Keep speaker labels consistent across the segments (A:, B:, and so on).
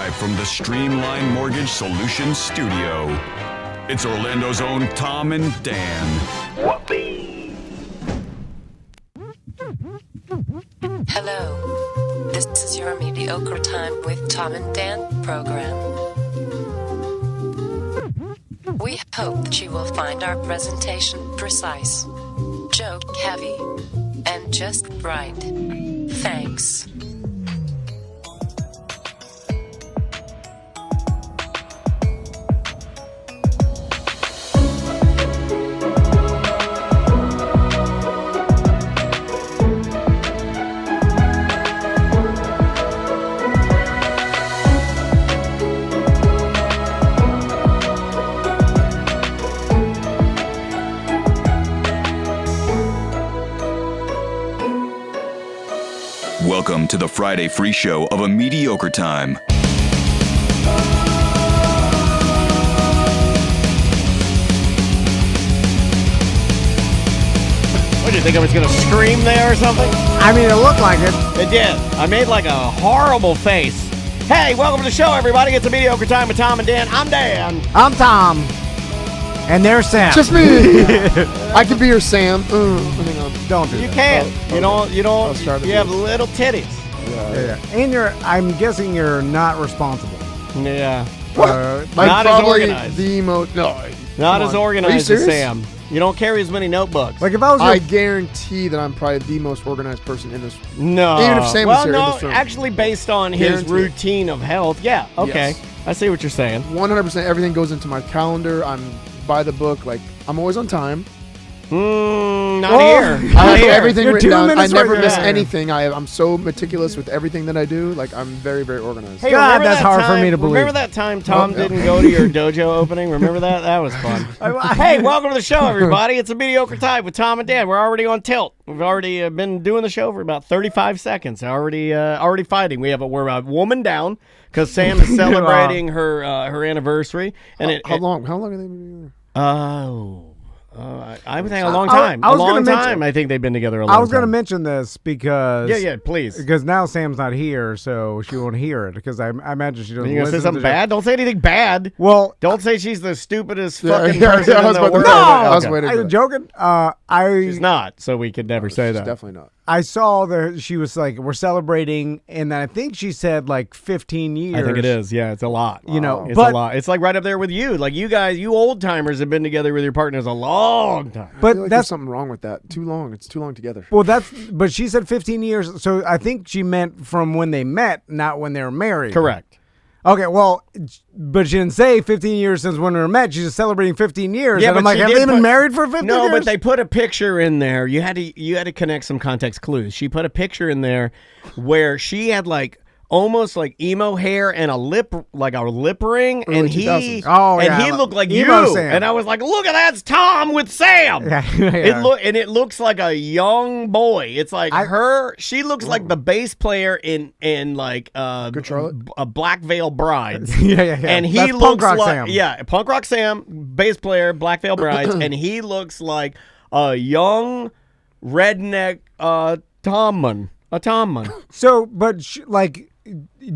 A: live from the Streamline Mortgage Solutions studio. It's Orlando's own Tom and Dan. Whoopee!
B: Hello. This is your Mediocre Time with Tom and Dan program. We hope that you will find our presentation precise, joke heavy, and just right. Thanks.
A: Welcome to the Friday free show of A Mediocre Time.
C: What, do you think I was going to scream there or something?
D: I mean, it looked like it.
C: It did. I made like a horrible face. Hey, welcome to the show, everybody. It's A Mediocre Time with Tom and Dan. I'm Dan.
D: I'm Tom. And there's Sam.
E: Just me. I could be your Sam. Hang on.
D: Don't do
C: You
D: that.
C: can't. You don't. You have little titties.
D: Yeah. And I'm guessing you're not responsible.
C: Yeah.
E: I'm
C: Not as
E: probably
C: organized.
E: the most. No.
C: Not
E: come
C: as
E: on. Are you
C: organized as
E: serious?
C: Sam. You don't carry as many notebooks.
D: Like if I was
E: I guarantee that I'm probably the most organized person in this.
C: No.
E: Even if Sam was here in
C: no,
E: this room.
C: actually based on his
E: Guaranteed.
C: routine of health. Yeah, okay.
E: Yes.
C: I see what you're saying.
E: 100%. Everything goes into my calendar. I'm by the book. Like I'm always on time.
C: Not
E: I
C: here.
E: have everything
D: You're
E: written
D: 2
E: down. I
D: minutes
E: never
D: right
E: miss
D: there.
E: anything. I'm so meticulous with everything that I do. Like I'm very, very organized.
C: Hey,
D: God,
C: remember
D: that's
C: that
D: hard for
C: time-
D: me to believe.
C: Remember that time Tom
E: Oh, yeah.
C: didn't go to your dojo opening? Remember that? That was fun. Hey, welcome to the show, everybody. It's A Mediocre Time with Tom and Dan. We're already on tilt. We've already been doing the show for about 35 seconds. Already fighting. We're a woman down because Sam is celebrating her anniversary. And
E: How long? How long have they been together?
C: I would think a long time.
D: I
C: A
D: was gonna
C: long
D: mention-
C: time. I think they've been together a long time.
D: I was going to mention this because
C: Yeah, please.
D: because now Sam's not here, so she won't hear it. Because I imagine she doesn't.
C: Are you gonna say
D: listen
C: something
D: to the show.
C: bad? Don't say anything bad.
D: Well,
C: Don't say she's the stupidest
E: Yeah,
C: fucking
E: yeah,
C: person
E: yeah, I was
C: in the
E: about to
C: world.
E: say that.
D: no,
E: I was
C: Okay.
E: waiting for
D: I'm
E: that.
D: joking.
C: She's not, so we could never say
E: She's
C: that.
E: definitely not.
D: I saw that she was like, we're celebrating, and I think she said like 15 years.
C: I think it is. Yeah, it's a lot.
D: You know,
C: It's
D: but
C: a lot. It's like right up there with you. Like you guys, you old timers have been together with your partners a long time.
E: I
D: but
E: feel like
D: that's
E: there's something wrong with that. Too long. It's too long together.
D: well, but she said 15 years, so I think she meant from when they met, not when they were married.
C: Correct.
D: Okay, well, but she didn't say 15 years since when we were met. She's just celebrating 15 years.
C: Yeah,
D: and I'm
C: but
D: like,
C: she
D: have
C: did
D: they been
C: put-
D: married for 15
C: No,
D: years?
C: but they put a picture in there. You had to connect some context clues. She put a picture in there where she had like almost like emo hair and a lip ring,
E: Early
C: and
E: 2000s.
D: Oh,
C: and
D: yeah,
C: he looked like
D: emo
C: you,
D: Sam.
C: and I was like, look at that's Tom with Sam.
D: Yeah,
C: It looks like a young boy. It's like she looks like the bass player in like
E: Good Charlotte?
C: a Black Veil Brides.
D: yeah.
C: And he
D: That's
C: looks
D: Punk Rock
C: like
D: Sam.
C: Punk Rock Sam, bass player, Black Veil Brides, and he looks like a young redneck Tomman. A Tomman.
D: So, but like,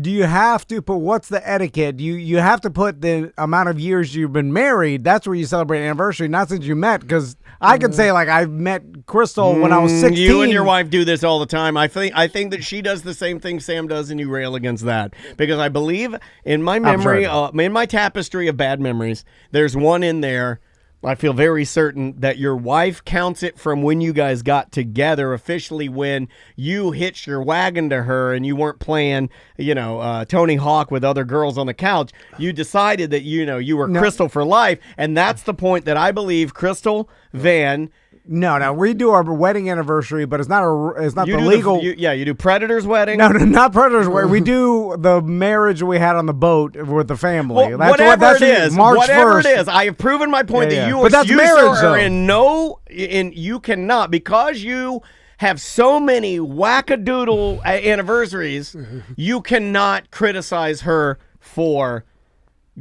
D: do you have to put what's the etiquette? You have to put the amount of years you've been married. That's where you celebrate an anniversary, not since you met. Because I could say like I met Crystal when I was 16.
C: You and your wife do this all the time. I think that she does the same thing Sam does, and you rail against that because I believe in my memory, in my tapestry of bad memories, there's one in there. I feel very certain that your wife counts it from when you guys got together officially, when you hitched your wagon to her and you weren't playing, Tony Hawk with other girls on the couch. You decided that, you were Crystal for life. And that's the point that I believe Crystal Van.
D: No, we do our wedding anniversary, but it's not the legal.
C: You do Predator's wedding.
D: No, not Predators. Where we do the marriage we had on the boat with the family.
C: Well, whatever it is,
D: March 1st.
C: I have proven my point
D: Yeah,
C: that
D: yeah.
C: you
D: But that's
C: you
D: marriage,
C: sir,
D: though.
C: you cannot, because you have so many wackadoodle anniversaries. You cannot criticize her for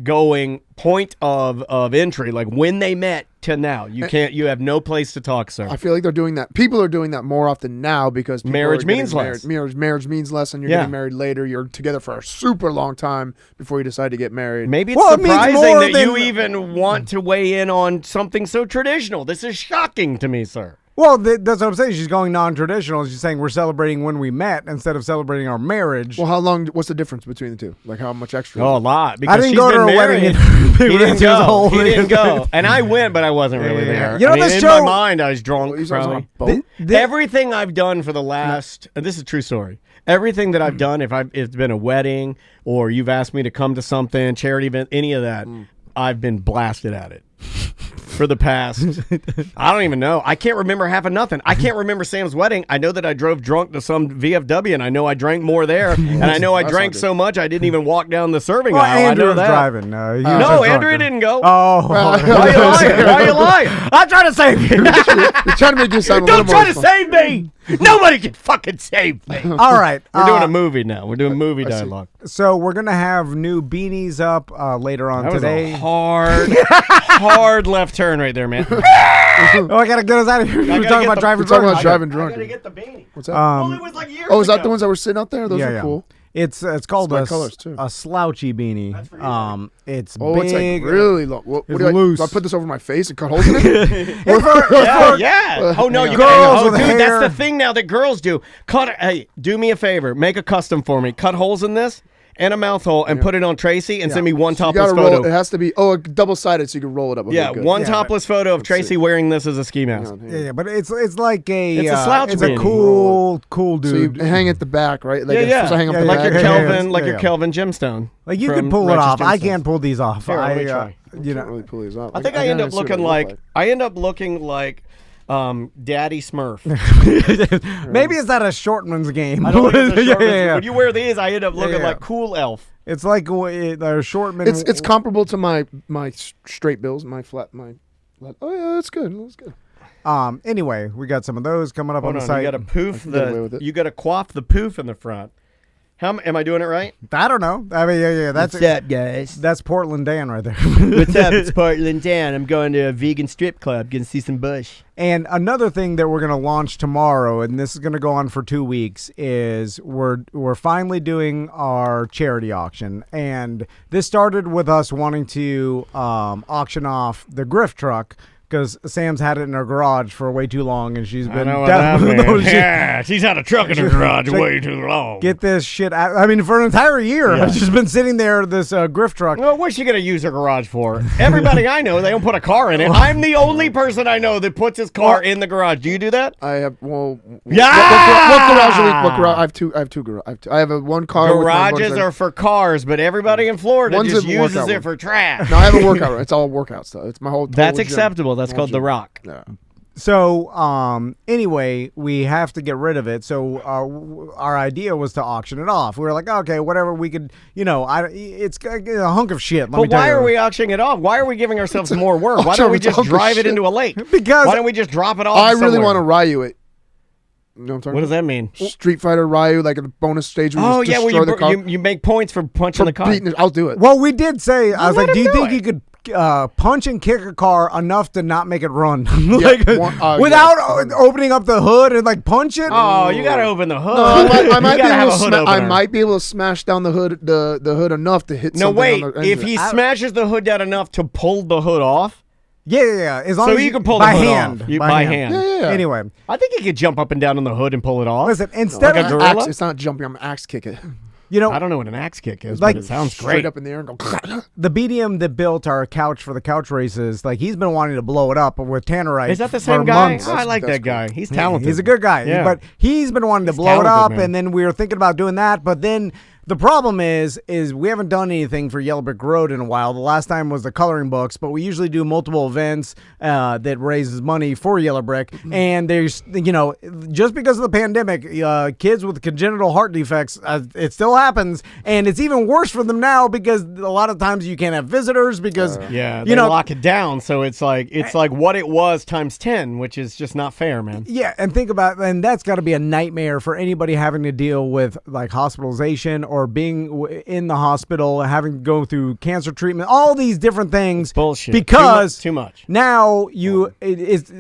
C: going point of entry, like when they met. to now. You can't. You have no place to talk, sir.
E: I feel like they're doing that. People are doing that more often now because people
C: Marriage
E: are getting
C: means less.
E: Marriage means less, and you're getting married later. You're together for a super long time before you decide to get married.
C: Maybe it's
D: Well, it means
C: surprising
D: more
C: that
D: than-
C: you even want to weigh in on something so traditional. This is shocking to me, sir.
D: Well, that's what I'm saying. She's going non-traditional. She's saying we're celebrating when we met instead of celebrating our marriage.
E: Well, how long? What's the difference between the two? Like how much extra?
C: Oh, a lot. Because
D: I didn't
C: she's
D: go to
C: been
D: her
C: married.
D: wedding.
C: He didn't
D: She was
C: go.
D: old.
C: He didn't go. And I went, but I wasn't really there.
D: You know,
C: I mean,
D: this
C: in
D: show-
C: my mind, I was drunk.
E: Well, you said it was on
C: Probably.
E: a boat?
C: Everything I've done for the last, and this is a true story. Everything that I've done, if it's been a wedding or you've asked me to come to something, charity event, any of that, I've been blasted at it. For the past, I don't even know. I can't remember half of nothing. I can't remember Sam's wedding. I know that I drove drunk to some VFW, and I know I drank more there, and I know I drank so much I didn't even walk down the serving
D: Well,
C: aisle.
D: Andrew
C: I know
D: was
C: that.
D: driving. He was
C: No,
D: just
C: Andrew
D: drunk.
C: didn't go.
D: Oh,
C: Why you lying? Why you lying?
D: I'm trying to save you.
E: You're trying to make you sound a
C: Don't
E: little
C: try
E: more
C: to save me. Nobody can fucking save me.
D: All right.
C: We're doing a movie now. We're doing movie dialogue.
D: So we're going to have new beanies up later on
C: That was
D: today.
C: a hard left turn right there, man.
D: Oh, I got to get us out of here. We're
C: gotta
D: talking
C: get
D: about
C: the-
D: driving
E: We're talking
D: drunk.
E: about driving
C: I
E: drunk.
C: gotta get the beanie.
E: What's that?
C: Well, it was like years
E: Oh, is that
C: ago.
E: the ones that were sitting out there? Those are cool.
D: It's called
E: my
D: a,
E: colors, too.
D: a slouchy beanie. It's
E: Oh,
D: big.
E: it's like really long. What
D: It's
E: do I
D: loose.
E: do? I put this over my face and cut holes in it?
C: Yeah. Oh no, you
D: Girls
C: gotta. Oh,
D: with
C: dude,
D: hair.
C: that's the thing now that girls do. Hey, do me a favor. Make a custom for me. Cut holes in this and a mouth hole and put it on Tracy and send me one
E: You
C: topless
E: gotta roll.
C: photo.
E: It has to be double-sided so you can roll it up. Okay,
C: Yeah,
E: good.
C: one
D: Yeah,
C: topless photo of Tracy wearing this as a ski mask.
D: Yeah, but it's like a
C: It's a slouch
D: it's a
C: beanie.
D: cool
E: So you
D: dude.
E: hang at the back, right? Like
C: Yeah,
E: it's
C: yeah.
E: supposed to hang up the
C: Like
E: back.
C: your
D: yeah,
C: Kelvin,
D: yeah,
C: like
D: yeah.
C: your Kelvin gemstone.
D: Like you
C: from
D: can pull it
C: Righteous
D: off. I
C: Gemstones.
D: can't pull these off.
C: Here, let me try.
D: You
E: Can't
D: know,
E: really pull these off.
C: I think I end up looking like Daddy Smurf.
D: maybe it's not a shortman's game.
C: I don't think it's a short
D: Yeah, yeah, yeah.
C: When you wear these, I end up looking
D: yeah.
C: like Cool Elf.
D: It's like a shortman.
E: It's comparable to my straight bills, my flat. Oh yeah, that's good. That's good.
D: Anyway, we got some of those coming up on
C: Hold
D: the
C: on,
D: site.
C: you got to poof
E: can get away with it.
C: you got to quaff the poof in the front. Am I doing it right?
D: I don't know. I mean, yeah. That's
C: up, guys?
D: That's Portland Dan right there.
C: What's up? It's Portland Dan. I'm going to a vegan strip club. Gonna see some bush.
D: And another thing that we're going to launch tomorrow, and this is going to go on for 2 weeks, is we're finally doing our charity auction. And this started with us wanting to auction off the Griff truck because Sam's had it in her garage for way too long, and she's been
C: she's had a truck in her garage way too long.
D: Get this shit out. I mean, for an entire year,
C: Yeah.
D: I've just been sitting there, this Griff truck.
C: Well, what's she gonna use her garage for? Everybody I know, they don't put a car in it. I'm the only person I know that puts his car in the garage. Do you do that?
E: I have
C: Yeah!
E: What garage do we? What garage? I have two garage. I have a one car. with my
C: Garages
E: bunch
C: are for cars, but everybody in Florida
E: One's
C: just
E: a
C: uses
E: workout
C: it
E: one.
C: for trash.
E: No, I have a workout. It's all workout stuff. It's my whole.
C: That's
E: total gym.
C: acceptable. That's
E: Whole
C: called The
E: gym.
C: Rock.
E: Yeah.
D: So, anyway, we have to get rid of it. So our idea was to auction it off. We were like, okay, whatever we could, it's a hunk of shit.
C: But why are we auctioning it off? Why are we giving ourselves more work? Why don't we
E: It's a
C: just
E: hunk of
C: drive it
E: shit.
C: into a lake?
D: Because-
C: why don't we just drop it off?
E: I really
C: somewhere?
E: want to Ryu it. You know what I'm talking
C: What does that mean?
E: about? Street Fighter Ryu, like in the bonus stage. Where
C: Oh
E: you
C: yeah,
E: just
C: well
E: destroy the car.
C: you make points for punching the car.
E: Beating it. I'll do it.
D: Well, we did say, I was
C: let
D: like, do
C: him
D: you
C: do
D: think
C: it.
D: you could punch and kick a car enough to not make it run?
E: Yeah,
D: Opening up the hood and like punch it?
C: Oh, you gotta open the hood.
E: No, I might
C: You
E: be
C: gotta have
E: able
C: a
E: to.
C: hood
E: I
C: opener.
E: might be able to smash down the hood, the hood enough to hit.
C: No,
E: something
C: wait.
E: on the
C: If
E: engine.
C: he smashes the hood down enough to pull the hood off,
D: Yeah. As long
C: so
D: as
C: you can pull the
D: by
C: hood
D: hand.
C: off. By hand.
E: Yeah.
D: Anyway,
C: I think he could jump up and down on the hood and pull it off.
D: listen, instead
C: Like a
D: of,
C: gorilla?
E: Axe, it's not jumping. I'm axe kick it.
C: I don't know what an axe kick is,
D: Like,
C: but it sounds
E: Straight
C: great.
E: up in the air and go.
D: the BDM that built our couch for the couch races, like he's been wanting to blow it up with Tannerite.
C: Is that the
D: for
C: same guy?
D: months.
C: Oh, I like
E: That's
C: that guy.
E: cool.
C: He's talented.
D: He's a good guy.
C: Yeah.
D: But he's been wanting to
C: He's
D: blow it up,
C: talented, man.
D: and then we were thinking about doing that. But then the problem is we haven't done anything for Yellow Brick Road in a while. The last time was the coloring books, but we usually do multiple events that raises money for Yellow Brick.
C: Mm-hmm.
D: And there's, just because of the pandemic, kids with congenital heart defects, it still happens. And it's even worse for them now because a lot of times you can't have visitors because,
C: Yeah, they lock it down, so it's like what it was times 10, which is just not fair, man.
D: Yeah, and think about, and that's got to be a nightmare for anybody having to deal with like hospitalization or being in the hospital, having to go through cancer treatment, all these different things.
C: Bullshit.
D: Because
C: Too much.
D: now it's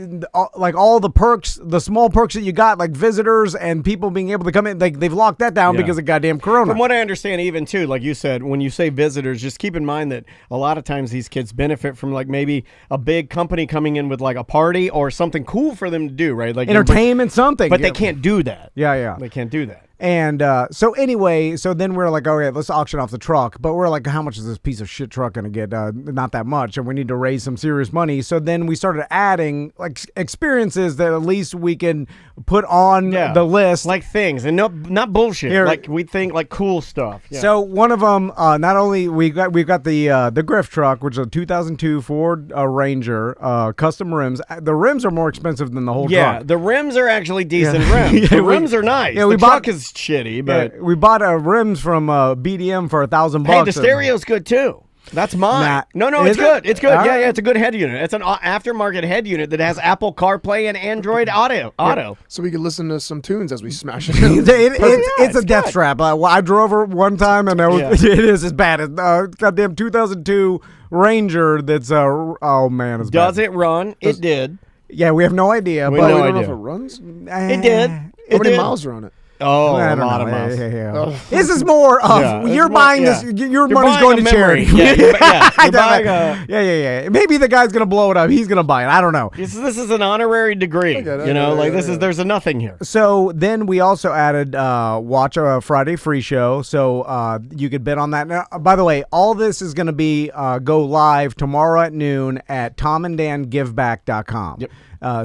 D: like all the perks, the small perks that you got, like visitors and people being able to come in, like they've locked that down because of goddamn Corona.
C: From what I understand, even too, like you said, when you say visitors, just keep in mind that a lot of times these kids benefit from like maybe a big company coming in with like a party or something cool for them to do, right? Like
D: entertainment, something.
C: But they can't do that.
D: Yeah.
C: They can't do that.
D: And so anyway, so then we're like, okay, let's auction off the truck. But we're like, how much is this piece of shit truck going to get? Not that much. And we need to raise some serious money. So then we started adding like experiences that at least we can put on the list.
C: Like things. And not bullshit. Like we think like cool stuff. Yeah.
D: So one of them, not only we've got the Griff truck, which is a 2002 Ford Ranger, custom rims. The rims are more expensive than the whole truck.
C: Yeah, the rims are actually decent rims. The rims are nice.
D: Yeah,
C: the truck is shitty, but
D: we bought rims from BDM for $1,000.
C: Hey, the stereo's good too. That's mine. No, it's good. It's good. Yeah, it's a good head unit. It's an aftermarket head unit that has Apple CarPlay and Android Auto.
E: So we could listen to some tunes as we smash it.
D: It's a death trap. I drove her one time, and it is as bad as goddamn 2002 Ranger. That's oh man, it's
C: Does
D: bad.
C: it run? It did.
D: Yeah, we have no idea.
C: We
D: but
C: have
E: We
C: no
E: don't know if
C: idea.
E: it runs.
C: It did.
E: How many miles are on it?
C: Oh,
D: I
C: a
D: don't
C: lot
D: know.
C: of miles.
D: Yeah. This is more of
C: it's
D: you're
C: more-
D: buying
C: yeah.
D: this. Your
C: You're
D: money's
C: buying
D: going
C: a
D: to
C: memory.
D: charity.
C: You're buying a...
D: Yeah. Maybe the guy's gonna blow it up. He's gonna buy it. I don't know.
C: This is an honorary degree. There's a nothing here.
D: So then we also added watch a Friday free show. So you could bet on that. Now, by the way, all this is going to be go live tomorrow at noon at tomanddangiveback.com.
C: Yep.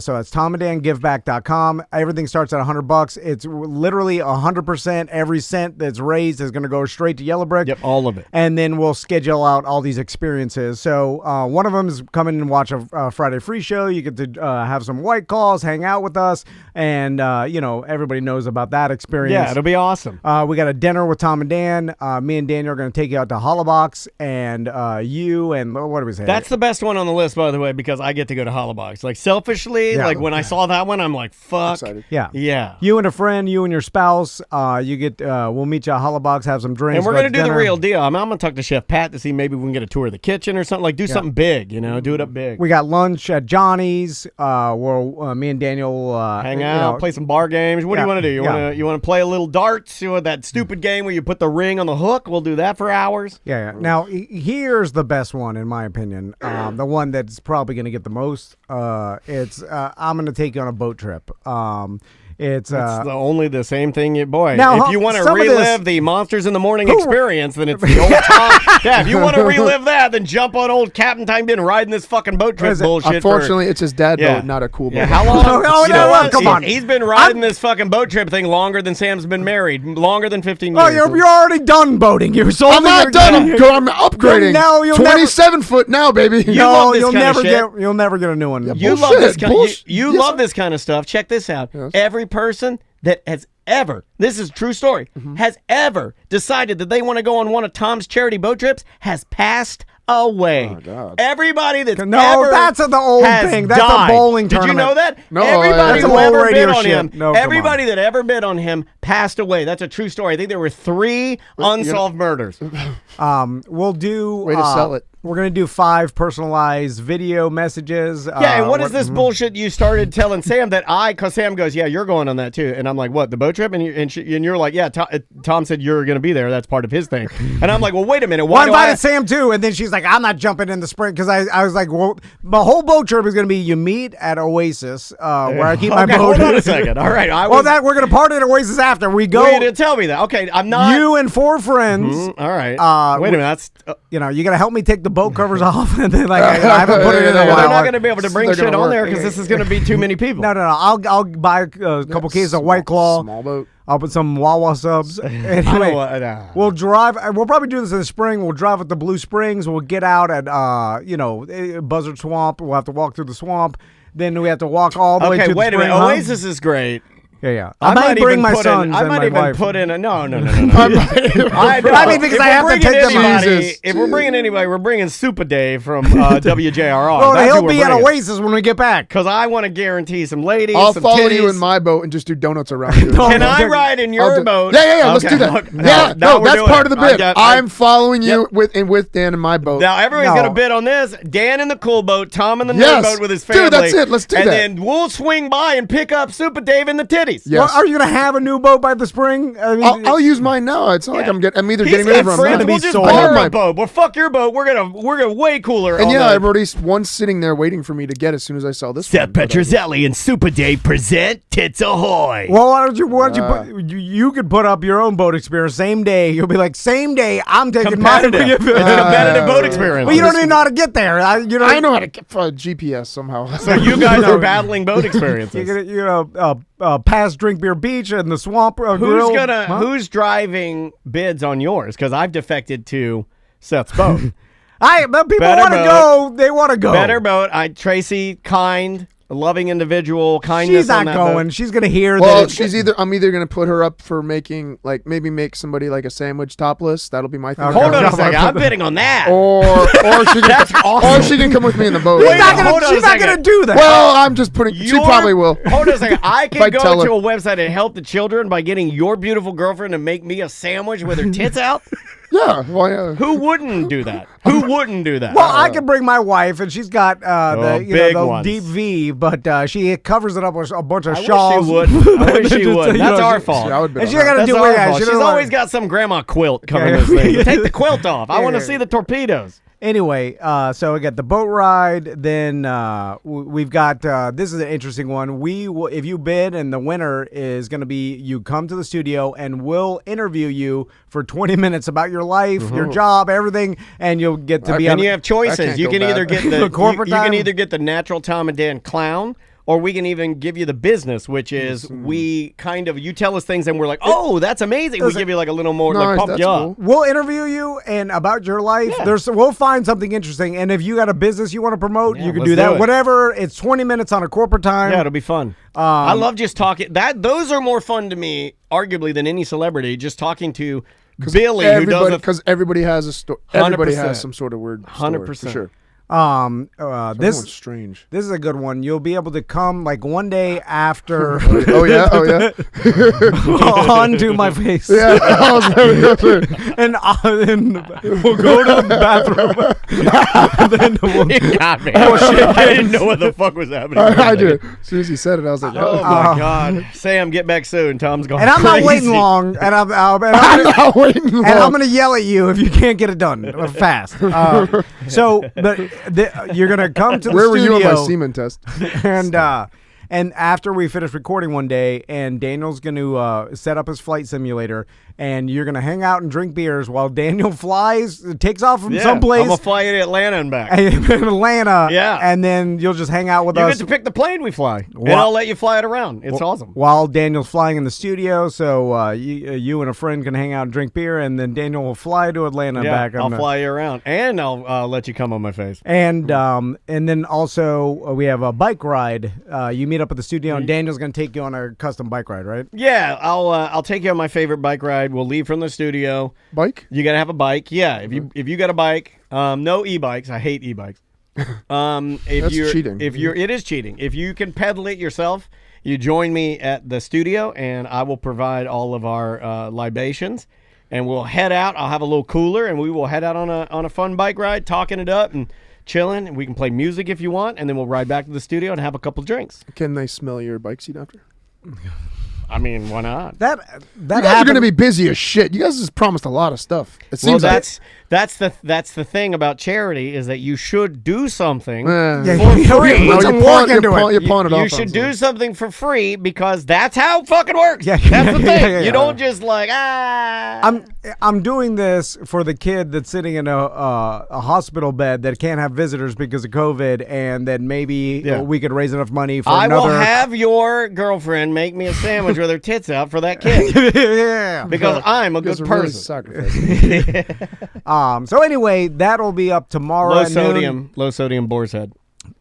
D: So it's tomanddangiveback.com. Everything starts at $100. It's literally 100%. Every cent that's raised is going to go straight to Yellow Brick.
C: Yep, all of it.
D: And then we'll schedule out all these experiences. So one of them is come in and watch a Friday free show. You get to have some White Claws, hang out with us, and everybody knows about that experience.
C: Yeah, it'll be awesome.
D: We got a dinner with Tom and Dan. Me and Daniel are going to take you out to Hollabox, and you and what do we say?
C: That's the best one on the list, by the way, because I get to go to Hollabox. Like selfishly, like when I saw that one, I'm like, fuck.
E: Excited.
D: Yeah. You and a friend, you and your spouse, you get. We'll meet you at Hollabox, have some drinks.
C: And we're
D: go
C: going to
D: to
C: do the
D: dinner.
C: real deal. I'm going to talk to Chef Pat to see maybe we can get a tour of the kitchen or something. Like, do something big, do it up big.
D: We got lunch at Johnny's, where me and Daniel
C: Hang out, play some bar games. What do you want to do? You want to play a little darts? You want that stupid game where you put the ring on the hook? We'll do that for hours.
D: Yeah. Now, here's the best one, in my opinion. The one that's probably going to get the most. It's I'm going to take you on a boat trip. It's
C: the same thing,
D: Now,
C: if you want to
D: some of this-
C: relive the Monsters in the Morning experience, then it's the old Tom. Yeah, if you want to relive that, then jump on old Captain Time been riding this fucking boat trip bullshit.
E: Unfortunately, it's his dad boat, not a cool boat.
C: Yeah, how long?
D: Come on.
C: He's been riding this fucking boat trip thing longer than Sam's been married, longer than 15 years.
D: Oh, you're already done boating. You're so
E: I'm not done. I'm upgrading.
D: Now you'll
E: 27 foot now, baby.
C: love this
D: you'll
C: kind of
D: never
C: shit.
D: you'll never get a new one.
C: You love this kind. You
E: Yes,
C: love this kind of stuff. Check this out.
E: Yes.
C: Every person that has ever, this is a true story, has ever decided that they want to go on one of Tom's charity boat trips has passed away.
E: Oh, God.
C: Everybody that's
D: No,
C: ever
D: that's the old
C: has
D: thing. That's a
C: died.
D: bowling
C: Did you
D: tournament.
C: know that?
E: No,
C: Everybody
E: that's
C: who
D: old
C: ever
D: radio
C: bid on
D: shit.
C: him,
D: No, come
C: everybody that ever bid on him passed away. That's a true story. I think there were 3 unsolved murders.
D: We'll do.
E: Way to sell it.
D: We're gonna do 5 personalized video messages.
C: Yeah, and what is this bullshit you started telling Sam because Sam goes, yeah, you're going on that too. And I'm like, what, the boat trip? And you're like, yeah, Tom said you're going to be there. That's part of his thing. And I'm like, well, wait a minute.
D: Well, I invited Sam too, and then she's like, I'm not jumping in the spring because I was like, well, the whole boat trip is going to be you meet at Oasis where I keep my boat.
C: Hold on a second. All right.
D: We're going to party at Oasis after we go.
C: You didn't tell me that. Okay, I'm not.
D: You and 4 friends.
C: All right. Wait a minute. That's.
D: You got to help me take the boat covers off, and then I haven't put it in a
C: They're
D: while.
C: not going to be able to bring
E: They're
C: shit
E: gonna
C: on
E: work.
C: there because this is going to be too many people.
D: No. I'll buy a couple cases of White Claw.
E: Small boat.
D: I'll put some Wawa subs. Anyway, we'll drive. We'll probably do this in the spring. We'll drive at the Blue Springs. We'll get out at Buzzard Swamp. We'll have to walk through the swamp. Then we have to walk all the way to the
C: wait a
D: spring.
C: minute. Oasis is great.
D: Yeah.
C: I
D: might bring
C: even
D: my
C: put
D: sons
C: in, I
D: and
C: might
D: my
C: even
D: wife.
C: put in a no. I mean,
D: because
C: if
D: I have
C: we're
D: to
C: bringing
D: take them out.
C: anybody-
E: Jesus.
C: If we're bringing anybody, we're bringing Super Dave from WJRR.
D: Well,
C: That's who
D: he'll
C: we're
D: be at
C: bringing.
D: Oasis when we get back.
C: Because I want to guarantee some ladies.
E: I'll
C: some
E: follow
C: titties.
E: you in my boat and just do donuts around you.
C: Can I ride in your boat?
E: Yeah. Let's do that.
C: Okay.
E: Yeah,
C: Now
E: no,
C: we're
E: that's
C: doing
E: part
C: it.
E: of the bit. I'm following you
C: Yep.
E: with Dan in my boat.
C: Now everybody's
D: No.
C: gonna bid on this. Dan in the cool boat, Tom in the nerd
E: Yes.
C: boat with his family.
E: Dude, that's it. Let's do
C: and
E: that.
C: then we'll swing by and pick up Super Dave in the titties.
E: Yes.
D: Well, are you going to have a new boat by the spring? I mean,
E: I'll use mine now. It's not like I'm either
C: He's
E: getting
C: got
E: rid of them.
C: friends.
D: gonna
C: We'll
D: be
C: just
D: sold.
C: borrow
E: My-
C: a boat. Well, fuck your boat. We're gonna way cooler.
E: And
C: on
E: yeah,
C: the-
E: I've already one sitting there waiting for me to get as soon as I saw this.
C: Seth
E: one, but I-
C: Petrozelli and Super Dave present Tits Ahoy.
D: well, why don't you put, you could put up your own boat experience same day. You'll be like, same day, I'm taking my
C: Competitive. It's a competitive boat experience.
D: But you don't even know how to get there.
E: I know how to get GPS somehow.
C: So you guys are battling boat experiences.
D: You're gonna past Drink Beer Beach and the Swamp Grill.
C: Who's driving bids on yours? Because I've defected to Seth's boat.
D: But people
C: Better
D: want to
C: boat.
D: go. They want to go.
C: Better boat. Tracy, kind, a loving individual, kindness.
D: She's not
C: on that
D: going.
C: boat.
D: She's gonna hear
E: Well,
D: that.
E: I'm either gonna put her up for making maybe make somebody like a sandwich topless. That'll be my thing.
C: Hold on a second. I'm bidding on that.
E: Or she can come with me in the boat.
C: Wait,
D: She's not
C: hold on a
D: gonna
C: second.
D: do that.
E: Well, I'm just putting. She probably will.
C: Hold on a second. I
E: If
C: can
E: I
C: go
E: tell
C: to
E: her.
C: a website and help the children by getting your beautiful girlfriend to make me a sandwich with her tits out.
E: Yeah. Well, yeah.
C: Who wouldn't do that? Who wouldn't do that?
D: Well, I can bring my wife, and she's got
C: big
D: the
C: ones.
D: deep V, but she covers it up with a bunch of
C: I
D: shawls.
C: wish she would. I wish she
D: Just,
C: would.
D: you
C: That's
D: know,
C: our
D: she-
C: fault.
E: I would bid
D: And
E: on
D: she
E: that.
D: got to
C: That's
D: do
C: our
D: it.
C: fault.
D: She
C: She's
D: doesn't
C: always
D: want-
C: got some grandma quilt covering
D: Yeah.
C: this thing. Take the quilt off. I want to see the torpedoes.
D: Anyway, so we got the boat ride. Then we've got this is an interesting one. If you bid, and the winner is going to be you come to the studio, and we'll interview you for 20 minutes about your life, your job, everything, and you'll get to be on.
C: And you have choices.
E: can't
C: You
E: go
C: can
E: bad.
C: either get the
D: The corporate
C: you can
D: time?
C: either get the natural Tom and Dan clown, or we can even give you the business, which is we kind of you tell us things and we're like, oh, that's amazing. We give you like a little more, like
E: Nice,
C: pump
E: that's
C: you up.
E: cool.
D: We'll interview you and about your life.
C: Yeah.
D: We'll find something interesting, and if you got a business you want to promote,
C: Yeah,
D: you can
C: let's
D: do that.
C: do it.
D: Whatever. It's 20 minutes on a corporate time.
C: Yeah, it'll be fun. I love just talking. Those are more fun to me, arguably, than any celebrity. Just talking to Billy, who does a
E: because everybody has a story. Everybody
C: 100%.
E: has some sort of weird. story,
C: 100%.
E: for sure.
D: This
E: Everyone's strange.
D: This is a good one. You'll be able to come like one day after
E: Oh yeah.
D: onto my face.
E: Yeah.
D: And we'll go to the bathroom. And then we'll,
C: You got me. Oh shit! I didn't know what the fuck was happening.
E: I did. As soon as he said it, I was like,
C: Oh my god, Sam, get back soon. Tom's going.
D: and I'm not
C: crazy.
D: waiting long. And I'm
E: I'm not waiting.
D: and I'm gonna yell at you if you can't get it done fast. You're gonna come to the
E: Where were
D: studio.
E: you on my semen test?
D: And after we finish recording one day, and Daniel's going to set up his flight simulator, and you're going to hang out and drink beers while Daniel takes off from
C: Yeah,
D: someplace
C: I'm gonna fly you to Atlanta and back.
D: in Atlanta.
C: Yeah.
D: And then you'll just hang out with
C: You
D: us
C: get to pick the plane we fly, and
D: Wow.
C: I'll let you fly it around. It's awesome.
D: while Daniel's flying in the studio. So you and a friend can hang out and drink beer, and then Daniel will fly to Atlanta
C: Yeah,
D: and back.
C: I'll fly you around, and I'll let you come on my face.
D: And then also we have a bike ride. You meet up at the studio, and Daniel's going to take you on a custom bike ride, right?
C: Yeah, I'll take you on my favorite bike ride. We'll leave from the studio.
E: Bike?
C: You gotta have a bike. Yeah, if you got a bike, no e-bikes. I hate e-bikes. If
E: That's
C: you're,
E: cheating.
C: It is cheating. If you can pedal it yourself, you join me at the studio, and I will provide all of our libations, and we'll head out. I'll have a little cooler, and we will head out on a fun bike ride, talking it up and chilling. And we can play music if you want, and then we'll ride back to the studio and have a couple drinks.
E: Can they smell your bike seat after?
C: I mean, why not?
D: That
E: You guys are
D: happened-
E: going to be busy as shit. You guys just promised a lot of stuff. It
C: Well,
E: seems like
C: that's the thing about charity is that you should do something.
D: Yeah,
C: For
D: you
C: free.
D: put
E: No,
D: some
E: you're
D: work
E: pawing-
D: into it.
E: you're pawing it
C: You
E: off
C: should
E: on
C: do
E: someone.
C: something for free because that's how it fucking works.
D: Yeah,
C: That's the
D: yeah,
C: thing.
D: yeah.
C: You don't just like
D: I'm doing this for the kid that's sitting in a hospital bed that can't have visitors because of COVID, and then maybe
C: Yeah.
D: we could raise enough money for
C: I
D: another.
C: will have your girlfriend make me a sandwich with her tits out for that kid
D: yeah.
C: because I'm a
E: you guys
C: good
E: are really
C: person.
E: sacrificing.
D: So anyway, that'll be up tomorrow.
C: Low
D: at noon.
C: sodium boar's head.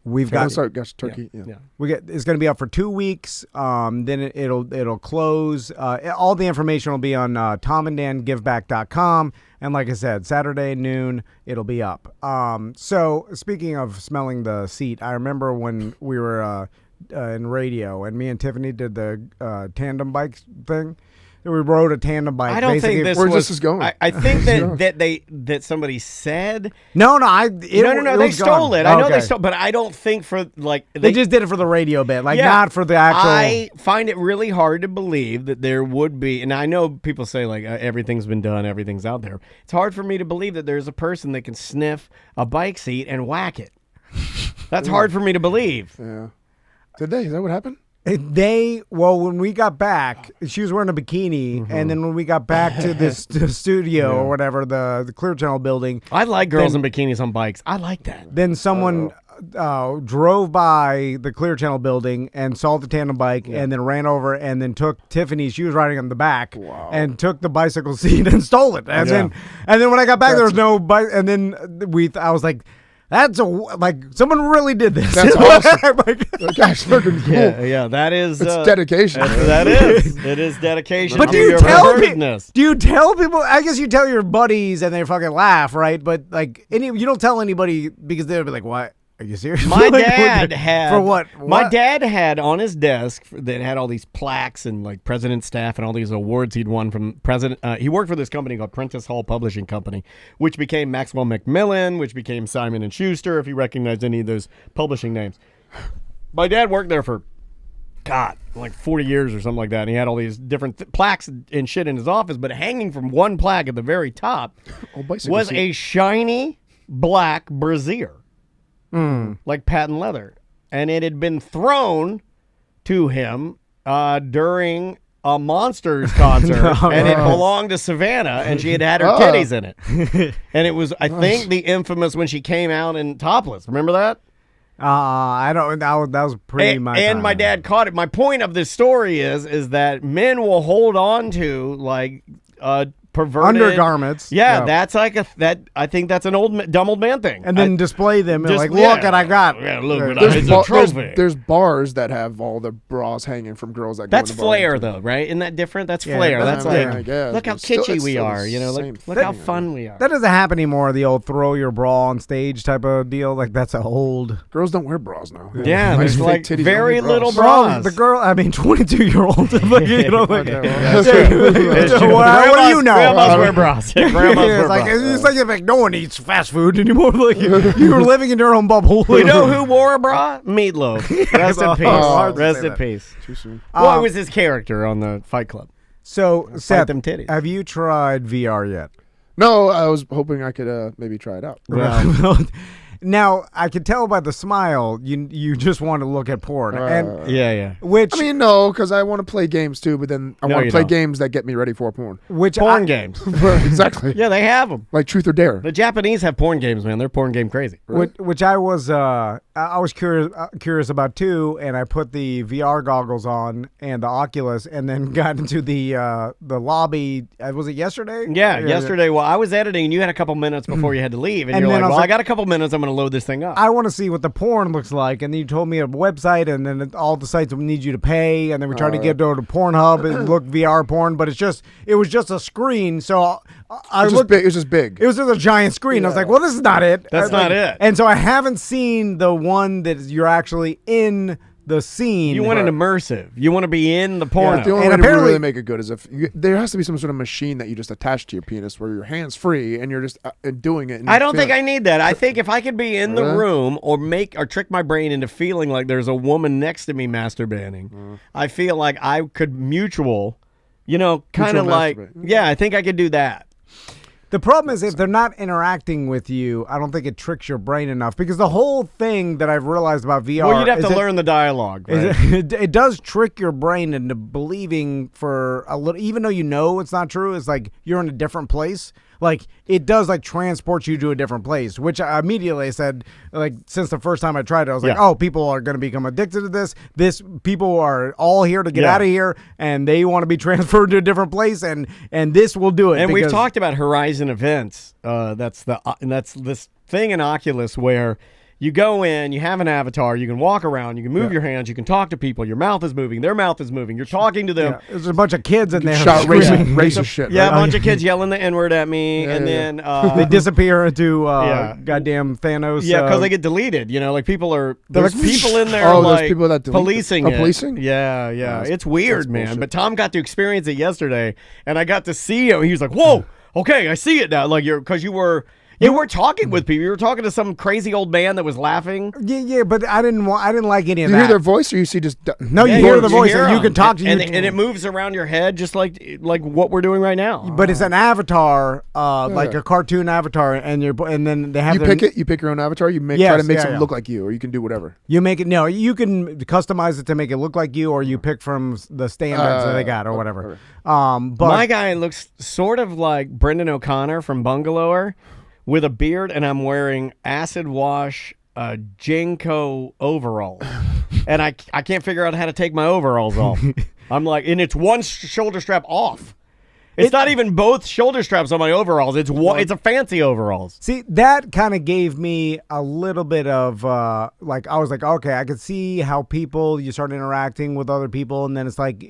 D: we've got
E: Turkey. Yeah.
D: it's going to be up for 2 weeks. Then it'll close. All the information will be on tomanddangiveback.com. And like I said, Saturday noon, it'll be up. So speaking of smelling the seat, I remember when we were in radio and me and Tiffany did the tandem bike thing. We rode a tandem bike.
C: I don't think
E: where this is going.
C: I think that somebody said
D: no.
C: They stole it. I know they stole, but I don't think for like
D: they just did it for the radio bit, not for the actual.
C: I find it really hard to believe that there would be, and I know people say like everything's been done, everything's out there. It's hard for me to believe that there's a person that can sniff a bike seat and whack it. That's hard for me to believe.
E: Yeah. Did they? Is that what happened?
D: When we got back, she was wearing a bikini, and then when we got back to this studio or whatever, the Clear Channel building.
C: I like girls in bikinis on bikes. I like that.
D: Then someone drove by the Clear Channel building and saw the tandem bike and then ran over and then took Tiffany, she was riding on the back, and took the bicycle seat and stole it. And then when I got back, there was no bike, and then I was like, that's someone really did this.
E: That's awesome. Gosh, freaking cool.
C: Yeah, that is.
E: It's dedication.
C: That is. It is dedication.
D: But do you tell people? I guess you tell your buddies and they fucking laugh, right? But you don't tell anybody because they'll be like, "What? Are you serious?"
C: My dad had
D: for what?
C: My dad had on his desk that had all these plaques and like president's staff and all these awards he'd won from president. He worked for this company called Prentice Hall Publishing Company, which became Maxwell Macmillan, which became Simon and Schuster. If you recognize any of those publishing names, my dad worked there for like 40 years or something like that. And he had all these different plaques and shit in his office, but hanging from one plaque at the very top was a shiny black brassiere. Like patent leather, and it had been thrown to him during a Monsters concert, and it belonged to Savannah, and she had her titties in it, and it was, I think, the infamous when she came out in topless. Remember that?
D: I don't. That was pretty much.
C: And my dad caught it. My point of this story is that men will hold on to like perverted
D: undergarments.
C: Yeah, that's like I think that's an dumb old man thing.
D: And then display them and look what I got.
C: Yeah, look what it's a trophy.
E: There's bars that have all the bras hanging from girls that.
C: That's
E: go
C: flair, though, right? Isn't that different? That's flair. That's look how kitschy we are. You know, look how fun we are.
D: That doesn't happen anymore. The old throw your bra on stage type of deal. Like that's a old.
E: Girls don't wear bras now.
C: Yeah, there's like very little bras.
D: The girl, 22-year-old.
C: What do you know? Grandmas wear bras.
D: It's like no one eats fast food anymore. Like you were living in your own bubble.
C: You know who wore a bra? Meatloaf. Rest in peace. Rest in peace.
E: Too soon.
C: What was his character on the Fight Club?
D: So, Seth,
C: them titties.
D: have you tried VR yet?
E: No, I was hoping I could maybe try it out.
D: Well, now I can tell by the smile you just want to look at porn.
C: Yeah.
D: Which
E: I mean, no, because I want to play games too, but then I want to play games that get me ready for porn.
C: Porn games.
E: Exactly.
C: Yeah, they have them.
E: Like Truth or Dare.
C: The Japanese have porn games, man. They're porn game crazy.
E: Really?
D: Which I was curious about too, and I put the VR goggles on and the Oculus, and then got into the lobby. Was it yesterday?
C: Yeah, yesterday. Well, I was editing, and you had a couple minutes before you had to leave, and you're like, "Well, I got a couple minutes. I'm going to load this thing up.
D: I want to see what the porn looks like." And then you told me a website, and then all the sites need you to pay, and then we tried to get over to Pornhub and look VR porn, but it was just a screen. So
E: it was just big.
D: It was just a giant screen. Yeah. I was like, well, this is not it.
C: That's not it.
D: And so I haven't seen the one that you're actually in the scene.
C: You want an immersive. You want to be in the porno.
E: Yeah, the only way to really make it good is if there has to be some sort of machine that you just attach to your penis where your hand's free and you're just doing it.
C: I don't think I need that. I think if I could be in the room or trick my brain into feeling like there's a woman next to me masturbating, I feel like I could kind of like, I think I could do that.
D: The problem is if they're not interacting with you, I don't think it tricks your brain enough, because the whole thing that I've realized about VR...
C: Well, you'd have to learn the dialogue, right?
D: It does trick your brain into believing for a little, even though you know it's not true, it's like you're in a different place. Like, it does, like, transport you to a different place, which I immediately said, like, since the first time I tried it, I was like, oh, people are going to become addicted to this. People are all here to get out of here, and they want to be transferred to a different place, and this will do it.
C: And we've talked about Horizon Events. That's this thing in Oculus where You go in, you have an avatar, you can walk around, you can move your hands, you can talk to people, your mouth is moving, their mouth is moving, you're talking to them.
D: Yeah. There's a bunch of kids in there.
E: Shout
D: screaming.
E: racist shit.
C: Yeah,
E: right?
C: a bunch of kids yelling the N-word at me, and then
D: They disappear into
C: Yeah.
D: goddamn Thanos.
C: yeah, because they get deleted. You know, like people are there's
D: like,
C: people in there.
E: Oh,
C: like,
E: there's people that delete
C: policing
E: it. Oh,
C: it.
E: policing?
C: Yeah, yeah,
E: that's-
C: it's weird,
E: that's
C: man.
E: bullshit.
C: But Tom got to experience it yesterday, and I got to see him. He was like, "Whoa, okay, I see it now." Like because you were talking with people. You were talking to some crazy old man that was laughing.
D: Yeah, but I didn't like any of
E: You
D: that.
E: hear their voice, or you see just
D: No, you
C: Yeah,
D: hear the voice, and you
C: him.
D: can talk to you.
C: and it moves around your head just like what we're doing right now.
D: But it's an avatar, like a cartoon avatar, and then they have
E: You pick it. You pick your own avatar. You try
D: Yes,
E: to make
D: yeah,
E: something
D: yeah.
E: look like you, or you can do whatever.
D: You make it. No, you can customize it to make it look like you, or you pick from the standards that they got, or whatever.
E: okay.
D: But
C: My guy looks sort of like Brendan O'Connor from Bungalower with a beard, and I'm wearing acid wash Jenko overalls. And I can't figure out how to take my overalls off. I'm like, and it's one shoulder strap off. It's not even both shoulder straps on my overalls. It's one. It's a fancy overalls.
D: see, that kind of gave me a little bit of I was like, okay, I could see how you start interacting with other people, and then it's like,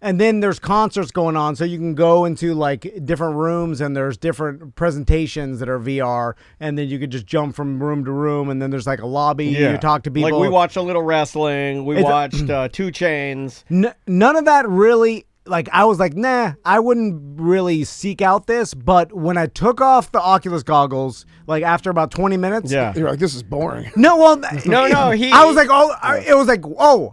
D: and then there's concerts going on, so you can go into like different rooms, and there's different presentations that are VR, and then you could just jump from room to room, and then there's like a lobby. You talk to people.
C: Like we watched a little wrestling. We watched 2 Chainz.
D: None of that really. Like, I was like, nah, I wouldn't really seek out this. But when I took off the Oculus goggles, like after about 20 minutes,
C: Yeah.
E: You're like, this is boring.
D: no, well,
C: No,
D: I was like, it was like,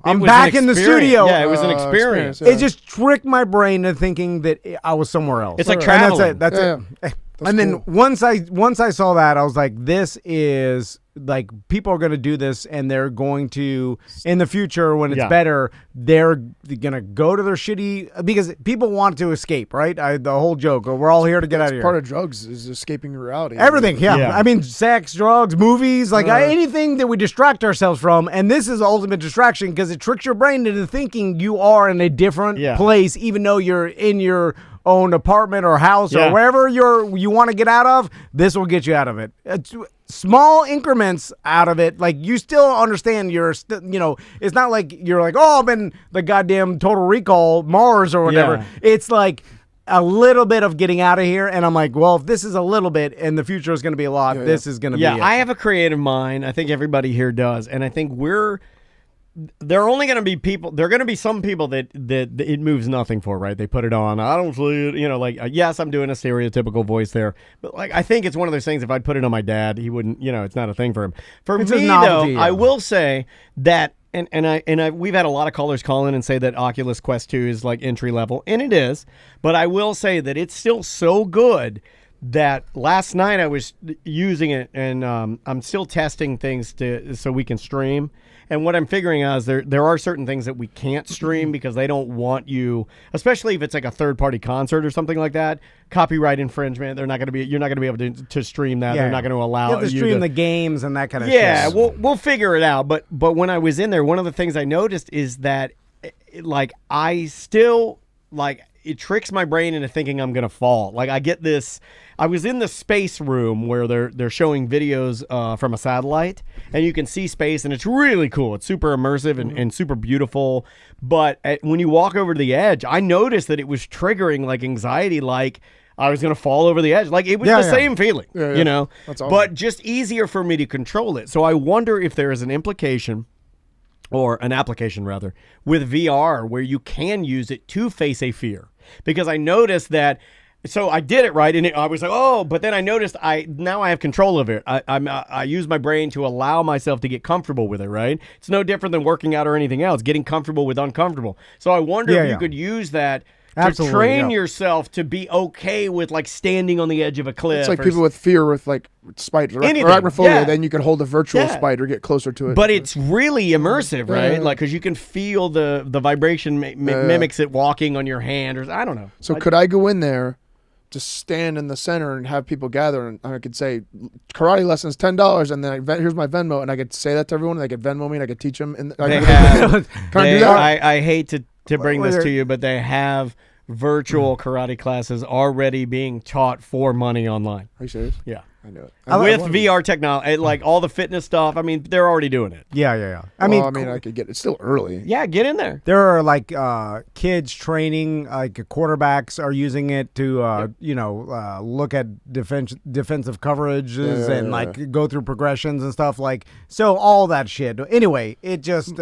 D: I'm
C: was
D: back
C: an
D: in the
C: experience.
D: studio.
C: Yeah, it was an experience.
E: yeah.
D: It just tricked my brain into thinking that I was somewhere else.
C: It's like
D: And
C: traveling.
D: That's
E: Yeah,
D: it.
E: yeah.
D: And then once I saw that, I was like, this is like, people are going to do this, and they're going to, in the future when it's better, they're going to go to their shitty, because people want to escape, right? The whole joke, we're all here to get out of here.
E: Part of drugs is escaping reality.
D: Everything, yeah.
C: Yeah.
D: I mean, sex, drugs, movies, like anything that we distract ourselves from. And this is the ultimate distraction because it tricks your brain into thinking you are in a different place, even though you're in your own apartment or house or wherever you want to get out of. This will get you out of it. Small increments out of it. Like, you still understand it's not like you're like, oh, I'm in the goddamn Total Recall Mars or whatever.
C: Yeah.
D: It's like a little bit of getting out of here, and I'm like, well, if this is a little bit and the future is going to be a lot, this is going to be it.
C: I have a creative mind. I think everybody here does, and I think there are only going to be people. There are going to be some people that it moves nothing for, right? They put it on. I don't see it. Yes, I'm doing a stereotypical voice there, but I think it's one of those things. If I'd put it on my dad, he wouldn't. It's not a thing for him. For
D: It's a
C: me,
D: novelty,
C: though, I will say that, and we've had a lot of callers call in and say that Oculus Quest 2 is like entry level, and it is. But I will say that it's still so good that last night I was using it, and I'm still testing things so we can stream. And what I'm figuring out is there are certain things that we can't stream because they don't want you, especially if it's like a third-party concert or something like that. Copyright infringement. You're not going to be able to stream that. They're not going to allow
D: you have to stream the games and that kind of shit.
C: Yeah, we'll figure it out. But when I was in there, one of the things I noticed is that I still it tricks my brain into thinking I'm gonna fall. Like, I get this. I was in the space room where they're showing videos from a satellite, and you can see space, and it's really cool. It's super immersive and super beautiful. But when you walk over to the edge, I noticed that it was triggering like anxiety, like I was gonna fall over the edge. Like, it was the same feeling,
E: That's awesome.
C: but just easier for me to control it. So I wonder if there is an implication, or an application rather, with VR where you can use it to face a fear. Because I noticed that, so I did it right, and I was like, oh, but then I noticed now I have control of it. I use my brain to allow myself to get comfortable with it, right? It's no different than working out or anything else, getting comfortable with uncomfortable. So I wonder if you could use that to train yourself to be okay with like standing on the edge of a cliff.
E: It's like people with fear with like spiders or arachnophobia. Then you can hold a virtual spider, get closer to it.
C: But it's really immersive, right? Like, because you can feel the vibration mimics it walking on your hand, or I don't know.
E: So could I go in there, just stand in the center and have people gather, and I could say karate lessons $10, and then here's my Venmo, and I could say that to everyone, and they could Venmo me, and I could teach them. And
C: They have,
E: can I do that?
C: I hate to bring this to you, but they have virtual karate classes already being taught for money online.
E: Are you serious?
C: Yeah.
E: I knew it.
C: With VR technology, like all the fitness stuff. I mean, they're already doing it.
D: Yeah.
E: I mean, I could get. It's still early.
C: Yeah, get in there.
D: There are like kids training, like quarterbacks are using it to, look at defensive coverages and like go through progressions and stuff like. So all that shit. Anyway, it just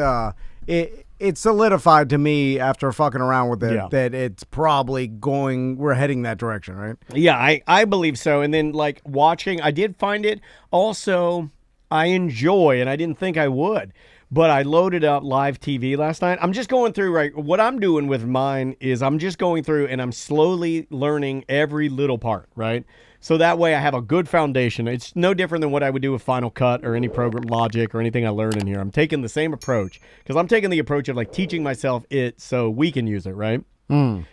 D: it solidified to me after fucking around with it that it's probably we're heading that direction, right?
C: Yeah, I believe so. And then like watching, I did find it also I enjoy, and I didn't think I would, but I loaded up live TV last night. I'm just going through, right, what I'm doing with mine is I'm just going through and I'm slowly learning every little part, right? So that way I have a good foundation. It's no different than what I would do with Final Cut or any program Logic or anything I learn in here. I'm taking the same approach because I'm taking the approach of like teaching myself it so we can use it, right?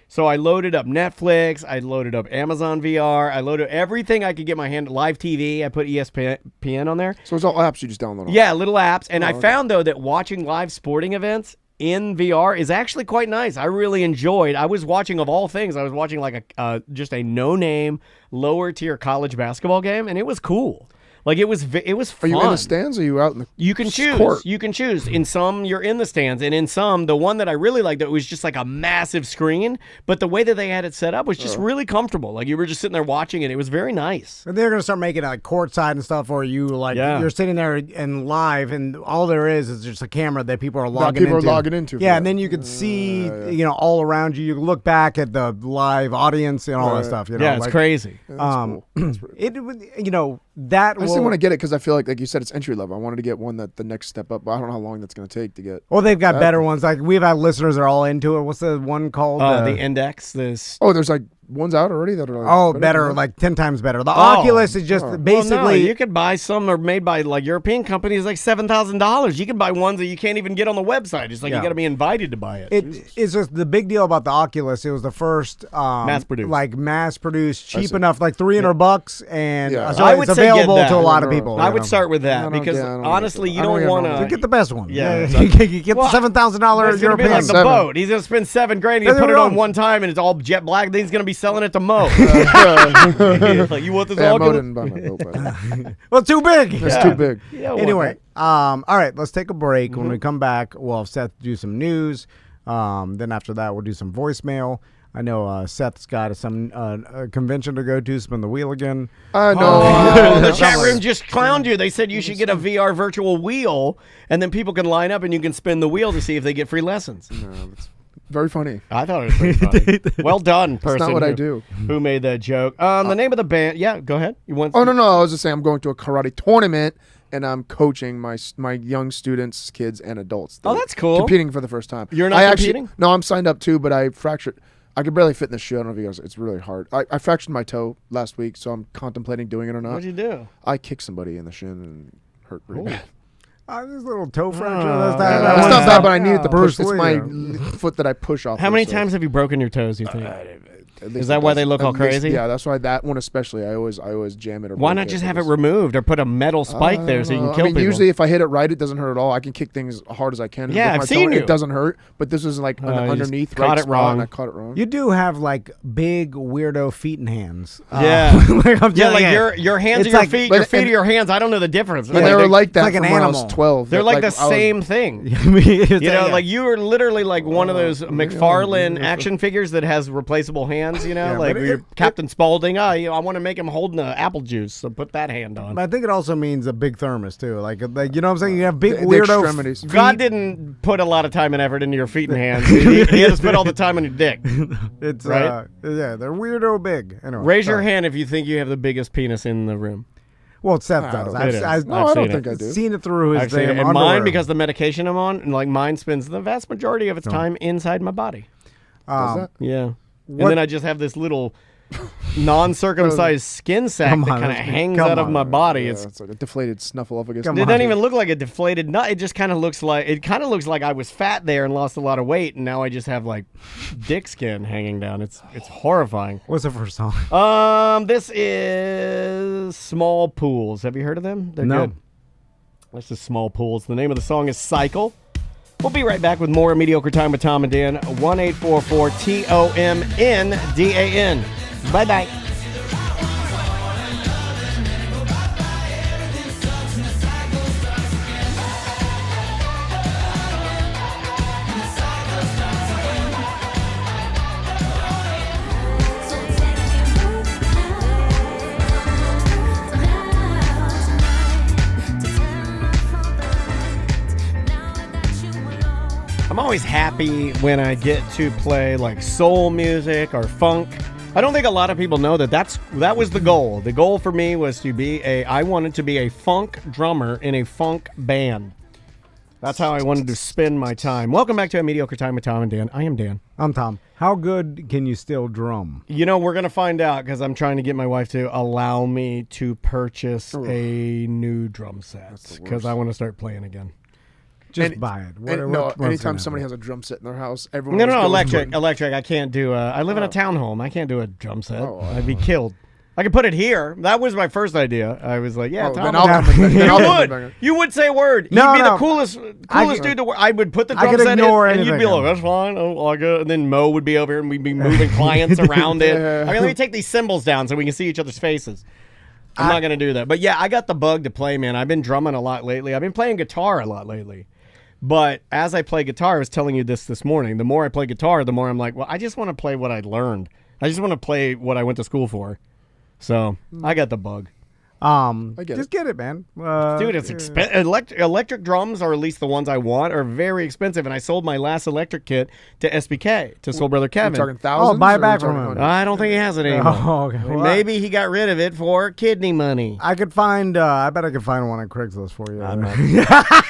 C: So I loaded up Netflix. I loaded up Amazon VR. I loaded everything I could get my hand. Live TV. I put ESPN on there.
E: So it's all apps you just download on.
C: Yeah, little apps. And I found, though, that watching live sporting events in VR is actually quite nice. I really enjoyed. I was watching, of all things, I was watching like just a no-name, lower-tier college basketball game, and it was cool. Like it was fun.
E: Are you in the stands or are you out in the
C: You can choose.
E: court?
C: You can choose. In some, you're in the stands, and in some, the one that I really liked, it was just like a massive screen, but the way that they had it set up was just really comfortable. Like you were just sitting there watching it. It was very nice.
D: But they're gonna start making it like courtside and stuff, or you like you're sitting there and live, and all there is just a camera that people are logging into.
E: Yeah,
D: and then you could see, all around you. You can look back at the live audience and all that stuff.
C: Yeah, it's crazy.
E: Cool.
D: It would, that.
E: I still want to get it because I feel like you said, it's entry level. I wanted to get one that the next step up, but I don't know how long that's going to take to get.
D: Well, they've got better ones. Like we've had listeners that are all into it. What's the one called?
C: The Index.
E: There's like ones out already that are like
D: better, like 10 times better. The Oculus is just basically.
C: Well, no, you could buy some that are made by like European companies, like $7,000. You can buy ones that you can't even get on the website. It's like you got to be invited to buy it.
D: It's just the big deal about the Oculus. It was the first mass produced, cheap enough, like $300, and so
C: I would
D: it's
C: say
D: available
C: get that.
D: to a lot of people.
C: I would start with that because honestly, you don't want
D: to get the best one.
C: Yeah,
D: you get the $7,000 European.
C: Like the boat. He's gonna spend $7,000. He's put it on one time, and it's all jet black. Then he's gonna be selling it to Mo. Like, you want this all?
E: Mo didn't buy my boat,
D: well, too big.
E: It's too big.
D: Yeah, anyway, all right, let's take a break. When we come back, we'll have Seth do some news. Then after that, we'll do some voicemail. I know Seth's got some convention to go to, spin the wheel again.
E: I know.
C: The chat room just clowned you. They said you should get a VR virtual wheel, and then people can line up and you can spin the wheel to see if they get free lessons.
E: No, that's very funny.
C: I thought it was pretty funny. Well done, person.
E: That's not what I do.
C: Who made that joke? The name of the band. Yeah, go ahead. You want?
E: Oh, no. I was just saying I'm going to a karate tournament, and I'm coaching my young students, kids, and adults.
C: Oh, that's cool.
E: Competing for the first time.
C: You're not competing?
E: No, I'm signed up too, but I fractured. I could barely fit in the shoe. I don't know if you guys. It's really hard. I fractured my toe last week, so I'm contemplating doing it or not.
C: What'd you do?
E: I kicked somebody in the shin and hurt pretty bad.
D: This little toe fracture.
E: That's not bad, but I needed to push. It's my foot that I push off.
C: How many times have you broken your toes, you think? Is that why they look all crazy?
E: Yeah, that's why that one especially. I always jam it. Or
C: why not just have it removed or put a metal spike there so you can kill people?
E: Usually if I hit it right, it doesn't hurt at all. I can kick things as hard as I can.
C: Yeah, I've seen you.
E: It doesn't hurt, but this is like underneath.
C: Caught it wrong.
E: And I caught it wrong.
D: You do have like big weirdo feet and hands.
C: Yeah, your hands or your feet, your feet or your hands. I don't know the difference.
E: And they were like that
D: like
E: from
D: an
E: when I
D: animal.
E: was 12.
C: They're like the same thing. Like you are literally like one of those McFarlane action figures that has replaceable hands. Like you're Captain Spaulding. I want to make him holding apple juice, so put that hand on.
D: But I think it also means a big thermos too. Like you know what I'm saying? You have big weirdo
E: extremities.
C: God didn't put a lot of time and effort into your feet and hands. He just put all the time on your dick.
D: It's
C: right.
D: They're weirdo big. Anyway,
C: raise your hand if you think you have the biggest penis in the room.
D: Well, Seth does.
E: I don't think I do.
D: Seen it through his
C: I've seen it. And
D: underwear.
C: mine, because the medication I'm on, and like mine spends the vast majority of its time inside my body.
E: Does that?
C: Yeah. And then I just have this little non-circumcised skin sack that kind of hangs out of my body.
E: Yeah, it's like a deflated snuffleupagus.
C: It doesn't even look like a deflated nut. It just kind of looks like I was fat there and lost a lot of weight, and now I just have like dick skin hanging down. It's horrifying.
D: What's the first song?
C: This is Small Pools. Have you heard of them? They're good. This is Small Pools. The name of the song is Cycle. We'll be right back with more Mediocre Time with Tom and Dan. 1-844-TOMNDAN. Bye-bye. I'm always happy when I get to play like soul music or funk. I don't think a lot of people know that that was the goal. The goal for me was I wanted to be a funk drummer in a funk band. That's how I wanted to spend my time. Welcome back to A Mediocre Time with Tom and Dan. I am Dan.
D: I'm Tom. How good can you still drum?
C: You know, we're going to find out because I'm trying to get my wife to allow me to purchase a new drum set because I want to start playing again.
D: Just buy it.
E: Anytime somebody has a drum set in their house, everyone
C: No, electric. I can't do I live in a townhome. I can't do a drum set. I'd be killed. I could put it here. That was my first idea. I was like, Tom.
E: Then I'll
C: you would say word.
D: No,
C: You'd be
D: no.
C: the coolest dude to work. I would put the
D: I
C: drum
D: could
C: set in,
D: ignore
C: and you'd be
D: anything.
C: like, that's fine. Oh, I'll go. And then Mo would be over here, and we'd be moving clients around it. I mean, let me take these cymbals down so we can see each other's faces. I'm not going to do that. But yeah, I got the bug to play, man. I've been drumming a lot lately. I've been playing guitar a lot lately. But as I play guitar, I was telling you this morning, the more I play guitar, the more I'm like, well, I just want to play what I learned. I just want to play what I went to school for. So I got the bug.
D: Get it, man.
C: Dude, it's expensive. Electric drums, or at least the ones I want, are very expensive. And I sold my last electric kit to SBK, to Soul Brother Kevin.
E: You're talking thousands?
D: buy it
E: or
D: back
E: you're
D: from
E: talking
D: him.
E: hundreds?
C: I don't think he has it anymore.
D: Oh, okay. Well,
C: Maybe he got rid of it for kidney money.
D: I could find. I bet I could find one on Craigslist for you.
C: I'm not-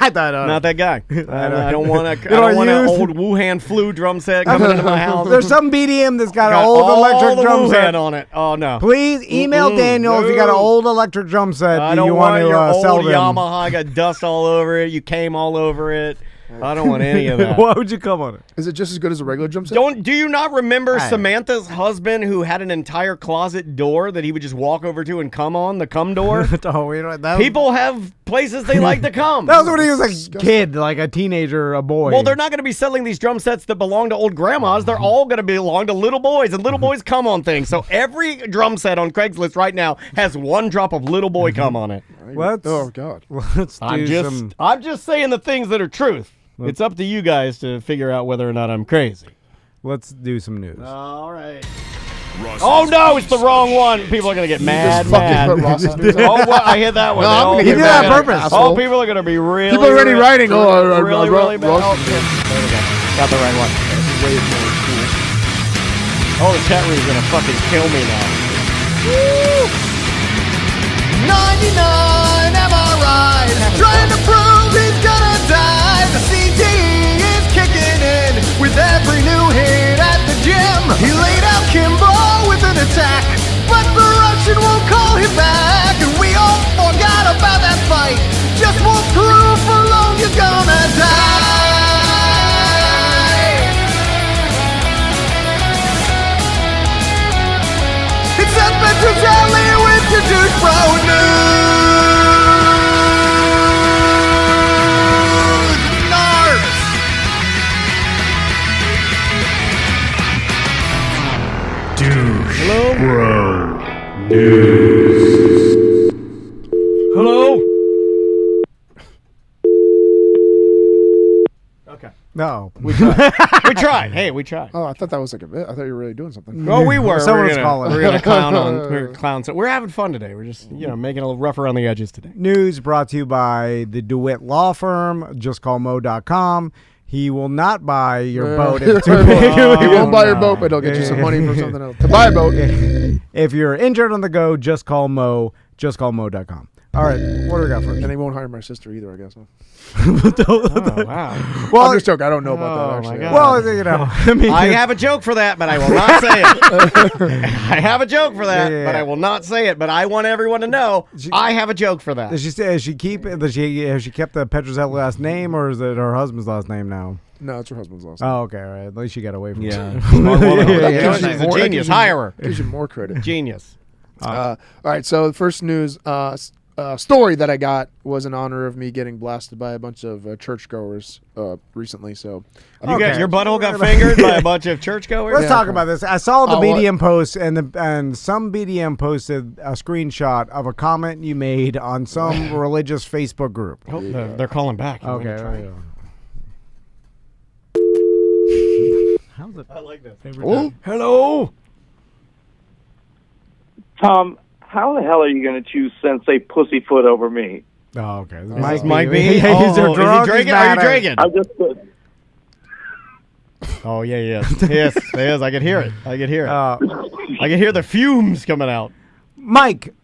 D: I thought,
C: Not that guy. I don't want
D: You know,
C: an
D: use-
C: old Wuhan flu drum set coming into my house.
D: There's some BDM that's got an
C: Got
D: old
C: all
D: electric
C: the
D: drum
C: Wuhan
D: set.
C: on it. Oh no!
D: Please email Daniel if you got an old electric drum set
C: I
D: that
C: don't
D: you
C: want
D: want
C: your
D: to
C: old
D: sell them.
C: Yamaha. Got dust all over it. You came all over it. I don't want any of that.
D: Why would you come on it?
E: Is it just as good as a regular drum set?
C: Do you not remember
D: Hey.
C: Samantha's husband who had an entire closet door that he would just walk over to and come on, the come door?
D: Oh, you know, that
C: People have places they like to come.
D: That was when he was a kid, like a teenager, a boy.
C: Well, they're not going to be selling these drum sets that belong to old grandmas. They're all going to belong to little boys, and little boys come on things. So every drum set on Craigslist right now has one drop of little boy come on it.
E: Oh God.
D: Let's do some.
C: I'm just saying the things that are truth. It's up to you guys to figure out whether or not I'm crazy.
D: Let's do some news.
C: All right.
A: Ross's
C: Oh no, it's the wrong one. People are gonna get mad.
E: Just fucking put Ross's news on.
C: Oh, well, I hit that one.
E: No, I'm
C: Oh,
E: gonna
D: You
E: get
D: did that
E: mad,
D: on purpose.
E: asshole.
C: Oh, people are gonna be really.
E: People are already writing.
C: Really, really bad.
E: Ross-
C: Oh, shit. There we go. Got the right one.
E: Way more cool.
C: Oh, the chat room's gonna fucking kill me now.
F: 99 MRIs, trying to prove he's gonna die. The CT is kicking in with every new hit at the gym. He laid out Kimbo with an attack, but the Russian won't call him back. And we all forgot about that fight. Just won't prove for long you're gonna die. It's Seth Petrozelli with your douche bro news. Narps.
C: Hello. Okay.
D: No.
C: We tried. We tried. Hey, we tried.
E: Oh, I thought that was like a bit. I thought you were really doing something.
C: Well, we were.
D: Someone was
C: We're
D: calling.
C: gonna clown on. We're gonna clown. So we're having fun today. We're just making it a little rough around the edges today.
D: News brought to you by the DeWitt Law Firm. JustCallMo.com. He will not buy your boat if it's too big.
E: He won't buy your boat, but he'll get you some money for something else. To buy a boat.
D: If you're injured on the go, just call Mo. JustCallMo.com. All right, what do we got first?
E: And he won't hire my sister either, I guess. Huh?
C: Oh, wow.
D: Well,
E: I'm just joking. I don't know about that,
C: Oh,
E: actually.
C: my God.
D: well, you know, I mean,
C: I have a joke for that, but I will not say it. I have a joke for that,
D: Yeah.
C: but I will not say it. But I want everyone to know I have a joke for that.
D: Does she say? Has she kept the Petrozelli last name, or is it her husband's last name now?
E: No, it's her husband's last name.
D: Oh, okay, all right. At least she got away from it.
C: Smart woman.
D: Yeah.
C: She's a
E: That
C: genius.
E: gives you-
C: Hire her.
E: Gives you more credit.
C: Genius.
E: All right, so the first news, story that I got was in honor of me getting blasted by a bunch of churchgoers recently. So
C: Your butthole got fingered by a bunch of churchgoers?
D: Let's talk about this. I saw the BDM
E: what?
D: post, and some BDM posted a screenshot of a comment you made on some religious Facebook group.
C: Oh, they're calling back.
D: Okay. How's it?
C: I like this.
E: Oh.
C: Hello.
G: Tom, how the hell are you going to choose Sensei Pussyfoot over me?
D: Oh, okay.
C: Mike B.
D: He's
C: Oh,
D: a drunk.
C: is he drinking?
D: He's
C: Are you
D: mad at-
C: drinking?
G: I just
C: Oh, yeah, yes. Yes, I can hear it. I can hear the fumes coming out.
D: Mike,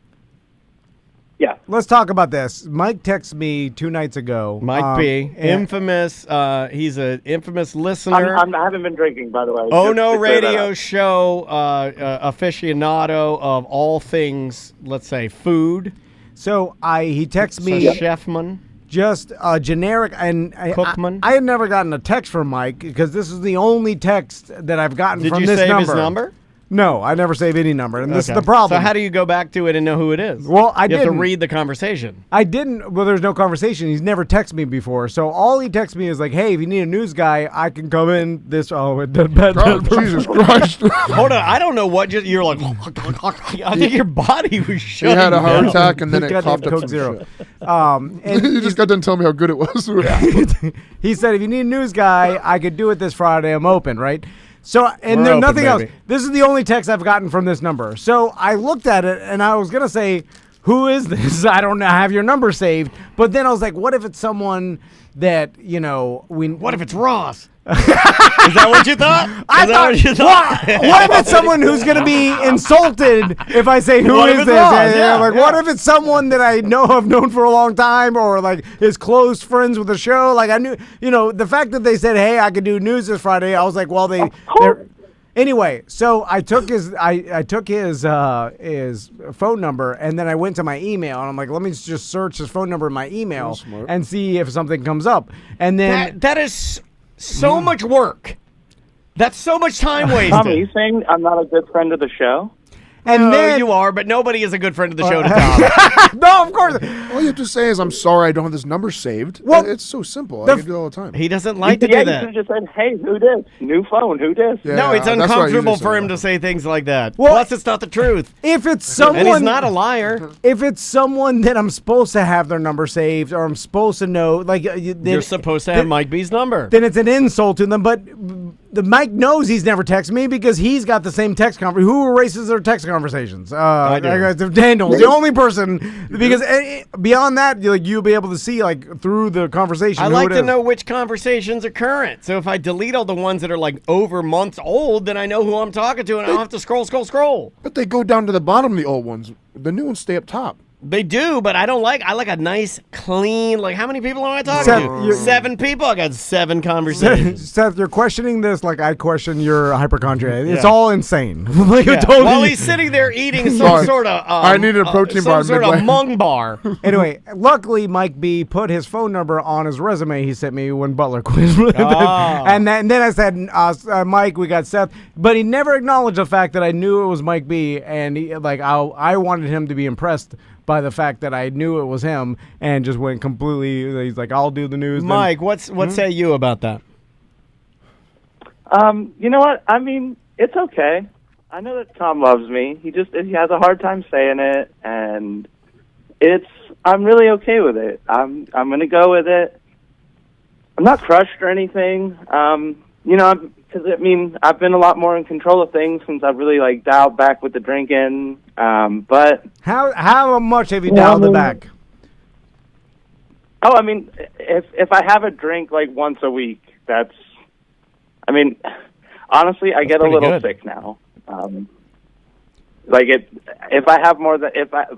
G: yeah.
D: let's talk about this. Mike texted me 2 nights ago.
C: Mike B.
D: and-
C: Infamous. He's an infamous listener.
G: I haven't been drinking, by the way.
C: Oh
G: Just
C: No
G: to clear that
C: radio
G: up.
C: show aficionado of all things, let's say, food.
D: So he texted me
C: Chefman.
D: just generic, and
C: Cookman?
D: I had never gotten a text from Mike because this is the only text that I've gotten
C: Did
D: from
C: you
D: this
C: save
D: number.
C: his number?
D: No, I never save any number, and this is
C: Okay.
D: the problem.
C: So how do you go back to it and know who it is?
D: Well, I
C: You have to
D: didn't.
C: read the conversation.
D: I didn't. Well, there's no conversation. He's never texted me before. So all he texts me is like, "Hey, if you need a news guy, I can come in this." Oh, it did bad.
E: Oh, Jesus Christ.
C: Hold on, I don't know what you're like. I think your body was
E: He
C: shutting
E: had a heart
C: down.
E: attack and then it
D: Goddamn
E: coughed up
D: Coke
E: some
D: Zero.
E: shit.
D: And
E: You just got done telling me how good it was.
D: he said, if you need a news guy, I could do it this Friday. I'm open, right? So, and
C: We're
D: there's
C: open,
D: nothing else.
C: baby.
D: This is the only text I've gotten from this number. So I looked at it and I was going to say, who is this? I don't know. I have your number saved. But then I was like, what if it's someone that,
C: What if it's Ross? Is that what you thought?
D: I
C: Is that
D: thought,
C: what you thought?
D: what if it's someone who's going to be insulted if I say, who
C: What if
D: is
C: it's
D: this?
C: Ross? Yeah,
D: Like,
C: yeah.
D: what if it's someone that I have known for a long time or like is close friends with the show? Like I knew, the fact that they said, hey, I could do news this Friday, I was like, well, they're anyway. So I took I took his phone number and then I went to my email and I'm like, let me just search his phone number in my email and see if something comes up. And then
C: That is so much work. That's so much time wasted.
G: Tom, are you saying I'm not a good friend of the show?
D: and
C: No,
D: then
C: you are, but nobody is a good friend of the show to Tom.
D: no, of course.
E: All you have to say is, I'm sorry I don't have this number saved.
D: Well,
E: It's so simple.
D: the
E: I can do it all the time.
C: He doesn't like to
G: Yeah,
C: do
G: you should
C: that.
G: have just said, hey, who dis? New phone, who dis?
E: Yeah,
C: No, it's
E: that's what I usually
C: uncomfortable
E: say.
C: for him to say things like that.
D: Well-
C: Plus, it's not the truth.
D: If it's someone,
C: And he's not a liar.
D: if it's someone that I'm supposed to have their number saved or I'm supposed to know, like
C: You're supposed to have Mike B's number.
D: then it's an insult to them. But the Mike knows he's never texted me because he's got the same text conversation. Who erases their text conversations?
C: I do.
D: Daniel's the only person because beyond that, you'll be able to see like through the conversation.
C: I
D: who
C: like
D: it
C: to
D: is.
C: know which conversations are current. So if I delete all the ones that are like over months old, then I know who I'm talking to and I don't have to scroll.
E: But they go down to the bottom, the old ones. The new ones stay up top.
C: They do, but I like a nice, clean, like how many people am I talking
D: Seth,
C: to?
D: you-
C: 7 people. I got 7 conversations.
D: Seth, you're questioning this like I question your hypochondria. It's
C: Yeah.
D: all insane. Like,
C: Yeah.
D: totally-
C: While he's sitting there eating some
E: Sorry.
C: sort of
E: I needed a protein bar
C: some sort
E: midway.
C: of mung bar.
D: Anyway, luckily Mike B put his phone number on his resume he sent me when Butler quit.
C: Ah.
D: and then I said, Mike, we got Seth. But he never acknowledged the fact that I knew it was Mike B. And I wanted him to be impressed by the fact that I knew it was him and just went completely, he's like, I'll do the news. then-
C: Mike, what say you about that?
G: You know what? I mean, it's okay. I know that Tom loves me. He has a hard time saying it, and I'm really okay with it. I'm gonna go with it. I'm not crushed or anything. Because I've been a lot more in control of things since I've really dialed back with the drinking. But
D: How much have you dialed it back?
G: if I have a drink once a week, honestly, I get a
C: pretty
G: little
C: good.
G: sick now.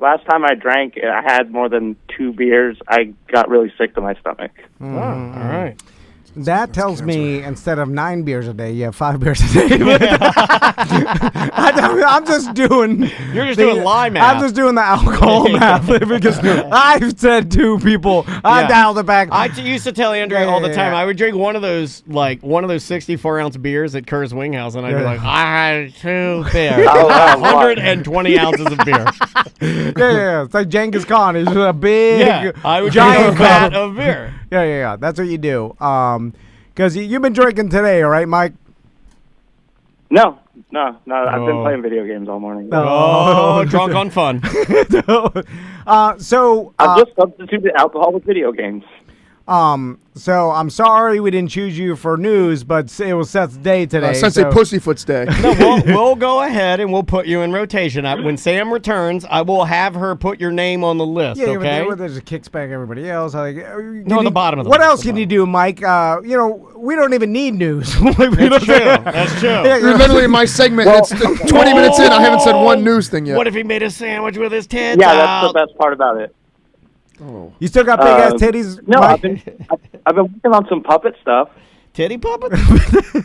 G: Last time I drank, I had more than 2 beers. I got really sick to my stomach.
C: All right.
D: That tells me instead of 9 beers a day, you have 5 beers a day. I'm just doing.
C: You're just doing lie math.
D: I'm just doing the alcohol math because I've said to people, I dialed it back.
C: I used to tell Andrea all the time. I would drink one of those 64-ounce beers at Kerr's Wing House, and I'd be like, I had 2 beers, 120 ounces of beer.
D: Yeah. It's like Genghis Khan. He's just a big,
C: I would
D: giant
C: drink a vat of beer.
D: Yeah. That's what you do. Because you've been drinking today, all right, Mike?
G: No. I've been playing video games all morning.
C: Oh, drunk on fun.
G: I've just substituted alcohol with video games.
D: So I'm sorry we didn't choose you for news, but it was Seth's day today.
E: Sensei Pussyfoot's day.
C: No, we'll go ahead and we'll put you in rotation. When Sam returns, I will have her put your name on the list, okay?
D: But there's a kickback everybody else. At
C: the bottom of the
D: What
C: list.
D: else can you do, Mike? We don't even need news.
C: That's true. That's true.
E: You're literally in my segment. It's 20 minutes in. I haven't said one news thing yet.
C: What if he made a sandwich with his tits
G: Yeah,
C: out?
G: that's the best part about it.
E: Oh.
D: You still got big ass titties?
G: No,
D: Mike?
G: I've been working on some puppet stuff.
C: Titty puppets?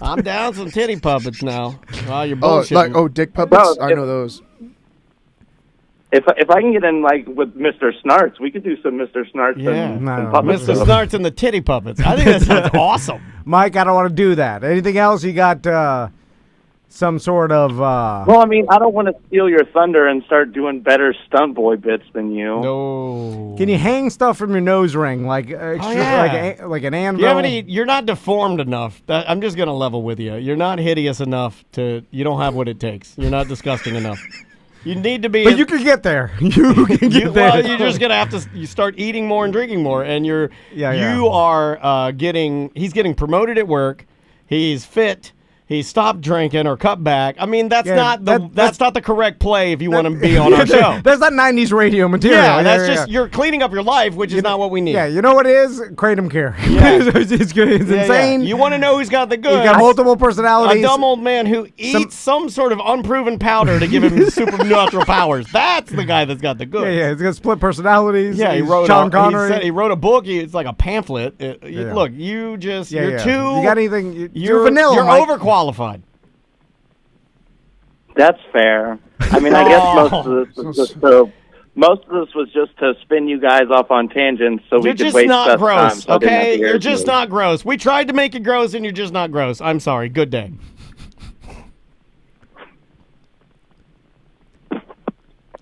C: I'm down some titty puppets now. Oh, you're bullshitting.
E: Dick puppets?
G: Bro,
E: I know those.
G: If I can get in with Mr. Snarts, we could do some Mr. Snarts and puppet
C: Mr.
G: stuff.
C: Snarts and the titty puppets. I think that sounds awesome.
D: Mike, I don't want to do that. Anything else? You got some sort of...
G: Well, I mean, I don't want to steal your thunder and start doing better stunt boy bits than you.
C: No.
D: Can you hang stuff from your nose ring like like an anvil?
C: You're not deformed enough. I'm just gonna level with you. You're not hideous enough to. You don't have what it takes. You're not disgusting enough. You need to be.
D: But you can get there. You can get there.
C: Well, you're just gonna have to. You start eating more and drinking more, and you are getting. He's getting promoted at work. He's fit. He stopped drinking or cut back. I mean, that's not the correct play if you want to be on our show.
D: That's not 90s radio material.
C: Yeah, that's just you're cleaning up your life, which is not what we need.
D: Yeah, you know what it is? Kratom care.
C: Yeah.
D: It's good. It's insane.
C: Yeah. You want to know who's got the goods?
D: He's got multiple personalities.
C: A dumb old man who eats some sort of unproven powder to give him supernatural powers. That's the guy that's got the goods.
D: Yeah, he's got split personalities.
C: Yeah, he wrote
D: Sean Connery.
C: he wrote a book. It's like a pamphlet. Look, you just you're too.
D: You got anything?
C: You're
D: vanilla.
C: You're
D: Mike.
C: overqualified.
G: That's fair. I mean, I guess most of this was just to spin you guys off on tangents so we could waste
C: not
G: less
C: gross,
G: time. So
C: okay? You're just not gross. We tried to make it gross, and you're just not gross. I'm sorry. Good day.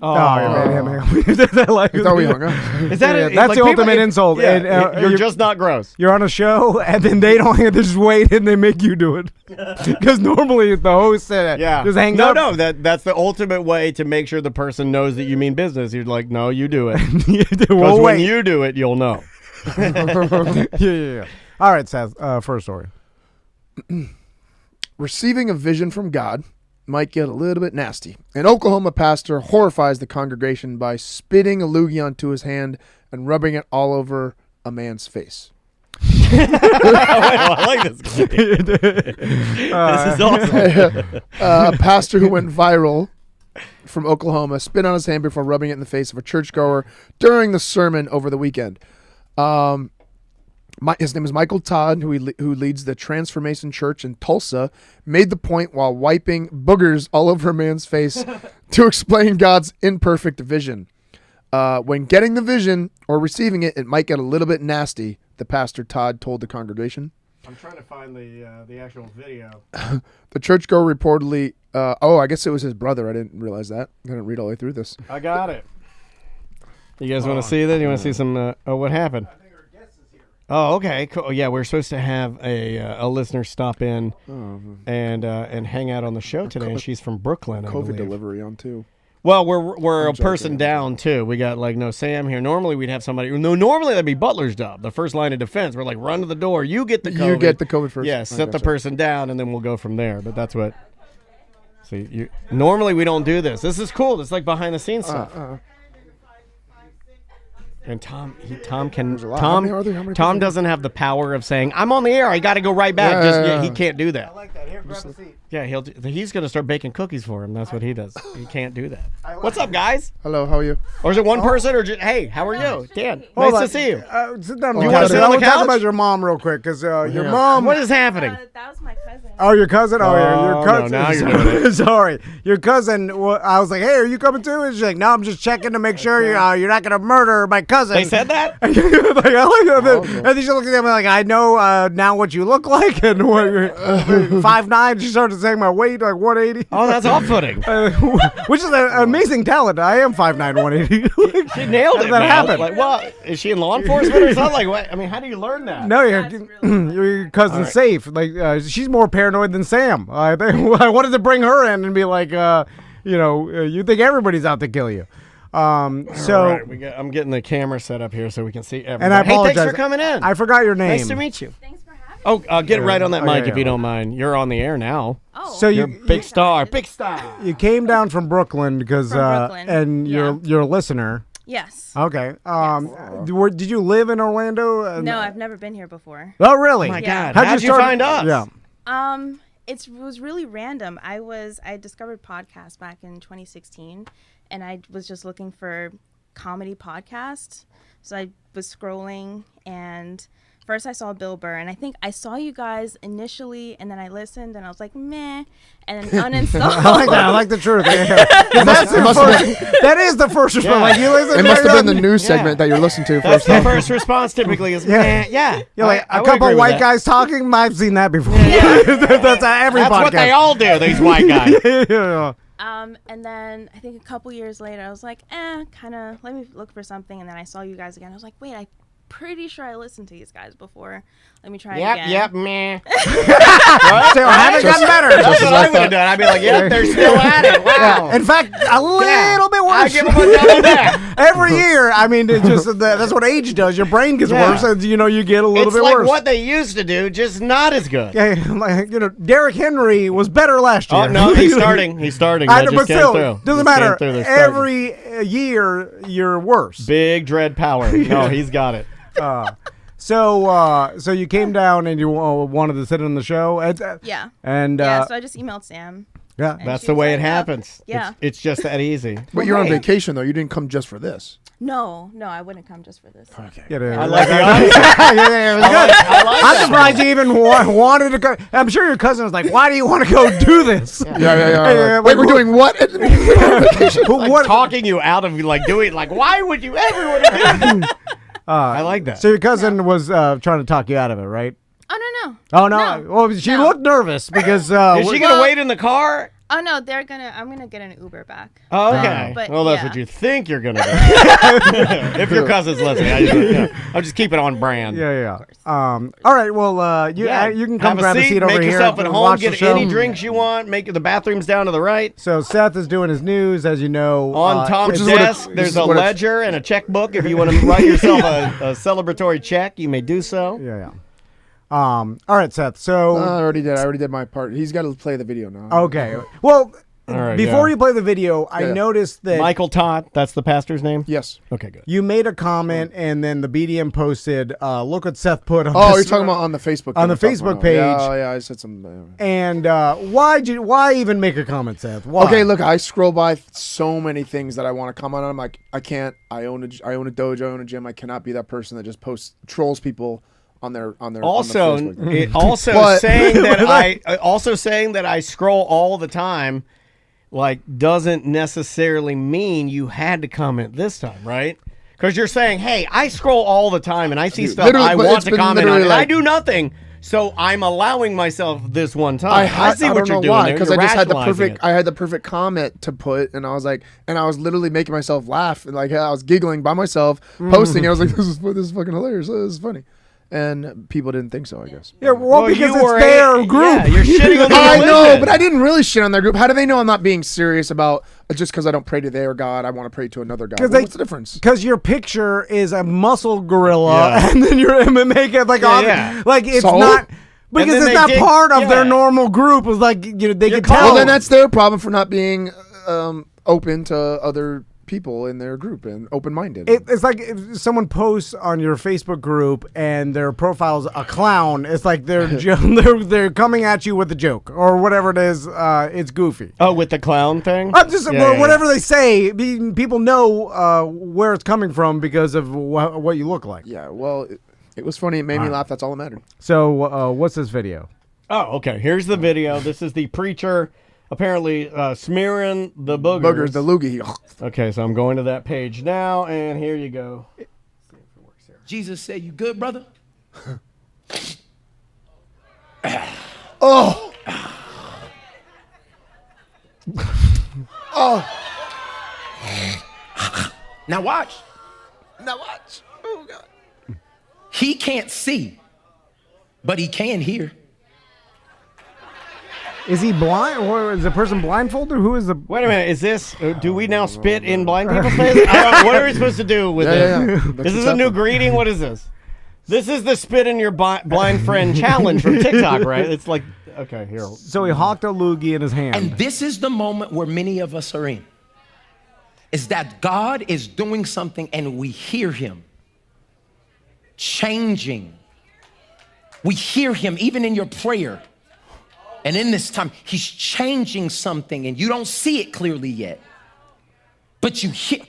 D: Oh, man.
E: I thought we hung up.
C: Is that
D: that's the ultimate insult.
C: Yeah,
D: and,
C: you're just not gross.
D: You're on a show, and then they don't. They just wait, and they make you do it. Because normally the host said, just hang up.
C: No, that's the ultimate way to make sure the person knows that you mean business. You're like, no, you do it. Because when you do it, you'll know.
D: Yeah. All right, Seth, first story.
E: Receiving a vision from God might get a little bit nasty. An Oklahoma pastor horrifies the congregation by spitting a loogie onto his hand and rubbing it all over a man's face.
C: I like this. This is awesome.
E: A pastor who went viral from Oklahoma spit on his hand before rubbing it in the face of a churchgoer during the sermon over the weekend. His name is Michael Todd, who leads the Transformation Church in Tulsa, made the point while wiping boogers all over a man's face to explain God's imperfect vision. When getting the vision or receiving it, it might get a little bit nasty, the pastor Todd told the congregation.
C: I'm trying to find the actual video.
E: The churchgoer reportedly, I guess it was his brother. I didn't realize that. I didn't read all the way through this.
C: I got it. You guys want to see that? You want to see some, what happened? Oh, okay, cool. Yeah, we're supposed to have a listener stop in and hang out on the show today, and she's from Brooklyn.
E: COVID delivery on too.
C: Well, we're a person down too. We got no Sam here. Normally we'd have somebody. No, normally that'd be Butler's job, the first line of defense. We're like, run to the door. You get the COVID.
E: You get the COVID first.
C: Yeah, set the person down, and then we'll go from there. But that's what. See, normally we don't do this. This is cool. It's like behind the scenes stuff. And Tom doesn't have the power of saying, "I'm on the air. I got to go right back." He can't do that.
D: I like that. Here, grab the seat.
C: Yeah, he's going to start baking cookies for him. That's what he does. He can't do that.
D: I
C: What's up, guys?
E: Hello, how are you?
C: Or is it one person? Or just, hey, how are you, Dan?
D: Hold
C: Nice
D: on.
C: to see you.
D: Sit down.
C: You wanna sit on the
D: I want to talk
C: couch?
D: about your mom real quick, because your mom.
C: What is happening?
H: That was my cousin.
D: Oh, your cousin? Oh, yeah, your
C: Oh,
D: cousin.
C: no, now you're doing it.
D: Sorry. Your cousin, I was like, hey, are you coming too? And she's like, no, I'm just checking to make sure you're not going to murder my cousin.
C: They said that?
D: And then she looked at me like, I know now what you look like. And what you're 5'9". She started saying my weight, like 180.
C: Oh, that's off-putting.
D: Which is an amazing talent. I am 5'9", 180.
C: She nailed it,
D: That
C: man.
D: happened.
C: Like, what? Is she in law enforcement or something? Like, what? I mean, how do you learn that?
D: No, your cousin's safe. Like she's more paranoid than Sam. I wanted to bring her in and be like, you think everybody's out to kill you. So
C: All right, I'm getting the camera set up here so we can see everything.
D: and I
C: Hey,
D: apologize.
C: thanks for coming in.
D: I forgot your name.
C: Nice to meet you.
H: Thanks for having me.
C: Oh, get it right on that mic
D: yeah,
C: if you
D: yeah.
C: don't mind. You're on the air now.
H: Oh,
D: So
C: You're a
D: you
C: big star. Big star.
D: you came down from Brooklyn because
H: From Brooklyn,
D: and
H: yeah.
D: you're a listener.
H: yes.
D: Okay. Did you live in Orlando?
H: No, I've never been here before.
D: Oh, really?
C: Oh, my
H: Yeah.
C: God. How'd you
D: start-
C: find us?
D: Yeah.
H: It was really random. I discovered podcasts back in 2016, and I was just looking for comedy podcasts. So I was scrolling, and first I saw Bill Burr, and I think I saw you guys initially, and then I listened, and I was like, meh, and then uninstalled.
D: I like that. I like the truth. Yeah. That is the first response.
C: Yeah.
D: Like you listen.
E: It must have been the
D: to
E: news segment that you're listening to
C: That's
E: first.
C: the first response typically is,
D: Yeah.
C: yeah.
D: You're like
C: I
D: a
C: would
D: couple
C: agree with
D: white
C: that.
D: guys talking. I've seen that before. That's every
C: That's
D: podcast.
C: what they all do, these white guys.
D: Yeah.
H: And then I think a couple years later, I was like, kind of, let me look for something. And then I saw you guys again. I was like, wait, I'm pretty sure I listened to these guys before. Let me try again.
C: meh.
D: So I haven't gotten better.
C: That's what I would have done. I'd be like, yep, they're still at it. Wow.
D: In fact, a little bit
C: I
D: worse.
C: give them a double back.
D: Every year, I mean, it's just that's what age does. Your brain gets
C: Yeah.
D: worse, and you get a little
C: It's
D: bit
C: like
D: worse.
C: what they used to do, just not as good.
D: Yeah, like, Derrick Henry was better last year.
C: Oh, no, he's starting. He's starting.
D: I
C: That
D: know,
C: just
D: but
C: came
D: still,
C: through.
D: doesn't
C: Just came
D: matter.
C: through. They're starting.
D: Every year, you're worse.
C: Big dread power. No, he's got it.
D: So you came down and you wanted to sit on the show.
H: Yeah.
D: And
H: Yeah, so I just emailed Sam.
D: yeah,
H: And
C: That's
H: she
C: the
H: was
C: way
H: like,
C: it
H: "Yeah."
C: happens.
H: Yeah.
C: It's just that easy.
E: But you're on vacation though. You didn't come just for this.
H: No, I wouldn't come just for this.
E: Okay.
C: I like the honesty.
D: yeah, it was good. I'm surprised you even wanted to go. I'm sure your cousin was like, "Why do you want to go do this?"
E: Yeah.
D: Like,
E: Wait, we're doing what?
C: Like talking you out of like doing like why would you ever want to do that? I like that.
D: So your cousin was trying to talk you out of it, right?
H: Oh, no.
D: Oh no! Well, she
H: No.
D: looked nervous because
C: Is she gonna wait in the car?
H: Oh, no, I'm going to get an Uber back.
C: Oh, okay.
H: But
C: Well, that's
H: yeah.
C: what you think you're gonna do. If your cousin's listening, I'll just keep it on brand.
D: yeah. All right. Well, you can come
C: Have
D: grab a seat over
C: make
D: here.
C: yourself at
D: and
C: home.
D: watch the
C: Get
D: show.
C: any drinks you want. Make the bathrooms down to the right.
D: So Seth is doing his news, as you know.
C: On Tom's
E: which is what
C: desk,
E: it-
C: there's
E: this is
C: a
E: what it's-
C: ledger and a checkbook. If you want to write yourself a celebratory check, you may do so.
D: Yeah. All right, Seth. So
E: I already did my part. He's got to play the video now.
D: okay. Well,
C: All right,
D: before
C: yeah.
D: you play the video, I
E: Yeah.
D: noticed that
C: Michael Todd, that's the pastor's name?
E: Yes.
C: Okay, good.
D: you made a comment, and then the BDM posted, "Look what Seth put on."
E: Oh,
D: this-
E: you're talking about on the Facebook.
D: On the
E: thing we're talking
D: Facebook
E: about.
D: page.
E: Yeah, I said some.
D: And why even make a comment, Seth? Why?
E: Okay, look, I scroll by so many things that I want to comment on. I'm like, I can't. I own a dojo, I own a gym. I cannot be that person that just posts trolls people on their
C: Also,
E: on the Facebook.
C: it also
E: But-
C: saying that I scroll all the time, like doesn't necessarily mean you had to comment this time, right? Because you're saying, hey, I scroll all the time and I see stuff
E: Literally,
C: I
E: but
C: want
E: it's
C: to
E: been
C: comment on,
E: literally
C: and I
E: like-
C: do nothing. So I'm allowing myself this one time. I see
E: I
C: what
E: don't
C: you're
E: know
C: doing
E: why,
C: there.
E: because
C: You're
E: I just had the
C: rationalizing
E: perfect. I had the perfect comment to put, and I was like, and I was literally making myself laugh, and like I was giggling by myself, posting. I was like, this is fucking hilarious. This is funny, and people didn't think so. I guess.
D: Yeah, well, because
C: you
D: it's
C: were
D: their group.
C: Yeah, you're shitting on the
E: I know,
C: religion.
E: but I didn't really shit on their group. How do they know I'm not being serious about just because I don't pray to their God? I want to pray to another God. What's the difference?
D: Because your picture is a muscle gorilla,
C: Yeah.
D: and then your MMA guy, like,
C: Yeah.
D: like it's
E: So?
D: not
C: And
D: because
C: then
D: it's
C: they
D: not
C: dig-
D: part of
C: yeah.
D: their normal group. It's like they could
C: calling-
D: tell.
E: Well, then that's their problem for not being open to other people in their group and open-minded.
D: It's like if someone posts on your Facebook group and their profile's a clown. It's like they're coming at you with a joke or whatever it is. It's goofy.
C: Oh, with the clown thing?
D: I'm just whatever they say, people know where it's coming from because of what you look like.
E: Yeah, well, it was funny. It made me laugh. That's all that mattered.
D: So what's this video?
C: Oh, okay. Here's the video. This is the preacher apparently smearing the boogers.
E: Boogers, the loogie.
C: Okay, so I'm going to that page now, and here you go.
I: Jesus said, "You good, brother?"
E: Oh. Oh.
I: Now watch.
E: Now watch. Oh, God.
I: He can't see, but he can hear.
D: Is he blind? Or is the person blindfolded? Who is the?
C: Wait a minute. Is this? Do we now spit in blind people's faces? What are we supposed to do with this?
E: Yeah.
C: This is a new greeting. What is this? This is the spit in your blind friend challenge from TikTok, right? It's like, okay, here.
D: So he hawked a loogie in his hand.
I: And this is the moment where many of us are in. Is that God is doing something and we hear him changing. We hear him even in your prayer. And in this time, he's changing something and you don't see it clearly yet. But you hear.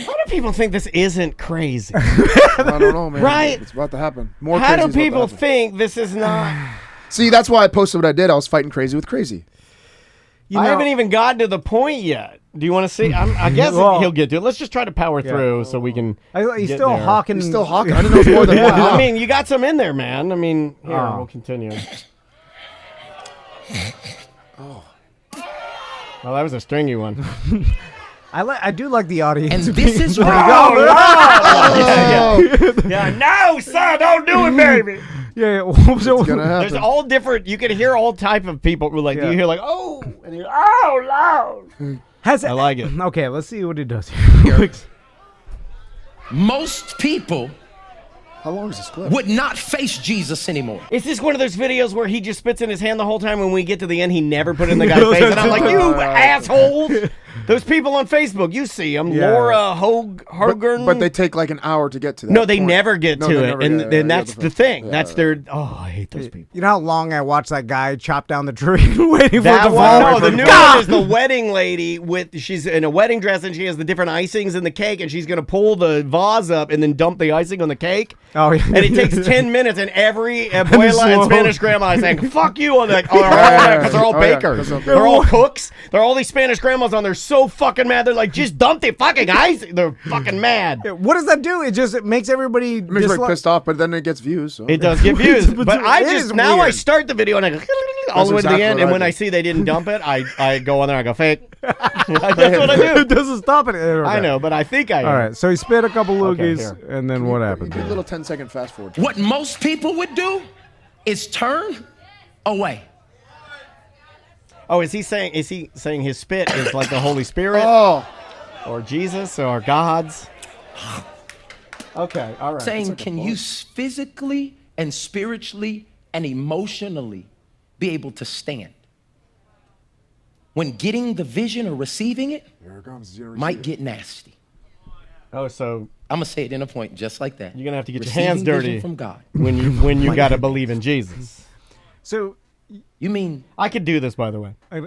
C: How do people think this isn't crazy?
E: I don't know, man.
C: Right?
E: It's about to happen. More
C: How
E: crazy
C: do
E: is about to
C: people
E: happen.
C: think this is not?
E: See, that's why I posted what I did. I was fighting crazy with crazy.
C: I haven't even gotten to the point yet. Do you want to see? I guess he'll get to it. Let's just try to power through so we can.
D: He's
C: get
D: still
C: there.
D: hawking.
E: He's still hawking. I didn't know it was more than one.
C: I mean, you got some in there, man. I mean, here, we'll continue. Oh. Well, that was a stringy one.
D: I do like the audience.
I: And this is where
C: Yeah, no, son, don't do it, baby.
D: Yeah.
E: It's gonna happen.
C: There's all different. You can hear all type of people who like. You hear like, oh, and you're loud.
D: I
C: like it.
D: Okay, let's see what he does here.
I: most people
E: How long is this clip?
I: would not face Jesus anymore.
C: Is this one of those videos where he just spits in his hand the whole time? When we get to the end, he never put it in the guy's face, and I'm like, you assholes! Those people on Facebook, you see them, Laura Hogan.
E: But they take like an hour to get to that.
C: No, they
E: point.
C: never get
E: No,
C: to
E: they
C: it,
E: never
C: and
E: get it.
C: then
E: Yeah,
C: that's the thing.
E: yeah,
C: That's
E: yeah.
C: their. Oh, I hate those people.
D: You know how long I watched that guy chop down the tree waiting for it
C: That
D: to fall?
C: one, no, the new one is the wedding lady she's in a wedding dress and she has the different icings in the cake and she's gonna pull the vase up and then dump the icing on the cake.
D: Oh, yeah.
C: And it takes 10 minutes and every abuela and Spanish grandma is saying "fuck you" on that because they're all
E: Oh, yeah,
C: bakers,
E: 'cause
C: they're all cooks, they're all these Spanish grandmas on there so fucking mad. They're like, just dump the fucking icing. They're fucking mad.
D: What does that do? It makes everybody
E: It makes me like pissed off, but then it gets views. So.
C: It does get views,
D: But
C: but I
D: it
C: just
D: is
C: now I
D: weird.
C: start the video and I go all the way to
E: exactly
C: the end,
E: what
C: and
E: I
C: when
E: do.
C: I see they didn't dump it, I go on there, I go fake. That's what I do.
D: It doesn't stop it.
C: I know, but I think I am.
D: All right, so he spit a couple
C: Okay,
D: loogies,
C: here.
D: and then what happened?
E: Do a little 10-second fast forward.
I: What most people would do is turn away.
C: Oh, is he saying his spit is like the Holy Spirit
E: Oh,
C: or Jesus or God's? Okay, all right.
I: Saying, can you physically and spiritually and emotionally be able to stand? When getting the vision or receiving it
E: here it comes. Zero
I: might get nasty.
C: Oh, so
I: I'm gonna say it in a point just like that.
C: you're gonna have to get
I: Receiving
C: your hands
I: vision
C: dirty
I: from God.
C: when you gotta believe in Jesus.
D: So,
I: You mean
C: I could do this, by the way.
D: no,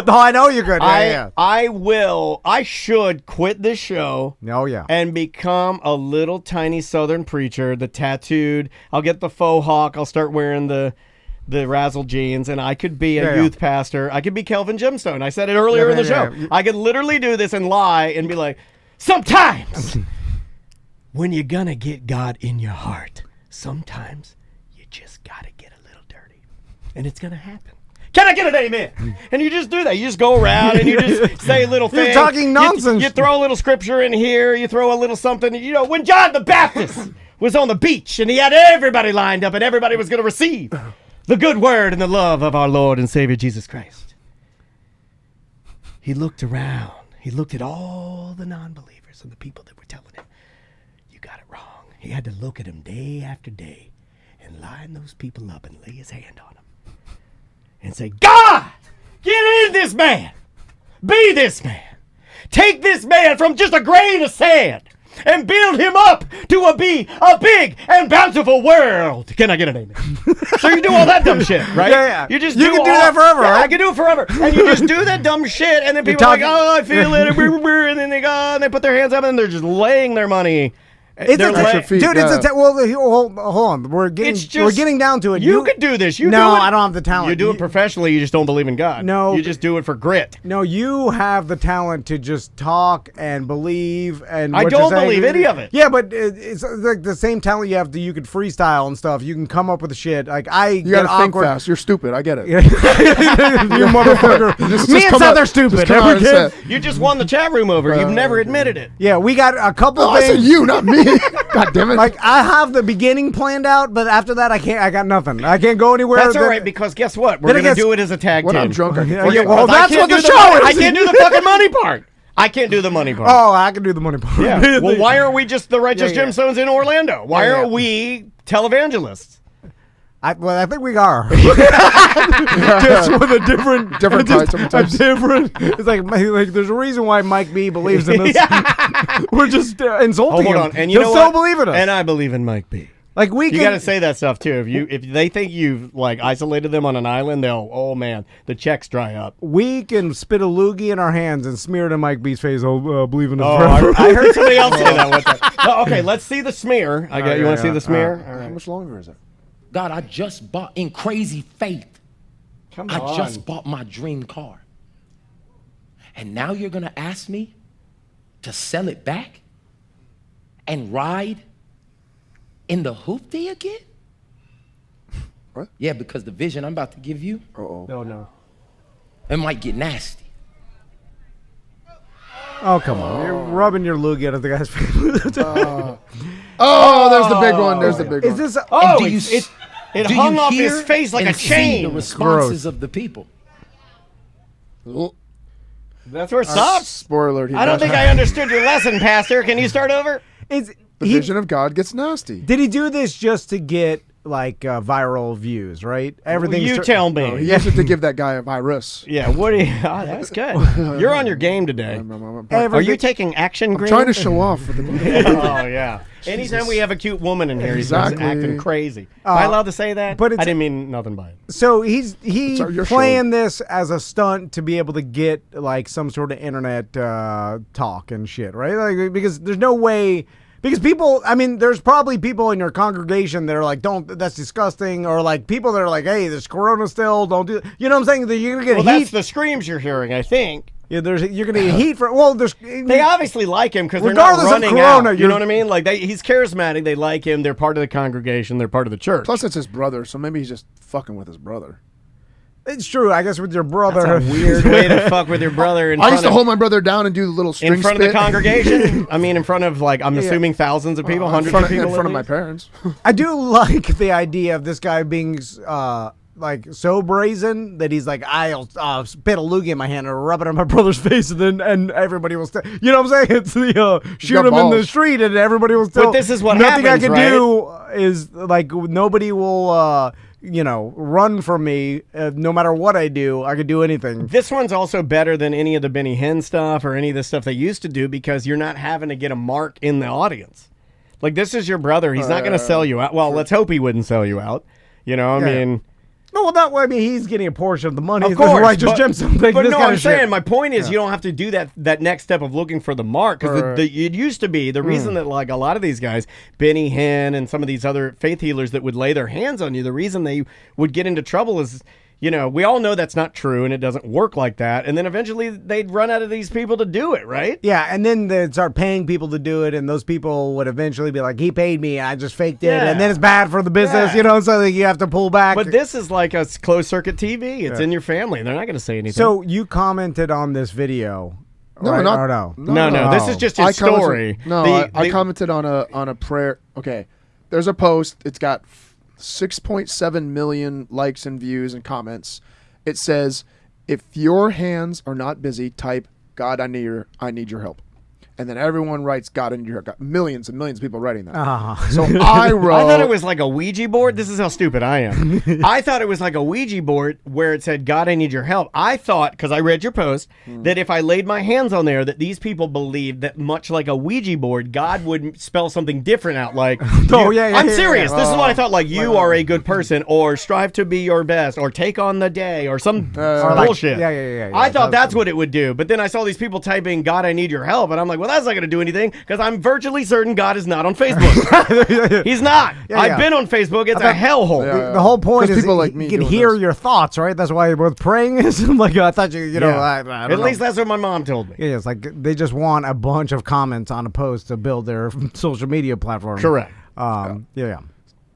D: I know you're good. Yeah.
C: I should quit this show.
D: Oh, yeah.
C: And become a little tiny Southern preacher, the tattooed. I'll get the faux hawk. I'll start wearing the razzle jeans, and I could be a youth pastor. I could be Kelvin Gemstone. I said it earlier in the show. I could literally do this and lie and be like, sometimes when you're gonna get God in your heart, sometimes you just gotta get a little dirty, and it's gonna happen. Can I get an amen? And you just do that. You just go around and you just say little
D: You're
C: things.
D: talking nonsense.
C: You throw a little scripture in here. You throw a little something. You know, when John the Baptist was on the beach and he had everybody lined up and everybody was going to receive the good word and the love of our Lord and Savior Jesus Christ, he looked around. He looked at all the non-believers and the people that were telling him, you got it wrong. He had to look at them day after day and line those people up and lay his hand on them and say, God, get in this man. Be this man. take this man from just a grain of sand and build him up to be a big and bountiful world. Can I get an amen? So you do all that dumb shit, right?
D: Yeah.
C: You just
D: You can do that forever,
C: yeah,
D: right?
C: I can do it forever. And you just do that dumb shit, and then people are like, oh, I feel it, and then they go, and they put their hands up, and they're just laying their money.
D: It's
C: They're
D: a
C: lay-
E: feet,
D: dude.
E: yeah.
D: It's a well. Hold on. We're getting down to it.
C: You could do this. You
D: no,
C: do it.
D: I don't have the talent.
C: You do it professionally. You just don't believe in God.
D: No.
C: You just do it for grit.
D: No, you have the talent to just talk and believe. And
C: I
D: what you're
C: don't
D: saying-
C: believe any of it.
D: Yeah, but it's like the same talent you have. You could freestyle and stuff. You can come up with the shit. Like
E: You gotta think fast. You're stupid. I get it.
D: you motherfucker.
E: Just
D: Me and
E: come
D: Seth
E: out-
D: are stupid.
E: just come out and say it.
C: You just won the chat room over. You've never admitted it.
D: Yeah, we got a couple
E: Oh, I
D: things.
E: said you, not me. God damn it.
D: Like I have the beginning planned out, but after that I can't. I got nothing. I can't go anywhere.
C: That's all right, because guess what? We're
D: Then I
C: going to
D: guess-
C: do it as a tag
E: when
C: team.
E: I'm drunk, I can
D: Yeah,
E: fucking-
D: well,
C: I
D: that's
C: can't
D: what the
C: do
D: show
C: I
D: is.
C: can't do the fucking money part. I can't do the money part.
D: Oh, I can do the money part.
C: Yeah. Well, why are we just the righteous
D: Yeah, yeah.
C: gemstones in Orlando? Why
D: Yeah, yeah.
C: are we televangelists?
D: I think we are. Just with a different
E: types.
D: It's like there's a reason why Mike B believes in us. We're just insulting
C: Hold
D: him.
C: on, and you
D: He'll
C: know
D: still
C: what?
D: believe in us.
C: And I believe in Mike B.
D: Like we
C: You
D: can.
C: got to say that stuff too. If they think you've like isolated them on an island, they'll man, the checks dry up.
D: We can spit a loogie in our hands and smear it in Mike B's face. Believe in us
C: Oh,
D: forever.
C: I heard somebody else say that one time. No, okay, let's see the smear. I got. You want to see the smear? All
E: How
C: right.
E: much longer is it?
I: God, I just bought, in crazy faith,
C: Come
I: I
C: on.
I: just bought my dream car. And now you're going to ask me to sell it back and ride in the hoopty again?
E: What?
I: Yeah, because the vision I'm about to give you,
C: No.
I: it might get nasty.
D: Oh come on! You're rubbing your loogie out of the guy's face.
E: Oh, there's the big one. There's the big
D: Is
E: one.
D: this?
C: Oh,
I: do you
C: it
I: do
C: hung
I: you
C: off
I: hear
C: his face like a
I: and see
C: chain.
I: the responses of the people?
C: That's where it stops.
E: Spoiler alert. he
C: I don't
E: does
C: think
E: have-
C: I understood your lesson, Pastor. Can you start over?
D: Is
E: The vision of God gets nasty.
D: Did he do this just to get like viral views? Right? Everything.
C: You tell me.
E: Oh, he used it to give that guy a virus.
C: Yeah, what do you... Oh, that's good. You're on your game today.
E: I'm
C: Are you taking action, Green?
E: trying to show off with the
C: Oh, yeah. Anytime we have a cute woman in here, he's
E: Exactly.
C: acting crazy. Am I allowed to say that?
D: but it's-
C: I didn't mean nothing by it.
D: So he's
E: your
D: playing this as a stunt to be able to get like some sort of internet talk and shit, right? Like because there's no way. Because people, I mean, there's probably people in your congregation that are like, that's disgusting. Or like people that are like, hey, there's corona still, don't do it. You know what I'm saying? That you're going to get
C: Well,
D: heat.
C: that's the screams you're hearing, I think.
D: Yeah, you're going to get heat for, well, there's.
C: They obviously like him because they're not
D: Regardless of
C: running
D: corona,
C: out. You
D: you're-
C: know what I mean? Like, he's charismatic. They like him. They're part of the congregation. They're part of the church.
E: Plus, it's his brother, so maybe he's just fucking with his brother.
D: It's true. I guess with your brother.
C: That's a weird way to fuck with your brother in
E: I
C: front
E: used to
C: of...
E: hold my brother down and do the little string
C: In front
E: spit.
C: of the congregation? I mean, in front of, like, I'm assuming thousands of people,
E: in
C: hundreds
E: front
C: of
E: of,
C: people.
E: in front
C: at
E: of my
C: least?
E: parents.
D: I do like the idea of this guy being like so brazen that he's like, I'll spit a loogie in my hand and rub it on my brother's face, and everybody will still. You know what I'm saying? It's the shoot
E: got
D: him in the
E: balls.
D: street and everybody will still.
C: But this is what
D: nothing
C: happens,
D: I can
C: right?
D: do is like nobody will. Run from me. No matter what I do, I could do anything.
C: This one's also better than any of the Benny Hinn stuff or any of the stuff they used to do because you're not having to get a mark in the audience. Like, this is your brother. He's not going to sell you out. Well, let's hope he wouldn't sell you out. You know, I mean...
D: No, well, that way. I mean, he's getting a portion of the money.
C: Of
D: It's
C: course,
D: righteous
C: but,
D: gemstone thing.
C: but
D: this
C: no,
D: kind
C: I'm
D: of shit.
C: saying my point is you don't have to do that next step of looking for the mark because it used to be the reason that like a lot of these guys, Benny Hinn and some of these other faith healers that would lay their hands on you, the reason they would get into trouble is. You know, we all know that's not true and it doesn't work like that. And then eventually they'd run out of these people to do it, right?
D: Yeah, and then they'd start paying people to do it, and those people would eventually be like, he paid me, and I just faked it,
C: Yeah.
D: and then it's bad for the business,
C: Yeah.
D: you know, so you have to pull back.
C: But this is like a closed circuit TV. It's in your family. They're not going to say anything.
D: So you commented on this video,
E: No,
D: right?
E: not
D: Or no?
C: No. This is just his story.
E: I commented on a prayer. Okay, there's a post. It's got 6.7 million likes and views and comments. It says, "If your hands are not busy, type God, I need your help." And then everyone writes God in your heart. Got millions and millions of people writing that.
D: Uh-huh.
E: So I wrote.
C: I thought it was like a Ouija board. This is how stupid I am. I thought it was like a Ouija board where it said, God, I need your help. I thought, because I read your post, that if I laid my hands on there, that these people believed that much like a Ouija board, God would spell something different out. Like, I'm serious. This is what I thought. Like, you are a good person, or strive to be your best, or take on the day, or some bullshit. I thought that's what it would do. But then I saw these people typing, God, I need your help. And I'm like, well, that's not going to do anything because I'm virtually certain God is not on Facebook. He's not. I've been on Facebook. It's a hellhole.
D: The whole point is
E: people like me
D: you can
E: doing
D: hear
E: this.
D: your thoughts, right? That's why both praying is. I'm like, I thought you know. I don't
C: At
D: know.
C: least that's what my mom told me.
D: Yeah, it's like they just want a bunch of comments on a post to build their social media platform.
C: Correct.
D: Yeah.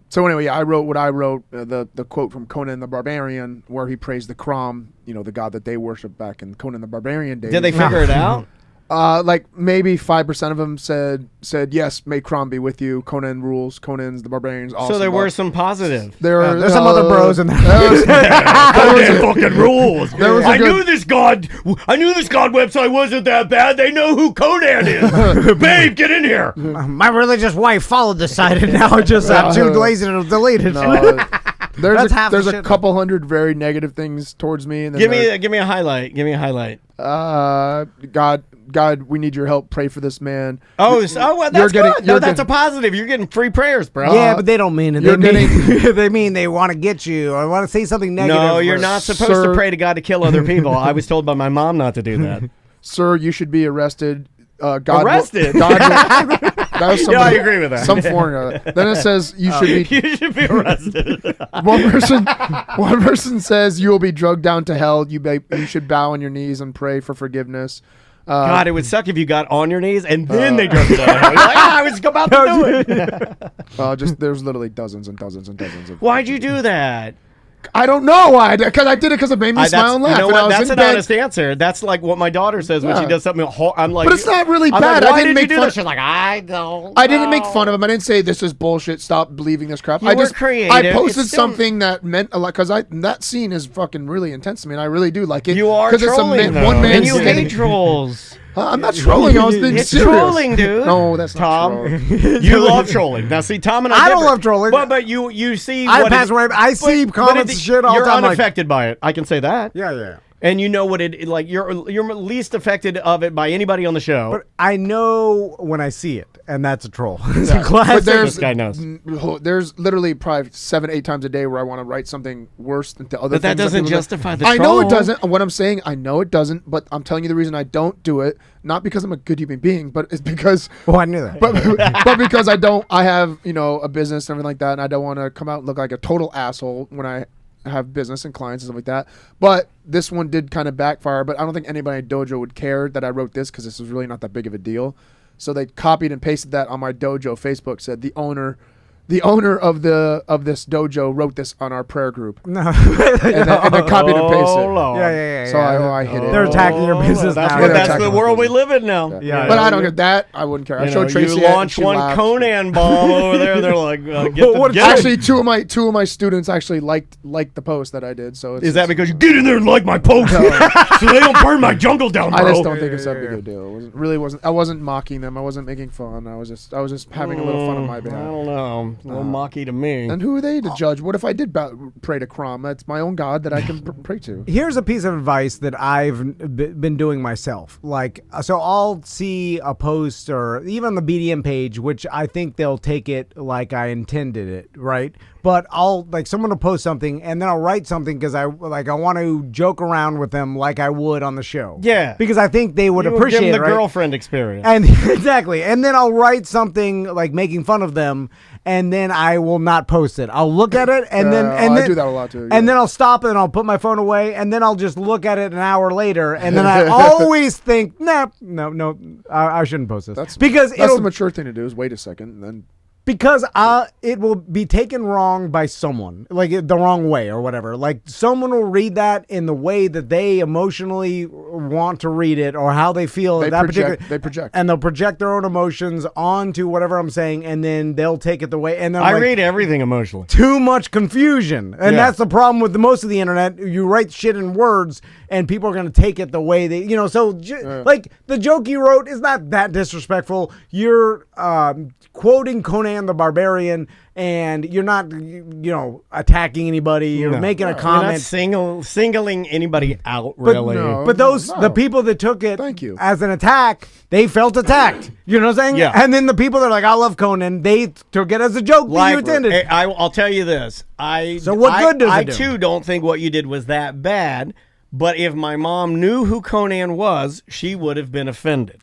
E: So anyway, I wrote what I wrote, the quote from Conan the Barbarian, where he praised the Crom, the god that they worshiped back in Conan the Barbarian days.
C: Did they figure it out?
E: Like maybe 5% of them said yes, may Crom be with you. Conan rules. Conan's the Barbarian's awesome.
C: So there were some positive.
E: There's
D: some other bros in there.
C: Conan fucking rules.
E: I
C: knew this god website wasn't that bad. They know who Conan is. Babe, get in here.
D: My religious wife followed the site, and now I'm too lazy to delete it.
E: There's a couple hundred very negative things towards me. And then
C: Give me a highlight. Give me a highlight.
E: God, we need your help. Pray for this man.
C: Well, that's good. No, that's a positive. You're getting free prayers, bro.
D: Yeah, but they don't mean it. They mean they want to get you. I want to say something negative.
C: No, you're not supposed to pray to God to kill other people. I was told by my mom not to do that.
E: Sir, you should be arrested.
C: Arrested?
E: That was
C: yeah, I agree with that.
E: Some foreigner. Then it says you should be
C: arrested.
E: One person says you will be drugged down to hell. You should bow on your knees and pray for forgiveness.
C: God, it would suck if you got on your knees and then they drugged you down. You're like, I was about to do it.
E: There's literally dozens and dozens and dozens of.
C: Why'd you do that?
E: I don't know why. Because I did it because it made me smile and laugh.
C: You know what? That's an honest answer. That's like what my daughter says when she does something. I'm like,
E: but it's not really
C: I'm
E: bad.
C: Like, why
E: I didn't
C: did
E: make
C: you do
E: fun.
C: This? She's like, I don't.
E: I didn't make fun of him. I didn't say this is bullshit. Stop believing this crap.
C: You were creative.
E: I posted something that meant a lot because that scene is fucking really intense to me, and I really do like it.
C: You are trolling,
E: it's one man.
C: And you hate trolls.
E: I'm not trolling. I was being
C: it's
E: serious.
C: trolling, dude.
E: No, that's
C: Tom.
E: not
C: trolling. You love trolling. Now, see, Tom and
D: I don't love trolling.
C: But you see.
D: I see comments shit all the time.
C: You're unaffected by it. I can say that.
D: Yeah.
C: And you know what it like. You're least affected of it by anybody on the show.
D: But I know when I see it, and that's a troll. It's
E: Yeah.
D: a classic.
C: This guy knows.
E: There's literally probably 7-8 times a day where I want to write something worse than the other.
C: But that
E: things
C: doesn't justify the.
E: I
C: troll.
E: know it doesn't. What I'm saying, I know it doesn't. But I'm telling you the reason I don't do it, not because I'm a good human being, but it's because.
D: Well, I knew that.
E: But because I have a business and everything like that, and I don't want to come out and look like a total asshole when I have business and clients and stuff like that. But this one did kind of backfire, but I don't think anybody at Dojo would care that I wrote this because this is really not that big of a deal. So they copied and pasted that on my Dojo Facebook, said the owner of this dojo wrote this on our prayer group.
D: No.
E: and then copied and pasted.
D: Yeah.
E: So I hit it.
D: They're attacking your business now.
C: That's the world we live in now.
D: Yeah.
E: But I don't get that. I wouldn't care. I showed Tracy.
C: You launch one
E: laughed.
C: Conan bomb over there. They're like, get
E: actually, two of my students actually liked the post that I did. So
C: is that because you get in there and like my post, so they don't burn my jungle down, bro?
E: I just don't think it's that big a deal. I wasn't mocking them. I wasn't making fun. I was just having a little fun on my behalf.
C: I don't know. No mocky to me.
E: And who are they to judge? What if I did pray to Crom? That's my own God that I can pray to.
D: Here's a piece of advice that I've been doing myself. Like, so I'll see a post or even on the BDM page, which I think they'll take it like I intended it, right? But I'll someone will post something and then I'll write something because I want to joke around with them like I would on the show.
C: Yeah,
D: because I think they would appreciate
C: give them
D: it.
C: The
D: right?
C: girlfriend experience.
D: And exactly, and then I'll write something like making fun of them, and then I will not post it. I'll look at it and then
E: I do that a lot too.
D: And then I'll stop it and I'll put my phone away and then I'll just look at it an hour later and then I always think, no, I shouldn't post this.
E: That's
D: because
E: the mature thing to do is wait a second and then
D: Because it will be taken wrong by someone, like the wrong way or whatever. Like someone will read that in the way that they emotionally want to read it or how they feel.
E: They
D: that
E: project. They project.
D: and they'll project their own emotions onto whatever I'm saying, and then they'll take it the way. And then
C: I read everything emotionally.
D: too much confusion, and
C: Yeah.
D: that's the problem with most of the internet. You write shit in words, and people are going to take it the way they, So, like the joke you wrote is not that disrespectful. You're quoting Conan the Barbarian, and you're not, attacking anybody. You're making a comment.
C: You're not singling anybody out, really.
D: But the people that took it
E: Thank you.
D: as an attack, they felt attacked. You know what I'm saying?
C: Yeah.
D: And then the people that are like, I love Conan, they took it as a joke that you intended.
C: I'll tell you this.
D: So what good does it do?
C: I too don't think what you did was that bad. But if my mom knew who Conan was, she would have been offended.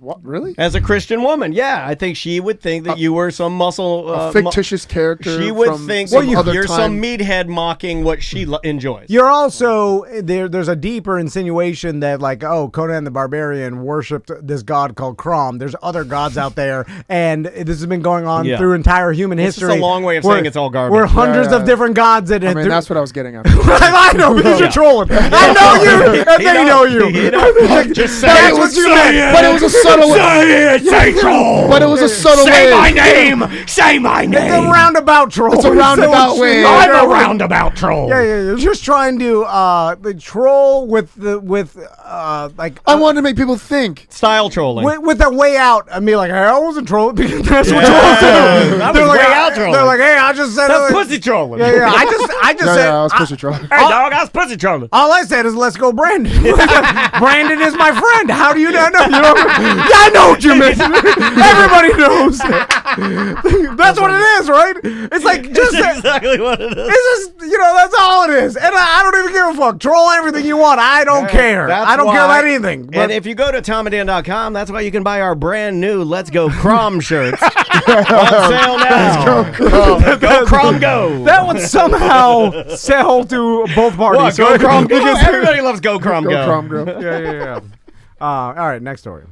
E: What, really?
C: As a Christian woman, yeah, I think she would think that you were some a
E: fictitious character.
C: She would
E: from
C: think
E: some
C: you're
E: other
C: some
E: time.
C: meathead mocking what she enjoys.
D: You're also there's a deeper insinuation that like, oh, Conan the Barbarian worshipped this god called Crom. There's other gods out there, and this has been going on through entire human
C: It's
D: history.
C: just a long way of saying it's all garbage.
D: We're hundreds of different gods that.
E: I mean, that's what I was getting at.
D: I know because you're trolling. I know you, and they know you.
C: Just say
D: That's what you meant.
E: But it was a subtle way.
C: Say troll.
E: But it was a subtle way.
C: Say my name. Say my name.
D: It's a roundabout troll.
E: It's a roundabout way.
C: I'm a roundabout troll.
D: Yeah. You're just trying to the troll with like.
E: I wanted to make people think.
C: Style trolling.
D: With a way out, I mean, like, hey, I wasn't trolling because that's what trolls do.
C: That
D: They're
C: was
D: like,
C: way out trolling.
D: They're like, hey, I just said
C: That's pussy trolling.
D: Yeah. I just said.
E: I was pussy trolling.
C: Hey, dog, I was pussy trolling.
D: All I said is, let's go, Brandon. Brandon is my friend. How do you not know? Yeah, I know what you meant. Everybody knows. That's what it is, right? It's like just
C: That's exactly what it is.
D: It's just that's all it is. And I don't even give a fuck. Troll everything you want. I don't care. I don't care about anything. But
C: And if you go to TomandDan.com, that's why you can buy our brand new Let's Go Crom shirts on sale now. Go Crom Go.
D: that would somehow sell to both parties.
C: What, Go
D: right?
C: Crom Go? Everybody loves Go Crom
E: Go
C: Go.
E: Crom Girl.
D: Yeah. All right, next story.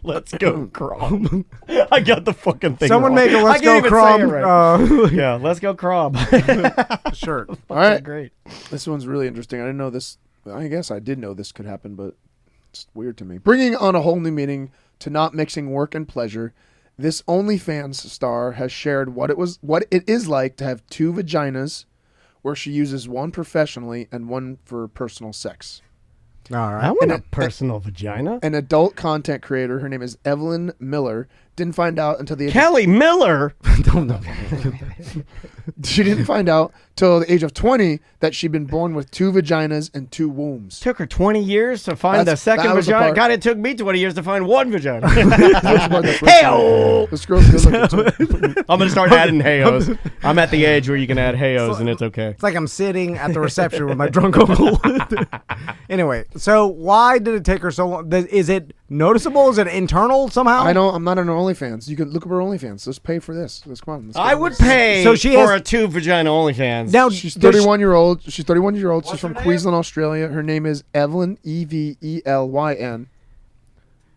C: Let's Go Crom. I got the fucking thing
D: Someone
C: wrong.
D: make a Let's
C: I can't
D: Go
C: even say it
D: Crom
C: right. Yeah, Let's Go Crom.
D: shirt.
E: All right.
C: Great.
E: This one's really interesting. I didn't know this. I guess I did know this could happen, but it's weird to me. Bringing on a whole new meaning to not mixing work and pleasure, this OnlyFans star has shared what it is like to have two vaginas, where she uses one professionally and one for personal sex.
D: All
C: I
D: right.
C: want a personal vagina.
E: An adult content creator, her name is Evelyn Miller, didn't find out until the age
C: Kelly Miller.
E: she didn't find out till the age of 20 that she'd been born with two vaginas and two wombs.
C: Took her 20 years to find the second
E: that was the
C: vagina.
E: part.
C: God, it took me 20 years to find one vagina.
E: Hey-o! This girl's good looking too.
C: I'm going to start adding hey-os. I'm at the age where you can add hey-os and it's okay.
D: It's like I'm sitting at the reception with my drunk uncle. Anyway, so why did it take her so long? Is it noticeable? Is it internal somehow?
E: I'm not on OnlyFans. You can look up her OnlyFans. Let's pay for this. Let's come on. Let's
C: I
E: go.
C: would pay
D: So she
C: for
D: has-
C: a two vagina OnlyFans.
D: Now,
E: She's
D: does
E: 31 year old. She's 31 years old. She's from Queensland, Australia. Her name is Evelyn Evelyn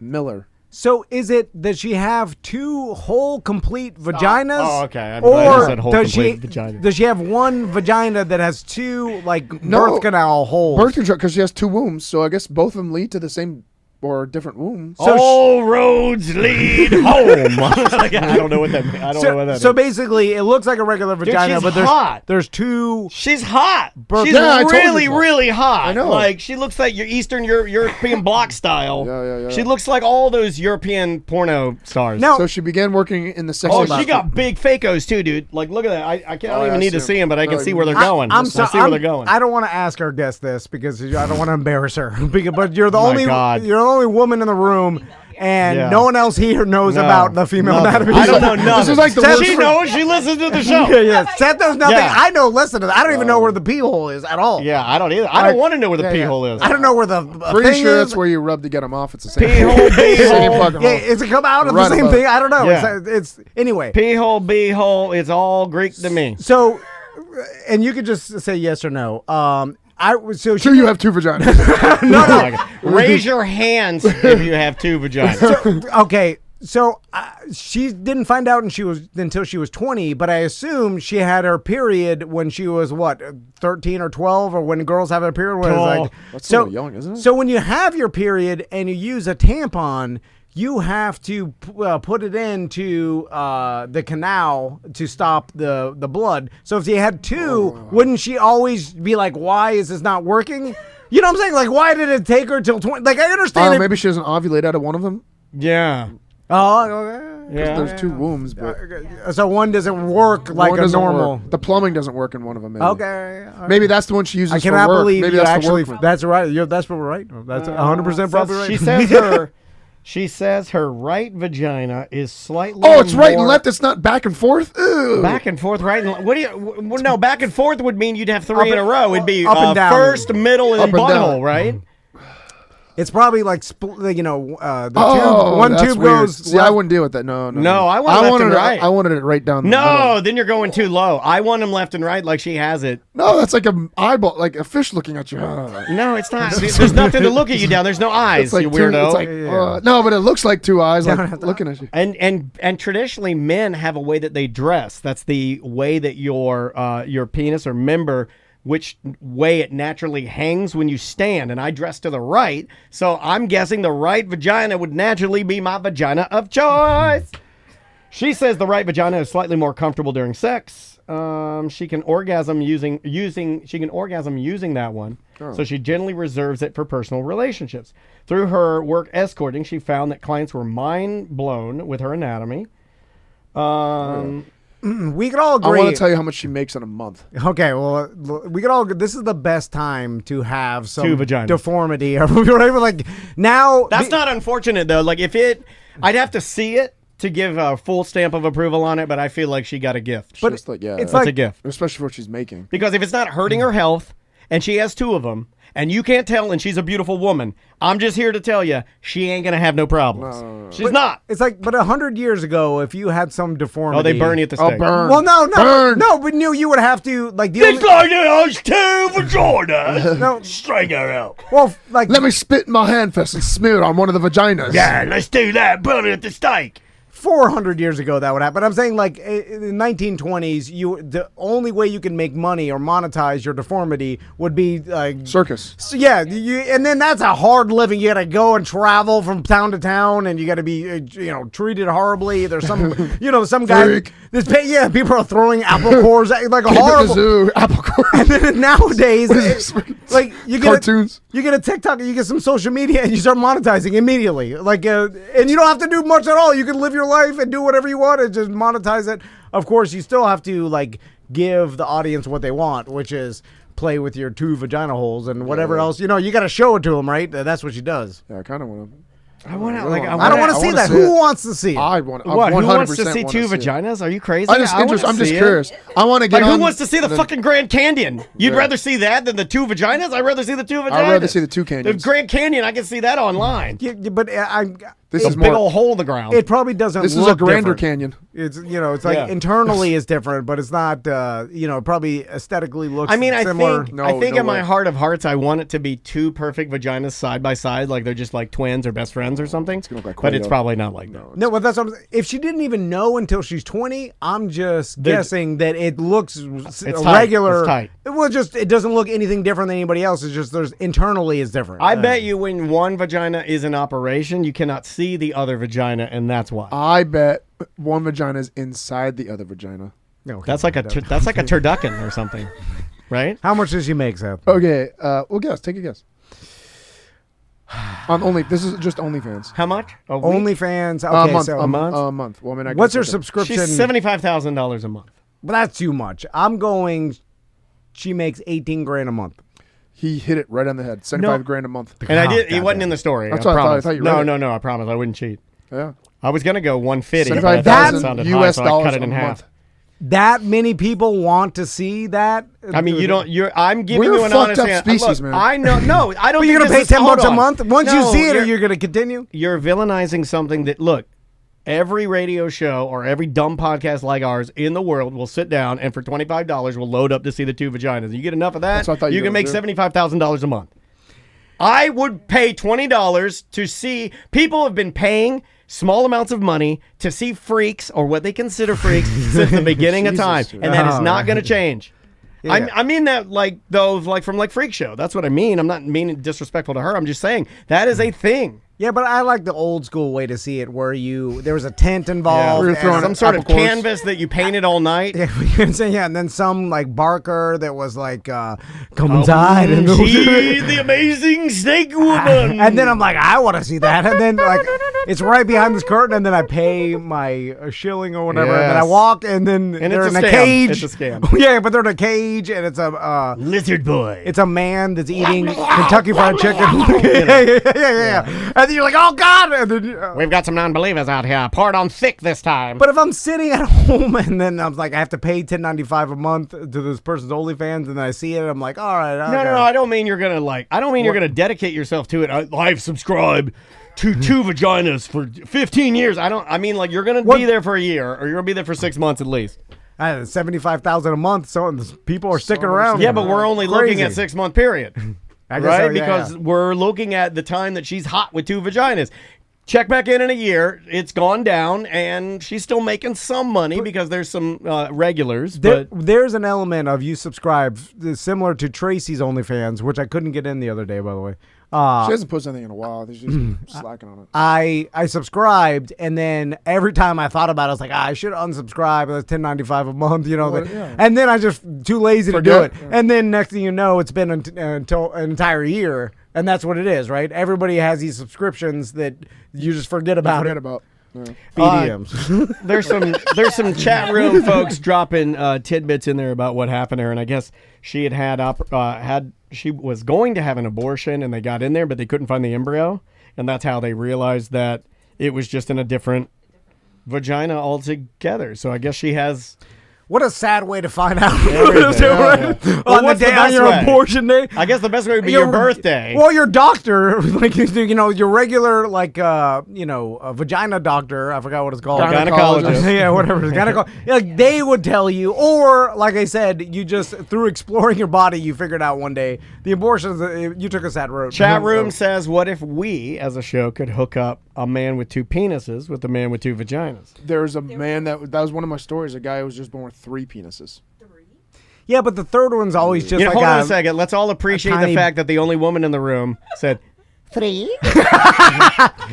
E: Miller.
D: So is it that she have two whole complete vaginas?
C: Oh, okay. I'm glad you
D: Or
C: said whole
D: does
C: complete vagina.
D: does she have one vagina that has two like
E: No.
D: birth canal holes?
E: Birth control because she has two wombs. So I guess both of them lead to the same or different womb.
C: All roads lead home. Like, I don't know what that means. I don't know what that
D: So
C: is.
D: basically, it looks like a regular vagina,
C: she's
D: but there's
C: hot.
D: there's two.
C: She's hot. She's
E: Yeah, I told
C: really,
E: you so.
C: really hot.
E: I know.
C: Like, she looks like your Eastern European bloc style.
E: Yeah.
C: She looks like all those European porno stars.
D: Now,
E: So she began working in the sex.
C: Oh,
E: industry.
C: she got big fakos too, dude. Like, look at that. I don't
E: Oh,
C: even
E: yeah,
C: need to
E: see
C: see them, but I can
E: No,
C: see where they're
E: I-
C: going.
D: I'm
C: I
D: sorry.
C: see where they're going.
D: I don't want to ask our guest this because I don't want to embarrass her. But you're the
C: My
D: only
C: God.
D: you're the only woman in the room, and
C: Yeah.
D: no one else here knows
C: No,
D: about the female
C: nothing.
D: anatomy.
C: I don't know nothing.
E: This is like the
D: Seth-
E: worst.
C: She knows. She listens to the show.
D: Yeah. Seth knows nothing.
C: Yeah.
D: I know. Listen to that. I don't even know where the pee hole is at all.
C: Yeah, I don't either. I don't want to know where the pee hole is.
D: I don't know where the
E: Pretty
D: thing
E: sure
D: is.
E: that's where you rub to get them off. It's the same.
C: Pee hole, bee
E: Same
C: hole.
E: fucking
D: Yeah,
E: hole.
D: is it come out of
E: Right
D: the same
E: above.
D: thing? I don't know.
C: Yeah.
D: It's anyway.
C: Pee hole, bee hole. It's all Greek to me.
D: So, and you could just say yes or no.
E: Sure, you have two vaginas.
C: No. Raise your hands if you have two vaginas.
D: Okay, So she didn't find out until she was 20, but I assume she had her period when she was 13 or 12, or when girls have a period. When it's like,
E: that's so young, isn't it?
D: So when you have your period and you use a tampon, you have to put it into the canal to stop the blood. So if you had two, wouldn't she always be like, "Why is this not working?" You know what I'm saying? Like, why did it take her till 20? Like, I understand.
E: Maybe she doesn't ovulate out of one of them.
C: Yeah.
D: Oh, okay.
C: Yeah.
E: There's two wombs, but
D: So one doesn't work like
E: one
D: a
E: doesn't
D: normal.
E: work. The plumbing doesn't work in one of them. Maybe.
D: Okay. all right.
E: Maybe that's the one she uses.
D: I cannot
E: for work.
D: believe
E: Maybe
D: you
E: that's
D: actually.
E: The work one.
D: That's right. That's right. That's 100% probably right.
C: She says her right vagina is slightly.
E: Oh, it's right and
C: more-
E: left. It's not back and forth. Ew.
C: Back and forth, right? And what do you? No, back and forth would mean you'd have three in a row. It'd be
D: up and down.
C: first, middle, and
E: Up and
C: butthole,
E: down.
C: right?
D: It's probably like the tube.
E: Oh,
D: One
E: that's
D: tube
E: weird.
D: goes.
E: See, I wouldn't deal with that. No.
C: No, I want left
E: wanted
C: and
E: it.
C: right.
E: I wanted it right down. The
C: No,
E: middle.
C: then you're going too low. I want them left and right, like she has it.
E: No, that's like an eyeball, like a fish looking at you.
C: No, it's not. There's nothing to look at you down. There's no eyes.
E: It's like
C: You
E: two,
C: weirdo.
E: it's like, no, but it looks like two eyes, like looking at you.
C: And traditionally, men have a way that they dress. That's the way that your penis or member, which way it naturally hangs when you stand. And I dress to the right, so I'm guessing the right vagina would naturally be my vagina of choice. She says the right vagina is slightly more comfortable during sex. She can orgasm using that one.
E: Oh.
C: So she generally reserves it for personal relationships. Through her work escorting, she found that clients were mind blown with her anatomy.
D: We could all
E: I
D: agree.
E: want to tell you how much she makes in a month.
D: Okay, well, we could all. This is the best time to have some
C: Two vaginas.
D: deformity. Right? Like now,
C: That's not unfortunate though. Like I'd have to see it to give a full stamp of approval on it, but I feel like she got a gift.
D: But
E: Just like, yeah,
D: it's
C: That's a
D: like
C: gift.
E: especially for what she's making.
C: Because if it's not hurting her health, and she has two of them, and you can't tell, and she's a beautiful woman, I'm just here to tell you, she ain't gonna have no problems.
E: No.
C: She's not.
D: It's like, but 100 years ago, if you had some deformity,
C: Oh, they burn you at the stake.
E: burn.
D: Well, no,
E: Burn.
D: but you would have to like the
C: It's
D: only,
C: like those two vaginas.
D: no,
C: String her out.
D: well, like
E: Let me spit in my hand first and smear it on one of the vaginas.
C: Yeah, let's do that. Burn it at the stake.
D: 400 years ago that would happen. I'm saying like in the 1920s, the only way you can make money or monetize your deformity would be like
E: Circus.
D: So, yeah, and then that's a hard living. You got to go and travel from town to town, and you got to be, treated horribly. There's some, some guy.
E: Freak.
D: People are throwing apple cores at you, like a
E: Came to the
D: horrible.
E: zoo, apple core.
D: And then nowadays, like you get
E: Cartoons.
D: you get a TikTok, you get some social media, and you start monetizing immediately. Like, and you don't have to do much at all. You can live your life and do whatever you want and just monetize it. Of course, you still have to like give the audience what they want, which is play with your two vagina holes and whatever else. You got to show it to them, right? That's what she does.
E: Yeah, I kind of want to.
C: I want to.
D: I don't want to see that. Who wants to see it?
E: I want.
C: What? Who wants to
E: 100%
C: see
E: wanna
C: two
E: see it.
C: vaginas? Are you crazy?
E: I'm just
C: I wanna see it.
E: curious. I want to get
C: Like,
E: on.
C: who wants to see the fucking Grand Canyon? You'd
E: Yeah.
C: rather see that than the two vaginas? I'd rather see the two vaginas.
E: I'd rather see the two
C: The
E: canyons.
C: Grand Canyon, I can see that online.
D: Yeah, but
E: This
C: The
E: is
C: big
E: more.
C: old hole in the ground.
D: it probably doesn't.
E: This is
D: look
E: a grander
D: different.
E: canyon.
D: It's it's like
C: Yeah.
D: internally is different, but it's not. Probably aesthetically looks.
C: I mean,
D: similar.
C: I think
E: No
C: in my
E: way.
C: heart of hearts, I want it to be two perfect vaginas side by side, like they're just like twins or best friends or something.
E: gonna look like
C: But it's
E: Play-Doh.
C: probably not like that.
D: No, but that's what I'm saying. If she didn't even know until she's 20, I'm just guessing that it looks
C: tight.
D: regular.
C: It's tight.
D: It doesn't look anything different than anybody else. It's just internally is different.
C: I bet you when one vagina is in operation, you cannot see the other vagina, and that's why.
E: I bet one vagina is inside the other vagina.
D: Okay.
C: That's like a turducken or something, right?
D: How much does she make, Seth?
E: Okay, well, guess. Take a guess. This is just OnlyFans.
C: How much? A week?
D: OnlyFans.
E: A
D: Okay,
E: month.
D: so
E: A
C: month?
E: month. Well, I mean, I
D: what's
E: guess
D: her
E: okay.
D: subscription?
C: She's $75,000 a month.
D: But that's too much. I'm going. She makes $18,000 a month.
E: He hit it right on the head. 75 grand a month.
C: And I
D: Oh,
C: did. He
D: goddamn.
C: wasn't in the story.
E: That's
C: I
E: what I thought. I
C: promise.
E: thought you read it.
C: No. I promise. I wouldn't cheat.
E: Yeah.
C: I was gonna go 150. but I thought it
E: 75,000
C: sounded
E: US
C: high, so I
E: dollars
C: cut it
E: a
C: in
E: month.
C: half.
D: That many people want to see that.
C: I mean, I'm giving
E: We're
C: you
E: a
C: an
E: fucked
C: honest
E: up
C: answer.
E: species,
C: Look,
E: man.
C: I know. No, I don't.
D: But you're
C: think
D: gonna pay
C: this is-
D: $10
C: hold
D: a
C: on.
D: month. Once
C: No,
D: you see it, you're gonna continue.
C: You're villainizing something that, look, every radio show or every dumb podcast like ours in the world will sit down and for $25 will load up to see the two vaginas. You get enough of that,
E: That's what I thought you
C: you
E: were
C: can make
E: gonna do.
C: $75,000 a month. I would pay $20 to see. People have been paying small amounts of money to see freaks or what they consider freaks since the beginning of time, and that is not going to change.
D: Yeah.
C: I mean that like from Freak Show. That's what I mean. I'm not meaning disrespectful to her. I'm just saying that is a thing.
D: Yeah, but I like the old school way to see it, where there was a tent involved,
E: We were throwing
C: Some sort of canvas that you painted all night.
D: Yeah, and then some like barker that was like, come inside and
C: See the amazing snake woman.
D: and then I'm like, I want to see that, and then like it's right behind this curtain, and then I pay my shilling or whatever, and then I
E: Yes.
D: walk, and then they're
C: it's
D: in
C: a
D: a
C: scam.
D: cage.
C: It's a scam.
D: Yeah, but they're in a cage, and it's a
C: lizard boy.
D: it's a man that's eating Kentucky Fried Chicken. yeah. And then you're like, oh God! And then,
C: We've got some non-believers out here. Pour it on thick this time.
D: but if I'm sitting at home and then I'm like, I have to pay $10.95 a month to this person's OnlyFans, and then I see it, I'm like, all right.
C: No. I don't mean you're gonna you're gonna dedicate yourself to it. I've subscribed to 2 vaginas for 15 years. I mean like you're gonna be there for a year, or you're gonna be there for 6 months at least.
D: $75,000 a month, so people are sticking around.
C: Yeah, but we're only looking at 6 month period,
D: I guess
C: right?
D: so, yeah,
C: because
D: yeah.
C: we're looking at the time that she's hot with 2 vaginas. Check back in a year, it's gone down, and she's still making some money because there's some regulars. But
D: There's an element of you subscribe similar to Tracy's OnlyFans, which I couldn't get in the other day, by the way.
E: She hasn't posted anything in a while. She's just slacking on it.
D: I subscribed, and then every time I thought about it, I was like, I should unsubscribe. That's $10.95 a month, And then I just too lazy to do it.
E: Yeah.
D: And then next thing you know, it's been until an entire year, and that's what it is, right? Everybody has these subscriptions that you just forget about.
E: Yeah.
D: BDMs.
C: there's some chat room folks dropping tidbits in there about what happened to her, and I guess she she was going to have an abortion, and they got in there, but they couldn't find the embryo, and that's how they realized that it was just in a different vagina altogether. So I guess she has.
D: What a sad way to find out.
C: Well,
D: On the
C: what's the
D: day on
C: best
D: your
C: way?
D: abortion day.
C: I guess the best way would be your birthday.
D: Well, your doctor, like your regular, a vagina doctor. I forgot what it's called.
C: Gynecologist.
D: Yeah, whatever. Like they would tell you, or like I said, you just through exploring your body, you figured out one day the abortions. You took a sad road.
C: Chat room says, "What if we, as a show, could hook up a man with 2 penises with a man with 2 vaginas?"
E: There's a man that was one of my stories. A guy who was just born with 3 penises.
D: Yeah, but the third one's always just like
C: hold on a second. Let's all appreciate the
D: tiny-
C: fact that the only woman in the room said 3.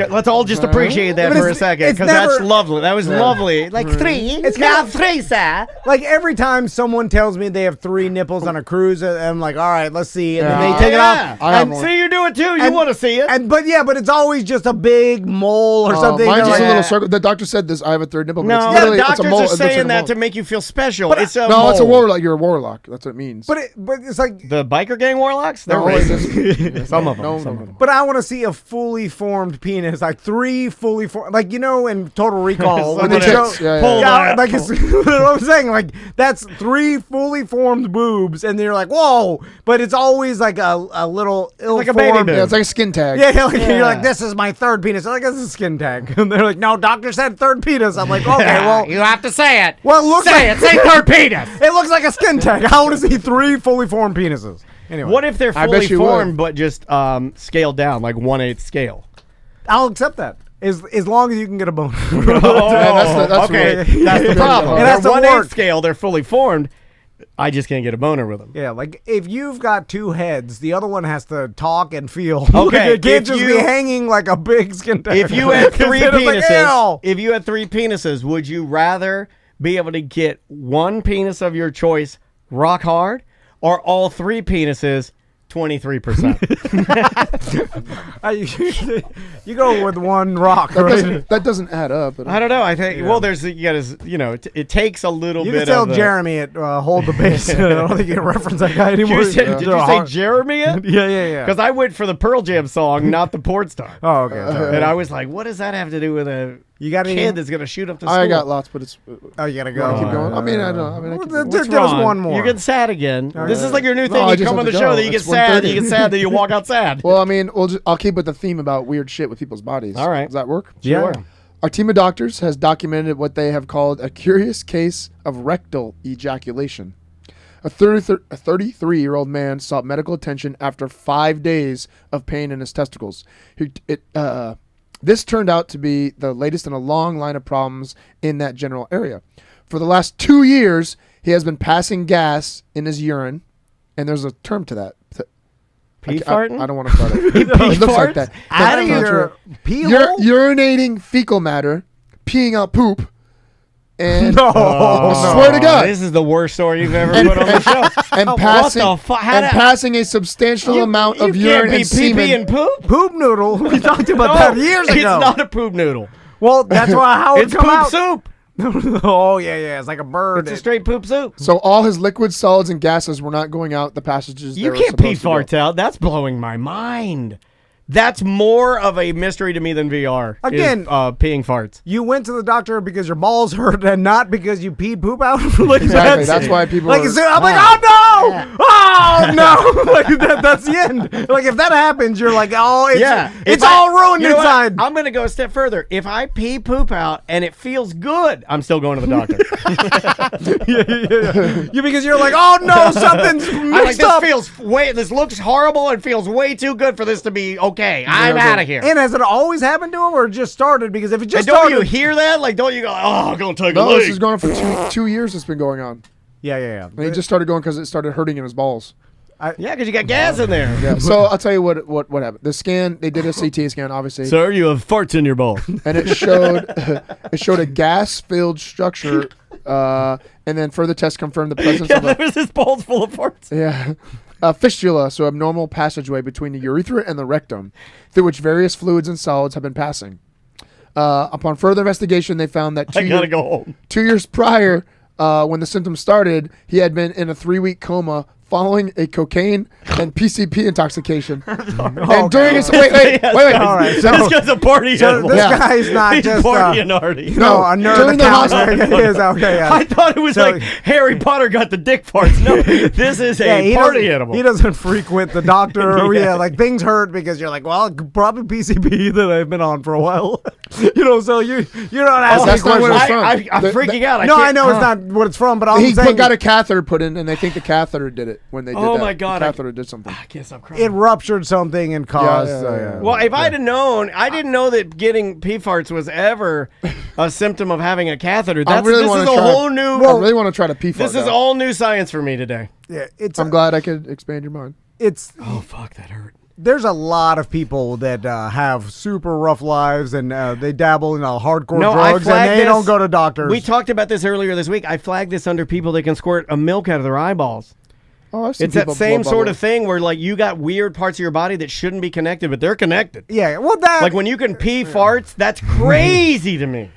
C: Let's all just appreciate that
D: But
C: for a
D: it's-
C: second,
D: it's
C: because that's
D: never-
C: lovely. That was lovely. Like 3.
D: It's
C: Now
D: kind of
C: 3, sir.
D: like every time someone tells me they have 3 nipples on a cruise, I'm like, all right, let's see. And then they take it off.
E: I have
C: And
E: one.
C: see, you do it too. You want to see it.
D: But it's always just a big mole or something.
E: Mine's
D: They're
E: just
D: like,
E: a little circle. The doctor said this. I have a 3rd nipple. But
C: No,
E: it's
C: the
E: literally, it's a
C: doctors
E: mole.
C: are
E: It looks like
C: saying
E: a
C: that
E: mole.
C: to make you feel special. It's a
E: No, it's a
C: mole.
E: warlock. You're a warlock. That's what it means.
D: But it's like,
C: The biker gang warlocks? They're
E: No,
C: racist. Some of them.
E: No,
C: some
E: no,
C: of them.
D: but I want to see a fully formed penis, like 3 fully formed, like in Total Recall when
C: Someone
D: they show,
E: tits, yeah,
C: Pull that.
D: like it's, what I'm saying, like that's 3 fully formed boobs, and you're like, whoa! But it's always like a little
C: like a baby
D: ill-formed-
C: boob.
E: Yeah, it's like a skin tag.
D: Yeah, you're like, this is my 3rd penis. I'm like, this is a skin tag. And they're like, no, doctor said 3rd penis. I'm like, okay, well,
C: you have to say it.
D: well, it looks
C: Say
D: like
C: it. Say 3rd penis.
D: it looks like a skin tag. I want to see 3 fully formed penises. Anyway,
C: What if they're
E: I bet
C: fully
E: you would.
C: formed but just scaled down, like 1/8 scale?
D: I'll accept that as long as you can get a boner.
E: that's
C: okay.
E: really-
C: That's the problem.
D: It has
C: They're
D: to
C: 1/8
D: work.
C: scale. They're fully formed. I just can't get a boner with them.
D: Yeah, like if you've got 2 heads, the other one has to talk and feel.
C: Okay,
D: it can't
C: if
D: just
C: you-
D: be hanging like a big skin tag.
C: If you had 3
D: Then it's like,
C: penises,
D: ew.
C: would you rather be able to get 1 penis of your choice rock hard, or all 3 penises 23%?
D: You go with 1 rock,
E: That
D: right?
E: doesn't add up.
C: I don't know. I think it takes a little
D: You
C: bit
D: can tell
C: of the,
D: Jeremy at Hold the Base. I don't think you can reference that guy anymore.
C: Did you say Jeremy?
D: Yeah.
C: Because I went for the Pearl Jam song, not the porn star.
D: Oh, okay. sorry.
C: And I was like, what does that have to do with a
D: You got any?
C: kid that's going to shoot up the school?
E: I got lots, but it's.
D: Oh, you gotta
E: You wanna
D: go.
E: keep going? I mean, I don't know. I mean, I
D: Well,
E: can,
D: just
C: What's
D: give us
C: wrong?
D: one more.
C: You're getting sad again. This is like your new
E: No,
C: thing.
E: I
C: You
E: just
C: come on
E: have
C: the
E: to
C: show,
E: go.
C: then you get
E: It's
C: sad,
E: 1:30.
C: then you get sad, then you walk out sad.
E: well, I mean, I'll keep with the theme about weird shit with people's bodies.
C: All right.
E: Does that work?
D: Yeah.
E: Our team of doctors has documented what they have called a curious case of rectal ejaculation. A 33-year-old man sought medical attention after 5 days of pain in his testicles. This turned out to be the latest in a long line of problems in that general area. For the last 2 years, he has been passing gas in his urine, and there's a term to that.
C: Pee farting?
E: I don't want to start it. It
C: Pee
E: looks like
C: farts?
E: that.
D: Out of
E: That's not
D: your
E: true.
D: pee hole?
E: Urinating fecal matter, peeing out poop, and
D: No.
E: I swear to God.
C: This is the worst story you've ever put on the show.
E: and
C: What
E: passing,
C: the fuck?
E: passing a substantial amount of
C: you
E: urine
C: can't be
E: and semen.
C: pee and poop.
D: Poop noodle. We talked about that years ago.
C: It's not a poop noodle.
D: Well, that's why how it
C: It's
D: come
C: poop
D: out.
C: soup.
D: Oh yeah, it's like a bird.
C: It's a straight poop soup.
E: So all his liquids, solids, and gases were not going out the passages.
C: You
E: they were
C: can't pee
E: supposed to go.
C: farts out. That's blowing my mind. That's more of a mystery to me than VR.
D: Again,
C: is, peeing farts.
D: You went to the doctor because your balls hurt and not because you peed poop out. Like,
E: Exactly. That's why people.
D: Like,
E: are,
D: I'm like, oh no, oh no! Like that's the end. Like if that happens, you're like, oh, it's all ruined
C: you know what?
D: inside.
C: I'm gonna go a step further. If I pee poop out and it feels good, I'm still going to the doctor.
D: You because you're like, oh no, something's
C: I'm like,
D: mixed
C: this
D: up.
C: this looks horrible and feels way too good for this to be okay. I'm out of here.
D: And has it always happened to him, or it just started? Because if it just
C: And don't
D: started,
C: you hear that? Like, don't you go, oh, I'm going to take a
E: No,
C: leak.
E: this is going on for 2 years. It's been going on.
D: yeah.
E: And he just started going because it started hurting in his balls.
C: Yeah, because you got gas in there.
E: Yeah. So I'll tell you what happened. The scan, they did a CT scan, obviously,
C: Sir, you have farts in your balls.
E: and it showed a gas-filled structure. And then further tests confirmed the presence
C: Yeah,
E: of
C: there was his balls full of farts.
E: a fistula, so abnormal passageway between the urethra and the rectum, through which various fluids and solids have been passing. Upon further investigation, they found that
C: I gotta go home.
E: 2 years prior, when the symptoms started, he had been in a 3-week coma following a cocaine and PCP intoxication. And during his wait.
D: All right, so
C: This guy's a party
D: so
C: animal.
D: this guy's not
C: He's
D: just
C: partying already.
D: no, a nerd
E: during the
D: account.
E: hospital-
D: It is okay. Yeah.
C: I thought it was
D: So-
C: like Harry Potter got the dick farts. No, this is a
D: he
C: party
D: doesn't-
C: animal.
D: He doesn't frequent the doctor.
C: Yeah.
D: Like things hurt because you're like, well, probably PCP that I've been on for a while. So you're not asking
E: that's not what
D: questions.
E: it's from.
C: I'm
E: The-
C: freaking out.
D: No, I
C: can't-
D: know it's not what it's from, but I'm
E: He
D: saying
E: got a catheter put in, and they think the catheter did it when they did that.
C: Oh, my God,
E: The
C: I-
E: catheter did something.
C: I can't stop crying.
D: it ruptured something and caused.
E: yeah.
C: Well, if I'd have known, I didn't know that getting pee farts was ever a symptom of having a catheter.
E: I
C: This
E: really
C: is
E: want
C: a
E: to try.
C: whole new.
E: I really want to try to pee fart.
C: This is
E: out.
C: all new science for me today.
D: yeah, it's
E: I'm glad I could expand your mind.
D: it's
C: Oh fuck, that hurt.
D: there's a lot of people that have super rough lives and they dabble in hardcore
C: I
D: drugs and
C: flagged
D: they
C: this.
D: don't go to doctors.
C: We talked about this earlier this week. I flagged this under people that can squirt a milk out of their eyeballs.
E: Oh, I've seen
C: It's that
E: people
C: same
E: blow
C: sort of
E: bubbles.
C: thing where like you got weird parts of your body that shouldn't be connected, but they're connected.
D: yeah, well that
C: Like when you can pee farts, that's crazy to me.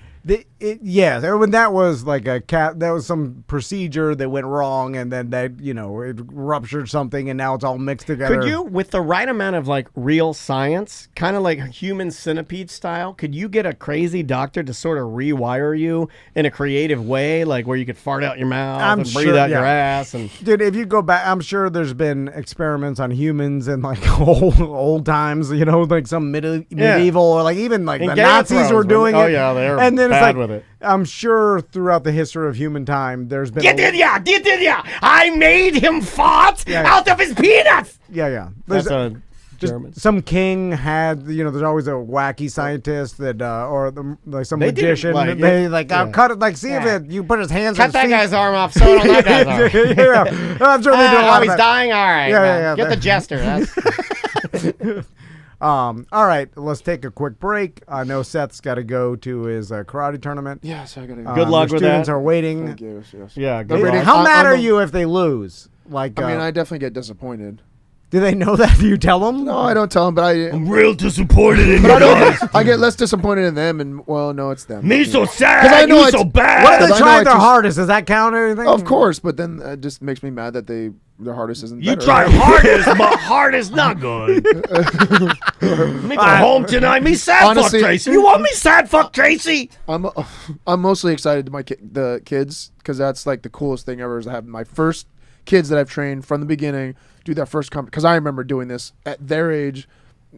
D: when that was like that was some procedure that went wrong and then it ruptured something and now it's all mixed together.
C: Could you, with the right amount of like real science, kind of like human centipede style, could you get a crazy doctor to sort of rewire you in a creative way, like where you could fart out your mouth
D: I'm
C: and breathe
D: sure,
C: out your
D: yeah.
C: ass? And
D: Dude, if you go back, I'm sure there's been experiments on humans in like old times, like some medieval or like even like
C: In
D: the
C: Game of
D: Nazis
C: Thrones,
D: were
C: when-
D: doing
C: oh,
D: it.
C: yeah, they were
D: and then it's
C: bad
D: like,
C: with it.
D: I'm sure throughout the history of human time, there's been
C: Did ya? I made him fart
D: Yeah.
C: out of his penis.
D: yeah.
C: That's
D: There's
C: a
D: just
C: German.
D: some king had, there's always a wacky scientist that, like some
C: They did it,
D: magician.
C: like,
D: they
C: yeah.
D: like,
C: Yeah.
D: I'll cut it, like, see
C: Yeah.
D: if you put his hands
C: Cut
D: on
C: that
D: his feet.
C: guy's arm off, sew it on that guy's arm.
D: yeah. I'm sure they do a lot of
C: he's
D: that.
C: dying. All right,
D: Yeah,
C: man.
D: yeah,
C: Get
D: yeah.
C: the jester. That's
D: All right, let's take a quick break. I know Seth's got to go to his karate tournament.
E: Yes, I gotta go.
C: Good luck
D: the
C: with
D: students
C: that.
D: are waiting.
E: Thank you, yes.
C: yeah.
E: They're
C: Good
E: ready.
C: luck.
D: How mad are
E: I'm-
D: you if they lose? Like,
E: I mean, I definitely get disappointed.
D: do they know that? Do you tell them?
E: No, I don't tell them, but I
C: Real disappointed in
E: but I get less disappointed in them, and well, no, it's them.
C: Me so
E: 'Cause
C: sad.
E: I know
C: You
E: it's-
C: so bad.
D: What if
E: Because
D: they
E: I know
D: tried
E: I
D: their
E: just-
D: hardest? Does that count or anything?
E: Of course, but then it just makes me mad that their hardest isn't
C: You
E: better.
C: try hardest, but hardest not good. Me go home tonight. Me sad
E: Honestly-
C: fuck Tracy. You want me sad fuck Tracy?
E: I'm mostly excited to the kids because that's like the coolest thing ever is to have my first kids that I've trained from the beginning do that first because I remember doing this at their age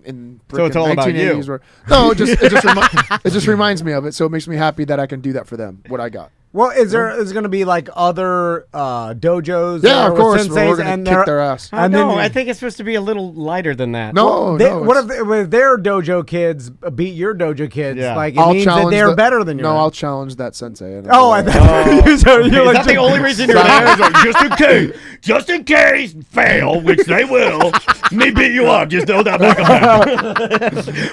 E: in
C: So it's all about
E: 1980s
C: you.
E: where, no, it just reminds me of it, so it makes me happy that I can do that for them, what I got.
D: Well, is going to be like other dojos?
E: Yeah, of course.
D: Senseis,
E: We're going to kick their ass.
C: And then I think it's supposed to be a little lighter than that.
E: No,
D: what if their dojo kids beat your dojo kids?
C: Yeah.
D: Like, it means that they're better than you.
E: No, I'll challenge that sensei.
D: Oh, I thought
C: Is that the only reason you're there? Is like, just in case, fail, which they will, me beat you up. Just know that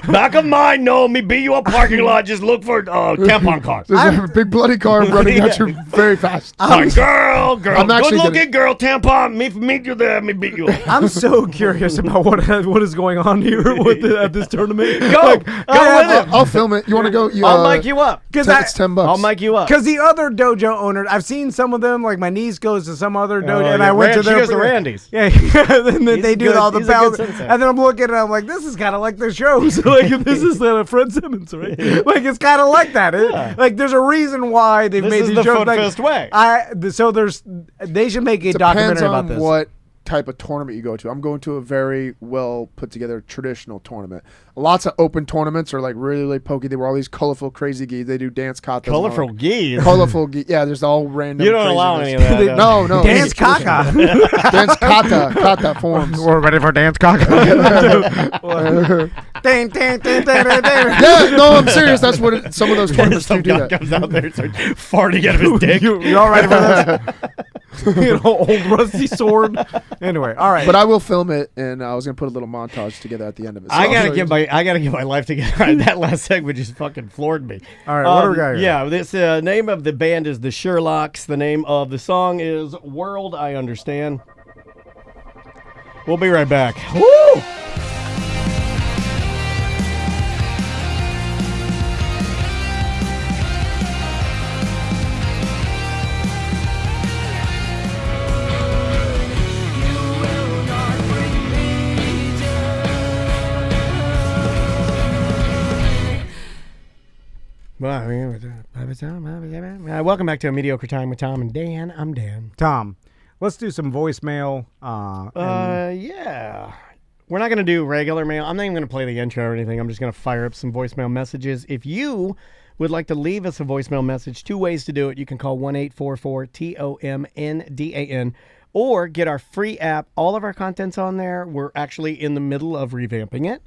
C: back of mind, no, me beat you up parking lot. Just look for tampon car.
E: There's a big bloody car running at you very fast.
C: Girl,
E: I'm actually
C: good looking girl, tampon, me meet you there, me beat you up.
D: I'm so curious about what is going on here at this tournament.
C: Go with it.
E: I'll film it. You want to go?
C: I'll mic you up.
E: It's $10.
C: I'll mic you up.
D: Because the other dojo owners, I've seen some of them. Like my niece goes to some other dojo, and
C: yeah,
D: I went to
C: she
D: their.
C: goes to Randy's.
D: Yeah, and then they do all the bells, and then I'm looking at it, I'm like, this is kind of like the shows. Like this is Fred Simmons, right? Like it's kind of like that. Like there's a reason why they've made
C: This is
D: these
C: the
D: shows.
C: Foot Fist way.
D: They should make a
E: Depends
D: documentary
E: on
D: about this.
E: what type of tournament you go to. I'm going to a very well put together traditional tournament. Lots of open tournaments are like really pokey. They were all these colorful, crazy gi. They do dance katas.
C: Colorful gi.
E: Colorful gi. Yeah, there's all random.
C: You don't allow any of that.
E: No.
D: Dance kaka.
E: Dance kata forms.
D: We're ready for dance kaka.
E: Yeah, no, I'm serious. That's what some of those tournaments
C: Some
E: do
C: guy
E: that.
C: comes out there and starts farting out of his dick.
D: You all ready for this? Old rusty sword. Anyway, all right.
E: But I will film it, and I was gonna put a little montage together at the end of it. So
C: I
E: I'll
C: gotta
E: show
C: get
E: you.
C: my life together. That last segment just fucking floored me.
D: All right, what do we got here?
C: Yeah, this name of the band is the Sherlocks. The name of the song is "World I Understand." We'll be right back. Woo! Welcome back to A Mediocre Time with Tom and Dan. I'm Dan.
D: Tom, let's do some voicemail.
C: Yeah. We're not going to do regular mail. I'm not even going to play the intro or anything. I'm just going to fire up some voicemail messages. If you would like to leave us a voicemail message, two ways to do it. You can call 1-844-TOMNDAN or get our free app. All of our content's on there. We're actually in the middle of revamping it.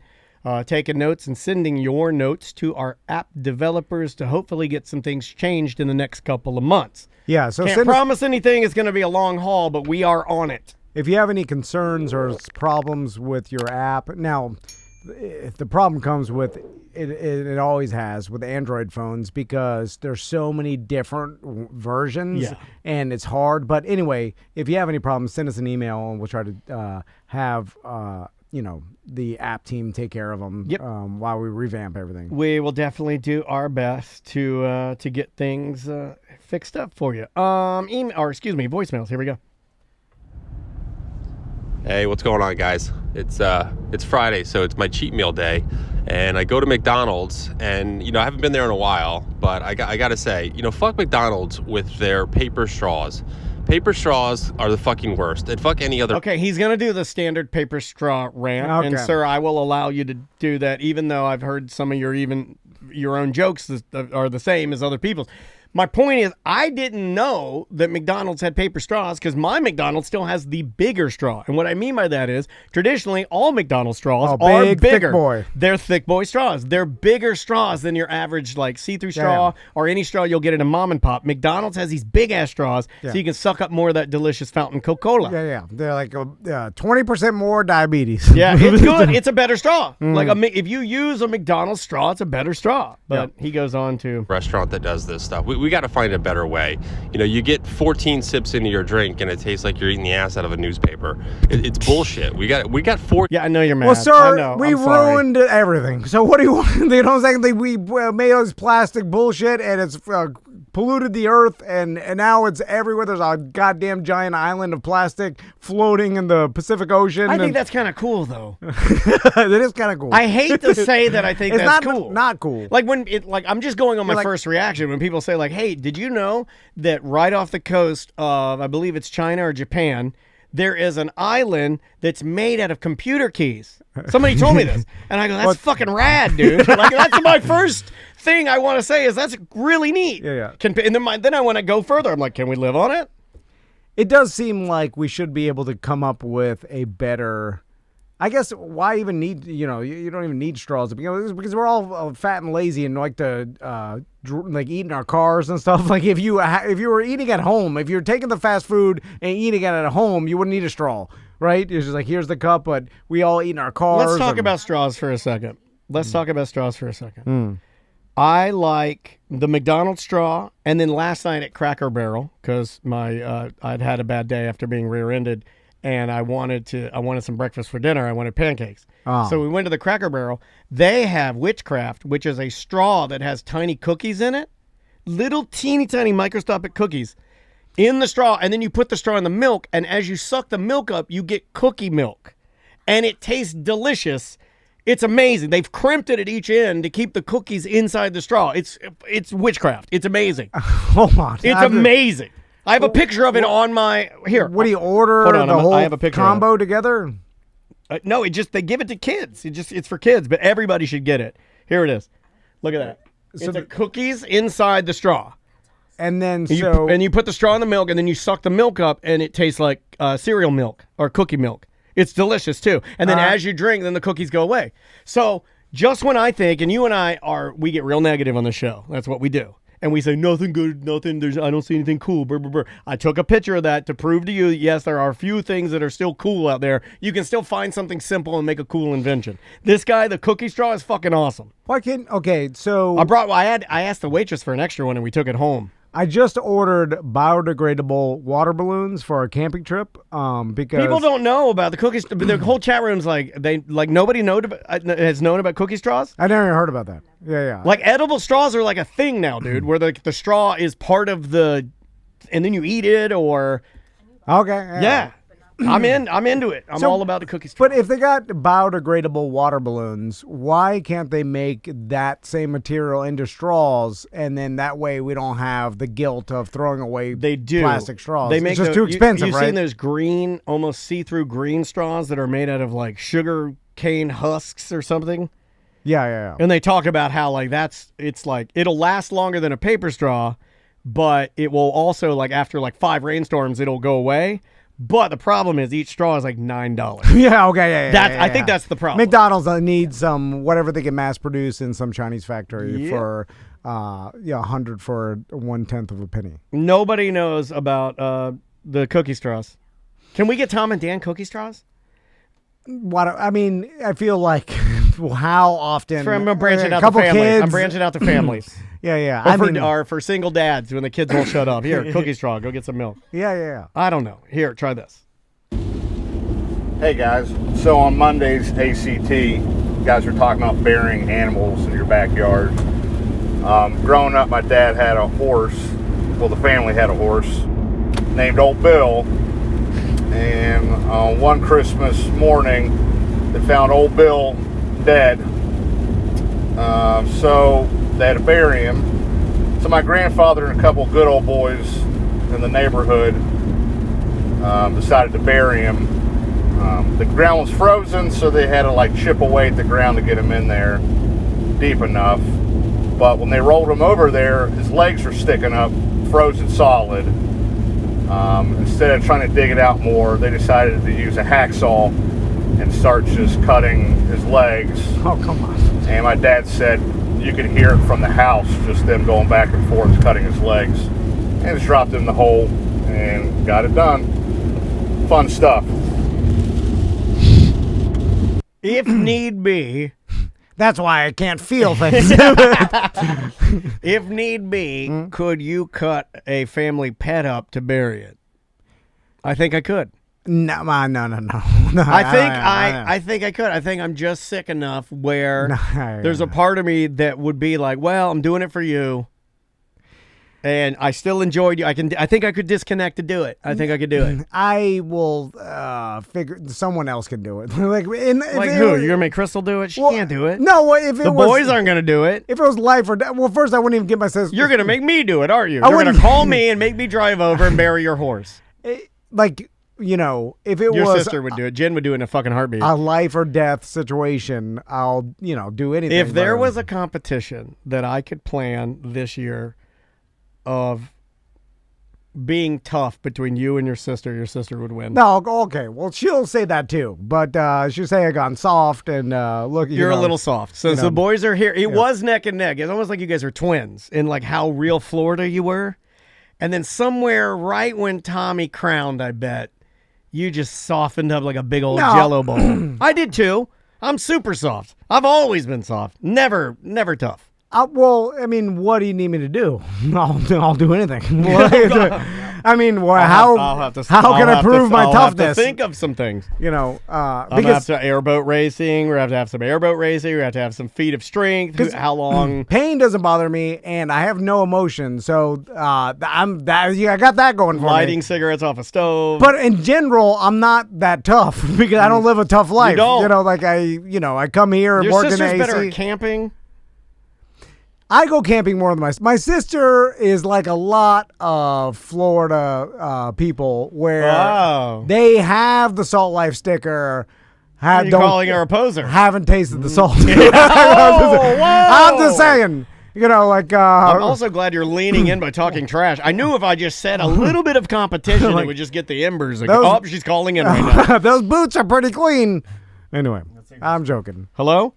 C: Taking notes and sending your notes to our app developers to hopefully get some things changed in the next couple of months.
D: Yeah, so
C: Can't promise anything. It's going to be a long haul, but we are on it.
D: If you have any concerns or problems with your app, now, if the problem comes with it always has with Android phones because there's so many different versions and it's hard. But anyway, if you have any problems, send us an email and we'll try to have the app team take care of them while we revamp everything.
C: We will definitely do our best to get things fixed up for you. Voicemails. Here we go.
J: Hey, what's going on, guys? It's Friday, so it's my cheat meal day, and I go to McDonald's, and I haven't been there in a while, but I gotta say, fuck McDonald's with their paper straws. Paper straws are the fucking worst. And fuck any other.
C: Okay, he's going to do the standard paper straw rant.
D: Okay.
C: And, sir, I will allow you to do that, even though I've heard some of your own jokes are the same as other people's. My point is, I didn't know that McDonald's had paper straws because my McDonald's still has the bigger straw. And what I mean by that is, traditionally, all McDonald's straws are
D: big,
C: bigger.
D: thick boy.
C: They're thick boy straws. They're bigger straws than your average, like, see-through straw or any straw you'll get at a mom and pop. McDonald's has these big-ass straws so you can suck up more of that delicious fountain Coca-Cola.
D: Yeah. They're like 20% more diabetes.
C: Yeah, it's good. It's a better straw. Like, if you use a McDonald's straw, it's a better straw. But he goes on to...
J: restaurant that does this stuff. We got to find a better way. You get 14 sips into your drink and it tastes like you're eating the ass out of a newspaper. It's bullshit. We got 4.
C: Yeah, I know you're mad.
D: Well, sir,
C: I know.
D: we
C: I'm sorry.
D: ruined everything. So what do you want? You know what I'm saying? We made all this plastic bullshit and it's polluted the earth and now it's everywhere. There's a goddamn giant island of plastic floating in the Pacific Ocean.
C: I think that's kind of cool, though.
D: It is kind of cool.
C: I hate to say that I think
D: it's
C: that's
D: not,
C: cool.
D: Not cool.
C: Like I'm just going on my first reaction when people say like, "Hey, did you know that right off the coast of I believe it's China or Japan, there is an island that's made out of computer keys. Somebody told me this, and I go, "That's fucking rad, dude!" Like that's my first thing I want to say is that's really neat.
D: Yeah.
C: And then I want to go further. I'm like, can we live on it?
D: It does seem like we should be able to come up with a better. I guess why even need you don't even need straws because we're all fat and lazy and like to like eat in our cars and stuff. Like if you were eating at home, if you're taking the fast food and eating it at home, you wouldn't need a straw, right? It's just like here's the cup, but we all eat in our cars.
C: Let's talk about straws for a second. I like the McDonald's straw, and then last night at Cracker Barrel because I'd had a bad day after being rear-ended. And I wanted some breakfast for dinner. I wanted pancakes. So we went to the Cracker Barrel. They have Witchcraft, which is a straw that has tiny cookies in it. Little teeny tiny microscopic cookies in the straw. And then you put the straw in the milk. And as you suck the milk up, you get cookie milk. And it tastes delicious. It's amazing. They've crimped it at each end to keep the cookies inside the straw. It's witchcraft. It's amazing.
D: Hold on.
C: It's amazing. I have a picture of it on my here.
D: What do you order?
C: Hold on,
D: the whole
C: I have a picture
D: combo together?
C: No, they give it to kids. It's for kids, but everybody should get it. Here it is. Look at that. It's the cookies inside the straw.
D: And then
C: you put the straw in the milk, and then you suck the milk up, and it tastes like cereal milk or cookie milk. It's delicious too. And then as you drink, then the cookies go away. So just when I think, and you and we get real negative on the show. That's what we do. And we say, nothing good, nothing, I don't see anything cool, brr, brr, brr. I took a picture of that to prove to you that, yes, there are a few things that are still cool out there. You can still find something simple and make a cool invention. This guy, the cookie straw, is fucking awesome. I asked the waitress for an extra one, and we took it home.
D: I just ordered biodegradable water balloons for a camping trip because
C: people don't know about the cookies. The whole chat room's nobody has known about cookie straws.
D: I never heard about that. Yeah.
C: Like edible straws are like a thing now, dude. Where the straw is part of and then you eat it or.
D: Okay.
C: Yeah. I'm into it. I'm all about the cookies.
D: But if they got biodegradable water balloons, why can't they make that same material into straws, and then that way we don't have the guilt of throwing away plastic straws?
C: They make
D: it's just too expensive,
C: you've
D: right?
C: Seen those green, almost see-through green straws that are made out of like sugar cane husks or something?
D: Yeah.
C: And they talk about how it'll last longer than a paper straw, but it will also after 5 rainstorms it'll go away. But the problem is each straw is like $9.
D: Yeah, okay, yeah.
C: I think that's the problem.
D: McDonald's needs some whatever they can mass produce in some Chinese factory for $100 for 1/10 of a penny.
C: Nobody knows about the cookie straws. Can we get Tom and Dan cookie straws?
D: I feel like how often?
C: I'm branching out to families.
D: Kids.
C: I'm branching out to families.
D: Yeah.
C: Or for single dads when the kids won't shut up. Here, cookie straw. Go get some milk.
D: Yeah.
C: I don't know. Here, try this.
K: Hey guys. So on Monday's ACT, you guys were talking about burying animals in your backyard. Growing up, my dad had a horse. Well, the family had a horse named Old Bill. And one Christmas morning, they found Old Bill dead. So they had to bury him. So my grandfather and a couple of good old boys in the neighborhood decided to bury him. The ground was frozen, so they had to chip away at the ground to get him in there deep enough. But when they rolled him over there, his legs were sticking up, frozen solid. Instead of trying to dig it out more, they decided to use a hacksaw and start just cutting his legs.
D: Oh, come on.
K: And my dad said you could hear it from the house, just them going back and forth, cutting his legs. And just dropped him in the hole and got it done. Fun stuff.
C: If need be.
D: That's why I can't feel things.
C: If need be, could you cut a family pet up to bury it? I think I could.
D: No.
C: I think I could. I think I'm just sick enough where there's a part of me that would be like, well, I'm doing it for you. And I still enjoyed you. I think I could disconnect to do it. I think I could do it.
D: I will figure someone else can do it.
C: Who? You're gonna make Crystal do it? She can't do it.
D: No, if
C: the boys aren't gonna do it.
D: If it was life or death, well, first I wouldn't even get my sister.
C: You're gonna make me do it, aren't you? You're gonna call me and make me drive over and bury your horse.
D: if it
C: Your
D: was
C: sister would do it. Jen would do it in a fucking heartbeat.
D: a life or death situation, I'll, do anything.
C: If there
D: but-
C: was a competition that I could plan this year of being tough between you and your sister would win.
D: No, okay. Well, she'll say that too, but she'll say I gone soft and look.
C: You're a little soft. Since the boys are here, it
D: Yeah.
C: was neck and neck. It's almost like you guys are twins in like how real Florida you were. And then somewhere right when Tommy crowned, I bet, you just softened up like a big old jello bowl. I did too. I'm super soft. I've always been soft. Never tough.
D: Well, I mean, what do you need me to do? I'll do anything. I mean, how can I prove my
C: I'll
D: toughness?
C: have to think of some things.
D: Because
C: I'm gonna have to airboat racing. We're gonna have to have some airboat racing. We have to have some feet of strength. How long?
D: Pain doesn't bother me, and I have no emotion, so I got that going for me.
C: Lighting cigarettes off a stove.
D: But in general, I'm not that tough because I don't live a tough life.
C: don't.
D: I come here and
C: Your
D: work in
C: sister's
D: AC.
C: better at camping.
D: I go camping more than my sister is like a lot of Florida people where they have the Salt Life sticker.
C: You're calling her a poser.
D: Haven't tasted the salt.
C: whoa.
D: I'm just saying.
C: I'm also glad you're leaning in by talking trash. I knew if I just said a little bit of competition, it would just get the embers. Oh, she's calling in right now.
D: Those boots are pretty clean. Anyway, I'm joking.
C: Hello?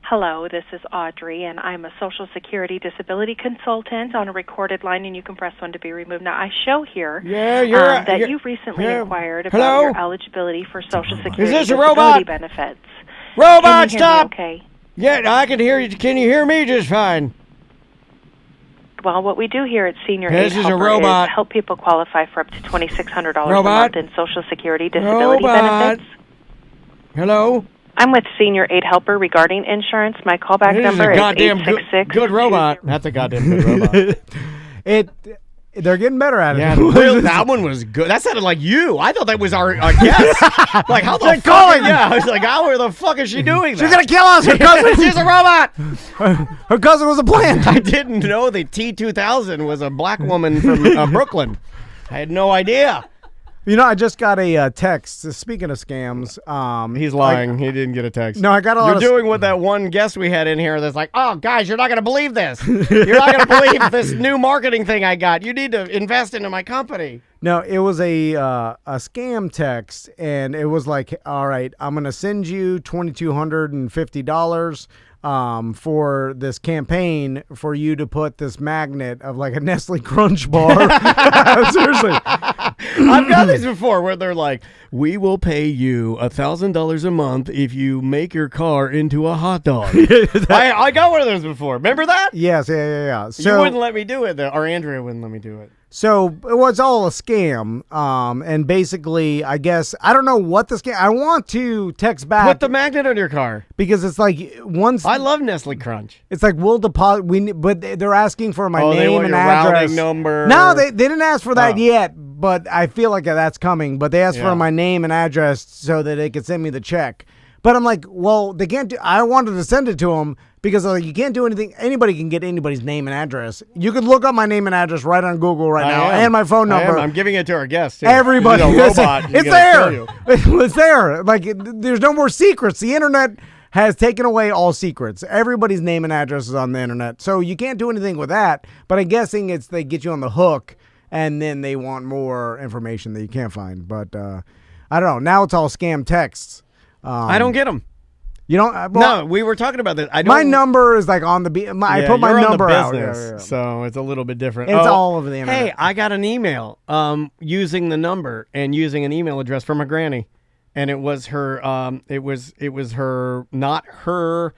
L: Hello, this is Audrey, and I'm a Social Security disability consultant on a recorded line, and you can press 1 to be removed. Now, I show here that you recently inquired about your eligibility for Social Security disability benefits.
C: Robot,
L: Can you hear me
C: stop!
L: okay?
C: Yeah, I can hear you. Can you hear me just fine?
L: Well, what we do here at Senior
C: This
L: Aid
C: is a
L: Helper
C: robot.
L: is help people qualify for up to $2,600 a
C: Robot.
L: month in Social Security disability benefits.
C: Hello?
L: I'm with Senior Aid Helper regarding insurance. My callback
C: This is
L: number
C: a
L: is
C: goddamn
L: 866.
C: good robot. That's a goddamn good robot.
D: They're getting better at it.
C: Yeah, that one was good. That sounded like you. I thought that was our guest. Like, how the fuck? Yeah, I was like, how the fuck is she doing that?
D: She's gonna kill us. Her cousin,
C: she's a robot.
D: Her cousin was a plant.
C: I didn't know the T-2000 was a black woman from Brooklyn. I had no idea.
D: I just got a text. Speaking of scams,
C: he's lying. He didn't get a text.
D: No, I got a lot.
C: You're doing what that one guest we had in here that's like, oh, guys, you're not going to believe this. You're not going to believe this new marketing thing I got. You need to invest into my company.
D: No, it was a scam text, and it was like, all right, I'm going to send you $2,250 for this campaign for you to put this magnet of like a Nestle Crunch bar. Seriously.
C: I've got these before where they're like, we will pay you $1,000 a month if you make your car into a hot dog. I got one of those before. Remember that?
D: Yes, yeah.
C: You wouldn't let me do it, though, or Andrea wouldn't let me do it.
D: So it was all a scam, and basically, I guess I don't know what the scam. I want to text back.
C: Put the magnet on your car
D: because it's like once.
C: I love Nestle Crunch.
D: It's like we'll deposit. But they're asking for my
C: they
D: name
C: want
D: and
C: your
D: address.
C: routing number.
D: No, they didn't ask for that yet. But I feel like that's coming. But they asked for my name and address so that they could send me the check. But I'm like, well, they can't do. I wanted to send it to them because like, you can't do anything. Anybody can get anybody's name and address. You could look up my name and address right on Google right now and my phone number.
C: I'm giving it to our guest. Too.
D: Everybody,
C: He's a robot.
D: It's there. It's there. Like there's no more secrets. The internet has taken away all secrets. Everybody's name and address is on the internet, so you can't do anything with that. But I'm guessing it's they get you on the hook, and then they want more information that you can't find. But I don't know. Now it's all scam texts.
C: I don't get them.
D: You don't?
C: No, we were talking about this.
D: My number is like on the I put my number out.
C: Yeah. So it's a little bit different.
D: It's all over the internet.
C: Hey, I got an email using the number and using an email address from my granny, and it was her. It was her, not her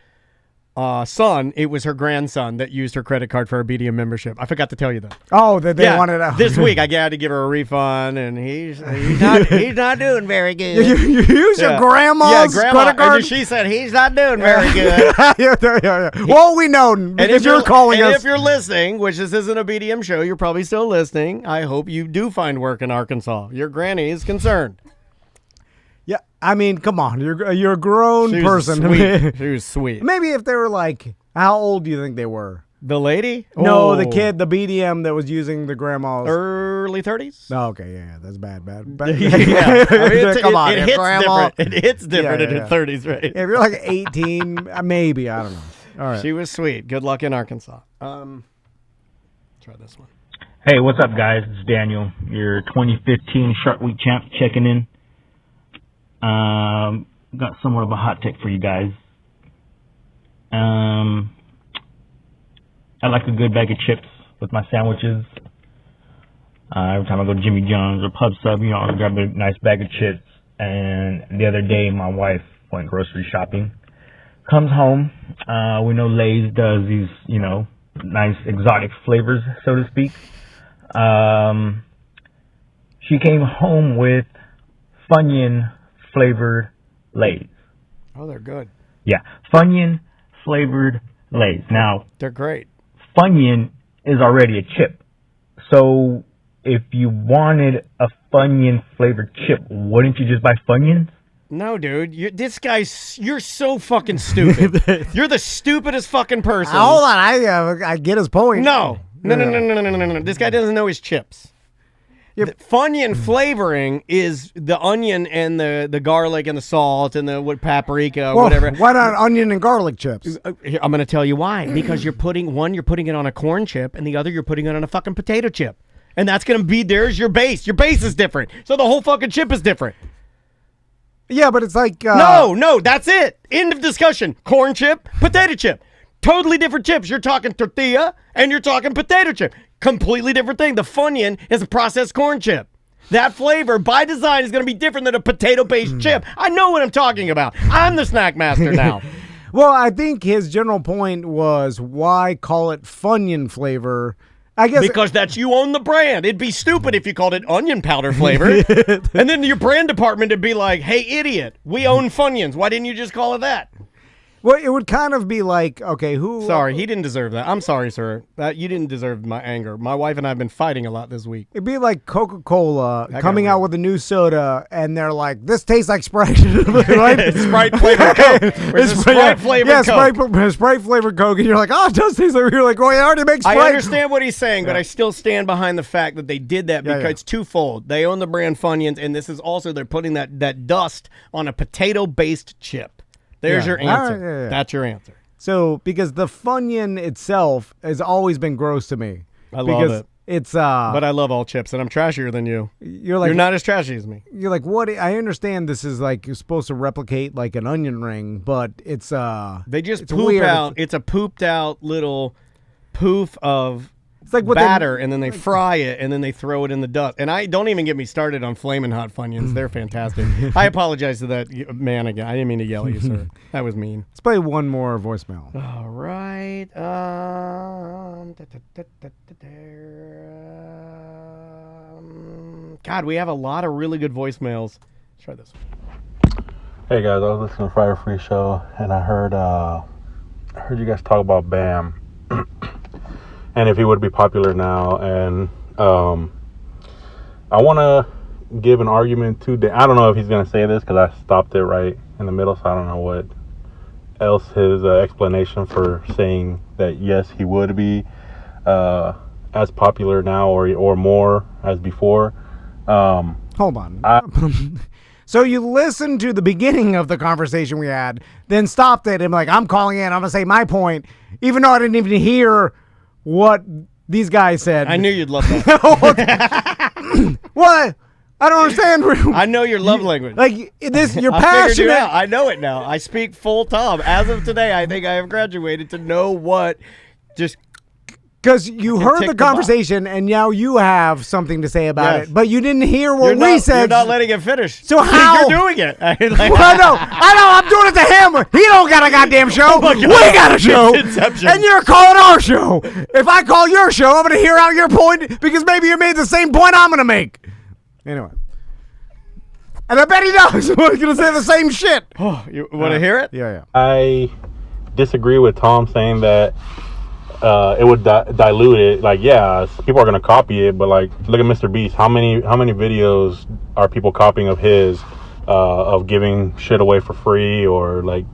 C: son. It was her grandson that used her credit card for her BDM membership. I forgot to tell you that.
D: Oh, that they wanted out.
C: This week. I had to give her a refund, and he's not doing very good.
D: You use your grandma's credit card?
C: And she said he's not doing very good.
D: Yeah. Well, we know because you're calling us.
C: And if you're listening, which this isn't a BDM show, you're probably still listening. I hope you do find work in Arkansas. Your granny is concerned.
D: Yeah, I mean, come on, you're a grown person.
C: Sweet. She was sweet.
D: Maybe if they were like, how old do you think they were?
C: The lady?
D: No, the kid, the BDM that was using the grandma's.
C: Early 30s?
D: Oh, okay, yeah, that's bad.
C: Yeah. I mean,
D: Come on,
C: it
D: if
C: hits
D: grandma.
C: different. It hits different in her 30s, right?
D: If you're like 18, maybe, I don't know. All right.
C: She was sweet. Good luck in Arkansas. Try this one.
M: Hey, what's up, guys? It's Daniel, your 2015 Shark Week champ, checking in. Got somewhat of a hot take for you guys. I like a good bag of chips with my sandwiches. Every time I go to Jimmy John's or Pub Sub, I'll grab a nice bag of chips. And the other day, my wife went grocery shopping. Comes home. We know Lay's does these, nice exotic flavors, so to speak. She came home with Funyun flavored Lay's.
C: Oh, they're good.
M: Yeah, Funyun flavored Lay's. Now,
C: they're great.
M: Funyun is already a chip. So if you wanted a Funyun flavored chip, wouldn't you just buy Funyuns?
C: No, dude. You're so fucking stupid. You're the stupidest fucking person.
D: Hold on, I get his point.
C: No. This guy doesn't know his chips. Yep. The Funyun flavoring is the onion and the garlic and the salt and the paprika or whatever.
D: Why not onion and garlic chips?
C: Here, I'm going to tell you why. Because you're putting it on a corn chip, and the other you're putting it on a fucking potato chip. And that's going to be, there's your base. Your base is different. So the whole fucking chip is different.
D: Yeah, but it's like...
C: No, that's it. End of discussion. Corn chip, potato chip. Totally different chips. You're talking tortilla and you're talking potato chip. Completely different thing. The Funyun is a processed corn chip. That flavor, by design, is going to be different than a potato-based chip. I know what I'm talking about. I'm the snack master now.
D: Well, I think his general point was, why call it Funyun flavor? I guess
C: because that's you own the brand. It'd be stupid if you called it onion powder flavor. And then your brand department would be like, hey, idiot, we own Funyuns. Why didn't you just call it that?
D: Well, it would kind of be like, okay, who...
C: Sorry, he didn't deserve that. I'm sorry, sir. You didn't deserve my anger. My wife and I have been fighting a lot this week.
D: It'd be like Coca-Cola coming out with a new soda, and they're like, this tastes like Sprite. Right?
C: Sprite flavored Coke. It's Sprite flavored Coke.
D: Sprite flavored Coke, and you're like, oh, it does taste like... You're like, oh, it already makes Sprite.
C: I understand what he's saying, but I still stand behind the fact that they did that because it's twofold. They own the brand Funyuns, and this is also, they're putting that dust on a potato-based chip. There's your answer. That's your answer.
D: So, because the Funyun itself has always been gross to me.
C: I love it.
D: It's
C: but I love all chips, and I'm trashier than you. You're not as trashy as me.
D: You're like, what? I understand this is like you're supposed to replicate like an onion ring, but it's
C: they just poop
D: weird.
C: out. It's a pooped out little poof of
D: like
C: batter, and then they fry it, and then they throw it in the dust. And I don't even get me started on Flamin' Hot Funyuns. They're fantastic. I apologize to that man again. I didn't mean to yell at you, sir. That was mean.
D: Let's play one more voicemail.
C: All right. God, we have a lot of really good voicemails. Let's try this one.
N: Hey guys, I was listening to Friday Free Show, and I heard you guys talk about Bam. And if he would be popular now, and I want to give an argument to Dan. I don't know if he's going to say this because I stopped it right in the middle, so I don't know what else his explanation for saying that yes, he would be as popular now or more as before.
D: Hold on. So you listened to the beginning of the conversation we had, then stopped it and like, I'm calling in, I'm going to say my point, even though I didn't even hear what these guys said.
C: I knew you'd love that.
D: What? I don't understand.
C: I know your love language.
D: Like this, you're
C: I
D: passionate.
C: figured it out. I know it now. I speak full Tom. As of today, I think I have graduated to know what just...
D: Because you heard the conversation, and now you have something to say about it, but you didn't hear what we said.
C: You're not letting it finish.
D: So how?
C: You're doing it.
D: I know. I'm doing it to him. He don't got a goddamn show. We got a show. And you're calling our show. If I call your show, I'm going to hear out your point because maybe you made the same point I'm going to make. Anyway. And I bet he does. He's going to say the same shit.
C: Oh, you want to hear it?
D: Yeah.
N: I disagree with Tom saying that it would dilute it. Like, yeah, people are gonna copy it, but like, look at Mr. Beast. How many videos are people copying of his, of giving shit away for free, or like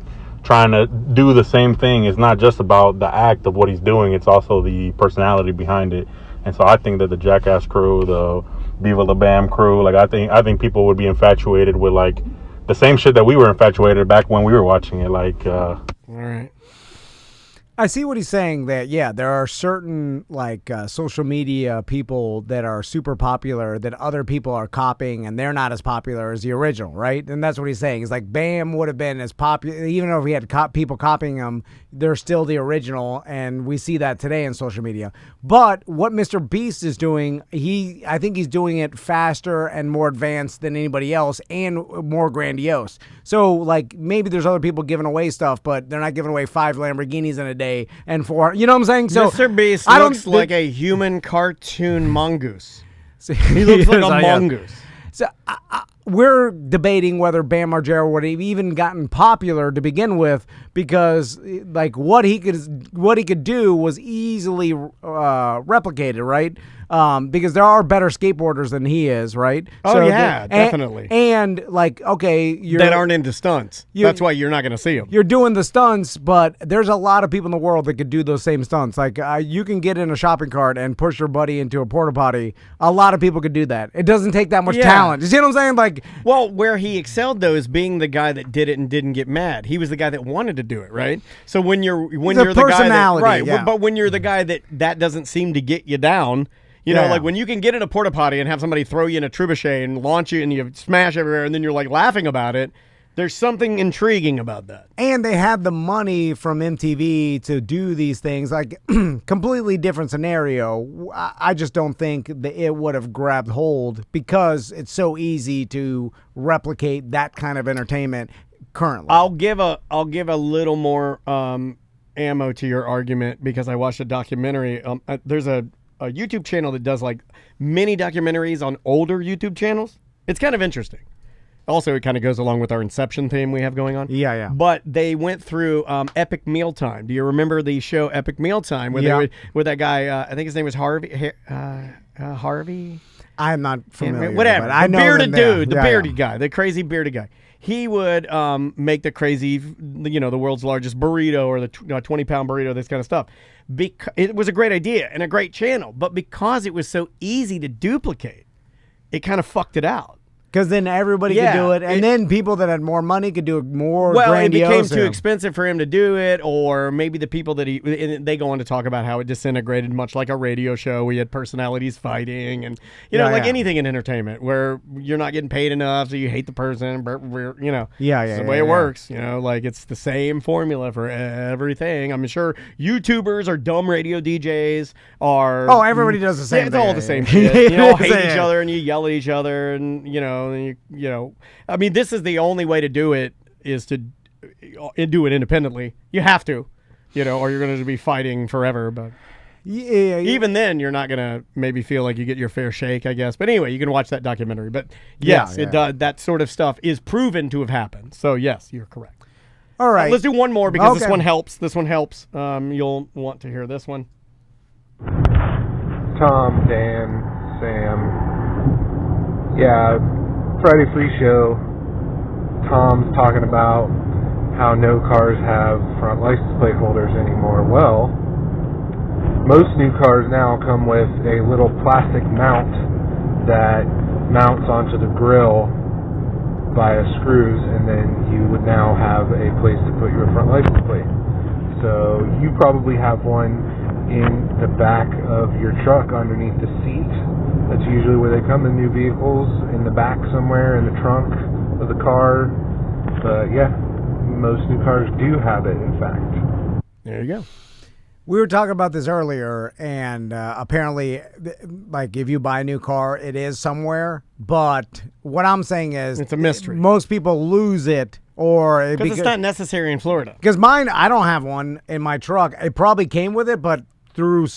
N: trying to do the same thing. It's not just about the act of what he's doing, it's also the personality behind it. And so I think that the Jackass crew, the Viva La Bam crew, like I think people would be infatuated with like the same shit that we were infatuated back when we were watching it. Like
C: all right.
D: I see what he's saying, that, yeah, there are certain like social media people that are super popular that other people are copying, and they're not as popular as the original, right? And that's what he's saying. He's like, Bam would have been as popular, even though he had people copying him, they're still the original, and we see that today in social media. But what Mr. Beast is doing, I think he's doing it faster and more advanced than anybody else and more grandiose. So, like, maybe there's other people giving away stuff, but they're not giving away 5 Lamborghinis in a day and 4, you know what I'm saying? So
C: Mr. Beast looks like a human cartoon mongoose. He looks like a mongoose.
D: So we're debating whether Bam Margera would have even gotten popular to begin with, because like what he could do was easily replicated, right? Because there are better skateboarders than he is, right?
C: Oh, so yeah, definitely.
D: And like, okay,
C: that aren't into stunts. That's why you're not going to see them.
D: You're doing the stunts, but there's a lot of people in the world that could do those same stunts. Like you can get in a shopping cart and push your buddy into a porta potty. A lot of people could do that. It doesn't take that much talent. You see what I'm saying? Like,
C: well, where he excelled though is being the guy that did it and didn't get mad. He was the guy that wanted to do it, right? So when you're the guy that, right, yeah. But when you're the guy that doesn't seem to get you down. You know, like when you can get in a porta potty and have somebody throw you in a trebuchet and launch you and you smash everywhere and then you're like laughing about it, there's something intriguing about that.
D: And they had the money from MTV to do these things. Like, completely different scenario. I just don't think that it would have grabbed hold because it's so easy to replicate that kind of entertainment currently.
C: I'll give a little more ammo to your argument because I watched a documentary. There's a YouTube channel that does like mini documentaries on older YouTube channels. It's kind of interesting. Also, it kind of goes along with our Inception theme we have going on.
D: Yeah, yeah.
C: But they went through Epic Mealtime. Do you remember the show Epic Mealtime? Where with that guy, I think his name was Harvey. Harvey?
D: I'm not familiar.
C: Whatever.
D: But I know
C: bearded dude, the
D: yeah,
C: bearded guy, the crazy bearded guy. He would make the crazy, the world's largest burrito or the 20-pound burrito, this kind of stuff. It was a great idea and a great channel, but because it was so easy to duplicate, it kind of fucked it out.
D: Because then everybody could do it, and then people that had more money could do it more grandiose.
C: It became too expensive for him to do it, or maybe the people that they go on to talk about how it disintegrated much like a radio show. We had personalities fighting, and anything in entertainment where you're not getting paid enough, so you hate the person. It's the way it works. Like it's the same formula for everything. I'm sure YouTubers or dumb radio DJs are.
D: Oh, everybody does the same.
C: It's all the same shit. You all hate each other, and you yell at each other, and I mean, this is the only way to do it is to do it independently. You have to, or you're going to be fighting forever. But even then, you're not going to maybe feel like you get your fair shake, I guess. But anyway, you can watch that documentary. But yes, it does. That sort of stuff is proven to have happened. So yes, you're correct.
D: All right,
C: let's do one more because this one helps. You'll want to hear this one.
O: Tom, Dan, Sam. Yeah, Friday Free Show, Tom's talking about how no cars have front license plate holders anymore. Well, most new cars now come with a little plastic mount that mounts onto the grill via screws, and then you would now have a place to put your front license plate. So you probably have one in the back of your truck underneath the seat. That's usually where they come in new vehicles, in the back somewhere, in the trunk of the car. But yeah, most new cars do have it, in fact.
C: There you go.
D: We were talking about this earlier, and apparently, like, if you buy a new car, it is somewhere. But what I'm saying is...
C: it's a mystery.
D: Most people lose it, or...
C: Because it's not necessary in Florida.
D: Because mine, I don't have one in my truck. It probably came with it, but through,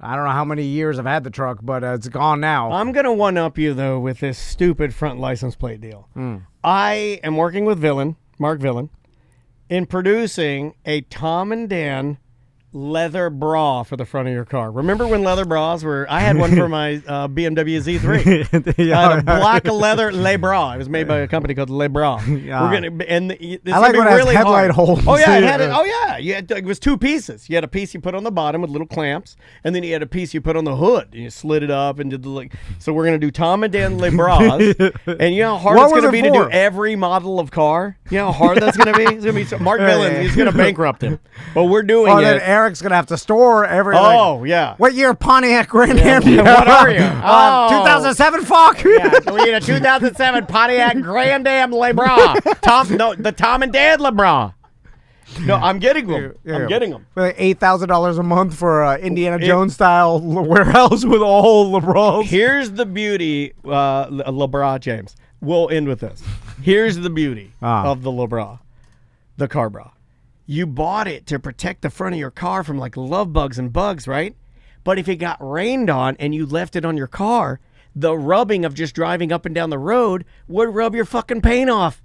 D: I don't know how many years I've had the truck, but it's gone now.
C: I'm going to one-up you, though, with this stupid front license plate deal. I am working with Mark Villain, in producing a Tom and Dan leather bra for the front of your car. Remember when leather bras were? I had one for my BMW Z3. I had a black leather Le Bras. It was made by a company called Le Bras.
D: Yeah.
C: We're gonna and this
D: I like when it has
C: really
D: headlight holes.
C: Oh yeah, it had it. Oh yeah, it was 2 pieces. You had a piece you put on the bottom with little clamps, and then you had a piece you put on the hood. And you slid it up and did the like. So we're gonna do Tom and Dan Le Bras, and you know how hard
D: What
C: it's
D: was
C: gonna
D: it
C: be to
D: for?
C: do every model of car. You know how hard that's gonna be. It's gonna be Mark Billings. He's gonna bankrupt him, but we're doing
D: Oh,
C: it.
D: then Eric's gonna have to store every.
C: Oh, yeah.
D: What year Pontiac Grand Am?
C: What are you?
D: 2007. Fuck.
C: Yeah, we need a 2007 Pontiac Grand Am Le Bras. The Tom and Dan Le Bras. No, I'm getting them. I'm getting them.
D: Like $8,000 a month for Indiana Jones style warehouse with all LeBrons.
C: Here's the beauty, LeBron James. We'll end with this. Here's the beauty of the LeBron, the car bra. You bought it to protect the front of your car from like love bugs and bugs, right? But if it got rained on and you left it on your car, the rubbing of just driving up and down the road would rub your fucking paint off.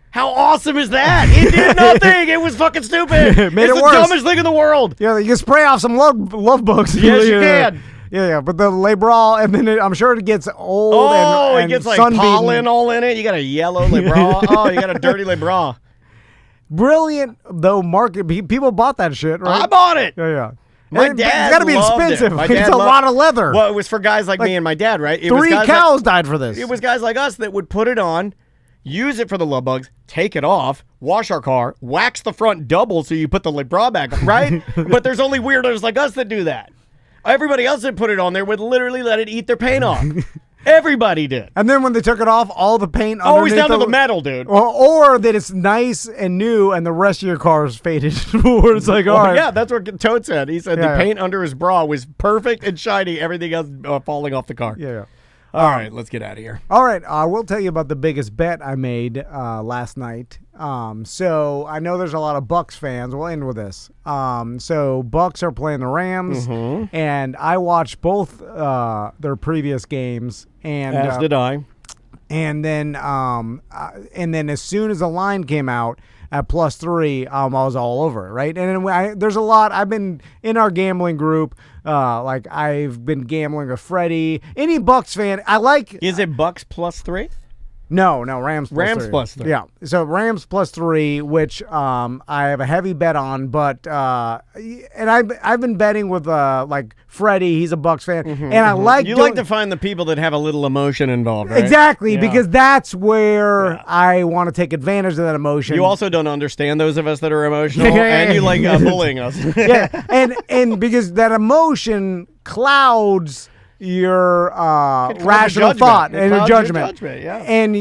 C: How awesome is that? It did nothing. It was fucking stupid.
D: Made
C: it's
D: it
C: the
D: worse.
C: dumbest thing in the world.
D: Yeah, you can spray off some love bugs.
C: Yes, you can.
D: Yeah, but the LeBron, and then I'm sure it gets old.
C: Oh,
D: and
C: it gets like
D: sunbeaten.
C: pollen all in it. You got a yellow LeBron. Oh, you got a dirty LeBron.
D: Brilliant, though, market. People bought that shit, right?
C: I bought it.
D: Yeah.
C: My
D: And
C: dad
D: it's got to be
C: loved
D: expensive.
C: It. My
D: It's
C: dad
D: a
C: loved-
D: lot of leather.
C: Well, it was for guys like me and my dad, right? It was
D: 3
C: guys
D: cows died for this.
C: It was guys like us that would put it on, use it for the love bugs, take it off, wash our car, wax the front double so you put the bra back on, right? But there's only weirdos like us that do that. Everybody else that put it on there would literally let it eat their paint off. Everybody did.
D: And then when they took it off, all the paint
C: Always
D: underneath
C: down to the metal, dude.
D: Or that it's nice and new, and the rest of your car is faded. Or it's like, all right.
C: Yeah, that's what Toad said. He said
D: Yeah,
C: the paint under his bra was perfect and shiny. Everything else falling off the car.
D: Yeah.
C: All right, let's get out of here.
D: All right, I will tell you about the biggest bet I made last night. So I know there's a lot of Bucks fans. We'll end with this. So Bucks are playing the Rams, and I watched both their previous games. And
C: As did I.
D: And then as soon as the line came out at +3, I was all over it, right? And then there's a lot. I've been in our gambling group. Like I've been gambling with Freddie. Any Bucks fan, I like.
C: Is it Bucks +3?
D: No, Rams plus
C: Rams
D: 3.
C: +3.
D: Yeah, so Rams +3, which I have a heavy bet on, but and I've been betting with like Freddie. He's a Bucks fan, and I like
C: You like to find the people that have a little emotion involved, right?
D: exactly
C: Yeah.
D: because that's where I want to take advantage of that emotion.
C: You also don't understand those of us that are emotional,
D: Yeah.
C: and you like bullying us.
D: yeah, and because that emotion clouds your rational
C: judgment.
D: thought
C: It
D: and your
C: clouds your
D: judgment.
C: judgment, yeah.
D: And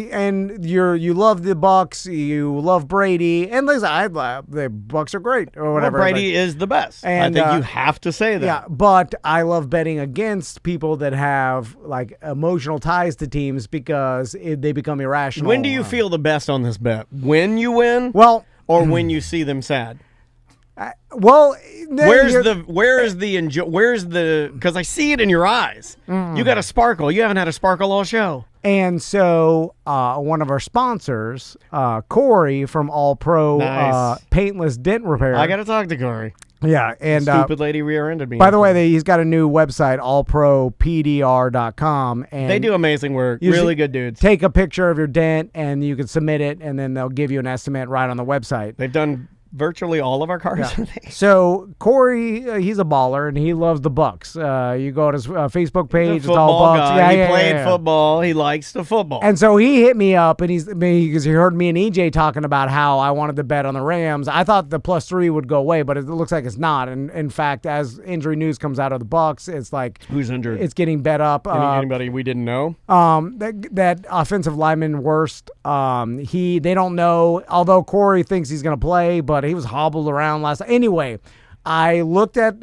D: you love the Bucks, you love Brady, and listen, the Bucks are great or whatever.
C: Well, Brady is the best.
D: And,
C: I think you have to say that.
D: Yeah, but I love betting against people that have like emotional ties to teams because they become irrational.
C: When do you feel the best on this bet? When you win?
D: Well,
C: or when you see them sad?
D: Well,
C: where's the because I see it in your eyes. You got a sparkle. You haven't had a sparkle all show.
D: And so one of our sponsors, Corey from All Pro
C: Nice.
D: Paintless Dent Repair.
C: I got to talk to Corey.
D: Yeah, and
C: stupid lady rear-ended me.
D: By the way, he's got a new website, allpropdr.com, and
C: they do amazing work.
D: you
C: Really
D: should
C: good dudes.
D: Take a picture of your dent, and you can submit it, and then they'll give you an estimate right on the website.
C: They've done virtually all of our cars.
D: Yeah. So Corey, he's a baller, and he loves the Bucks. You go to his Facebook page;
C: He's a
D: it's all
C: football
D: Bucks.
C: guy.
D: Yeah,
C: He played
D: yeah.
C: football. He likes the football.
D: And so he hit me up, and because he heard me and EJ talking about how I wanted to bet on the Rams. I thought the +3 would go away, but it looks like it's not. And in fact, as injury news comes out of the Bucks, it's like
C: who's injured?
D: It's getting bet up.
C: Anybody we didn't know?
D: That offensive lineman worst. They don't know. Although Corey thinks he's going to play, but he was hobbled around last. Anyway, I looked at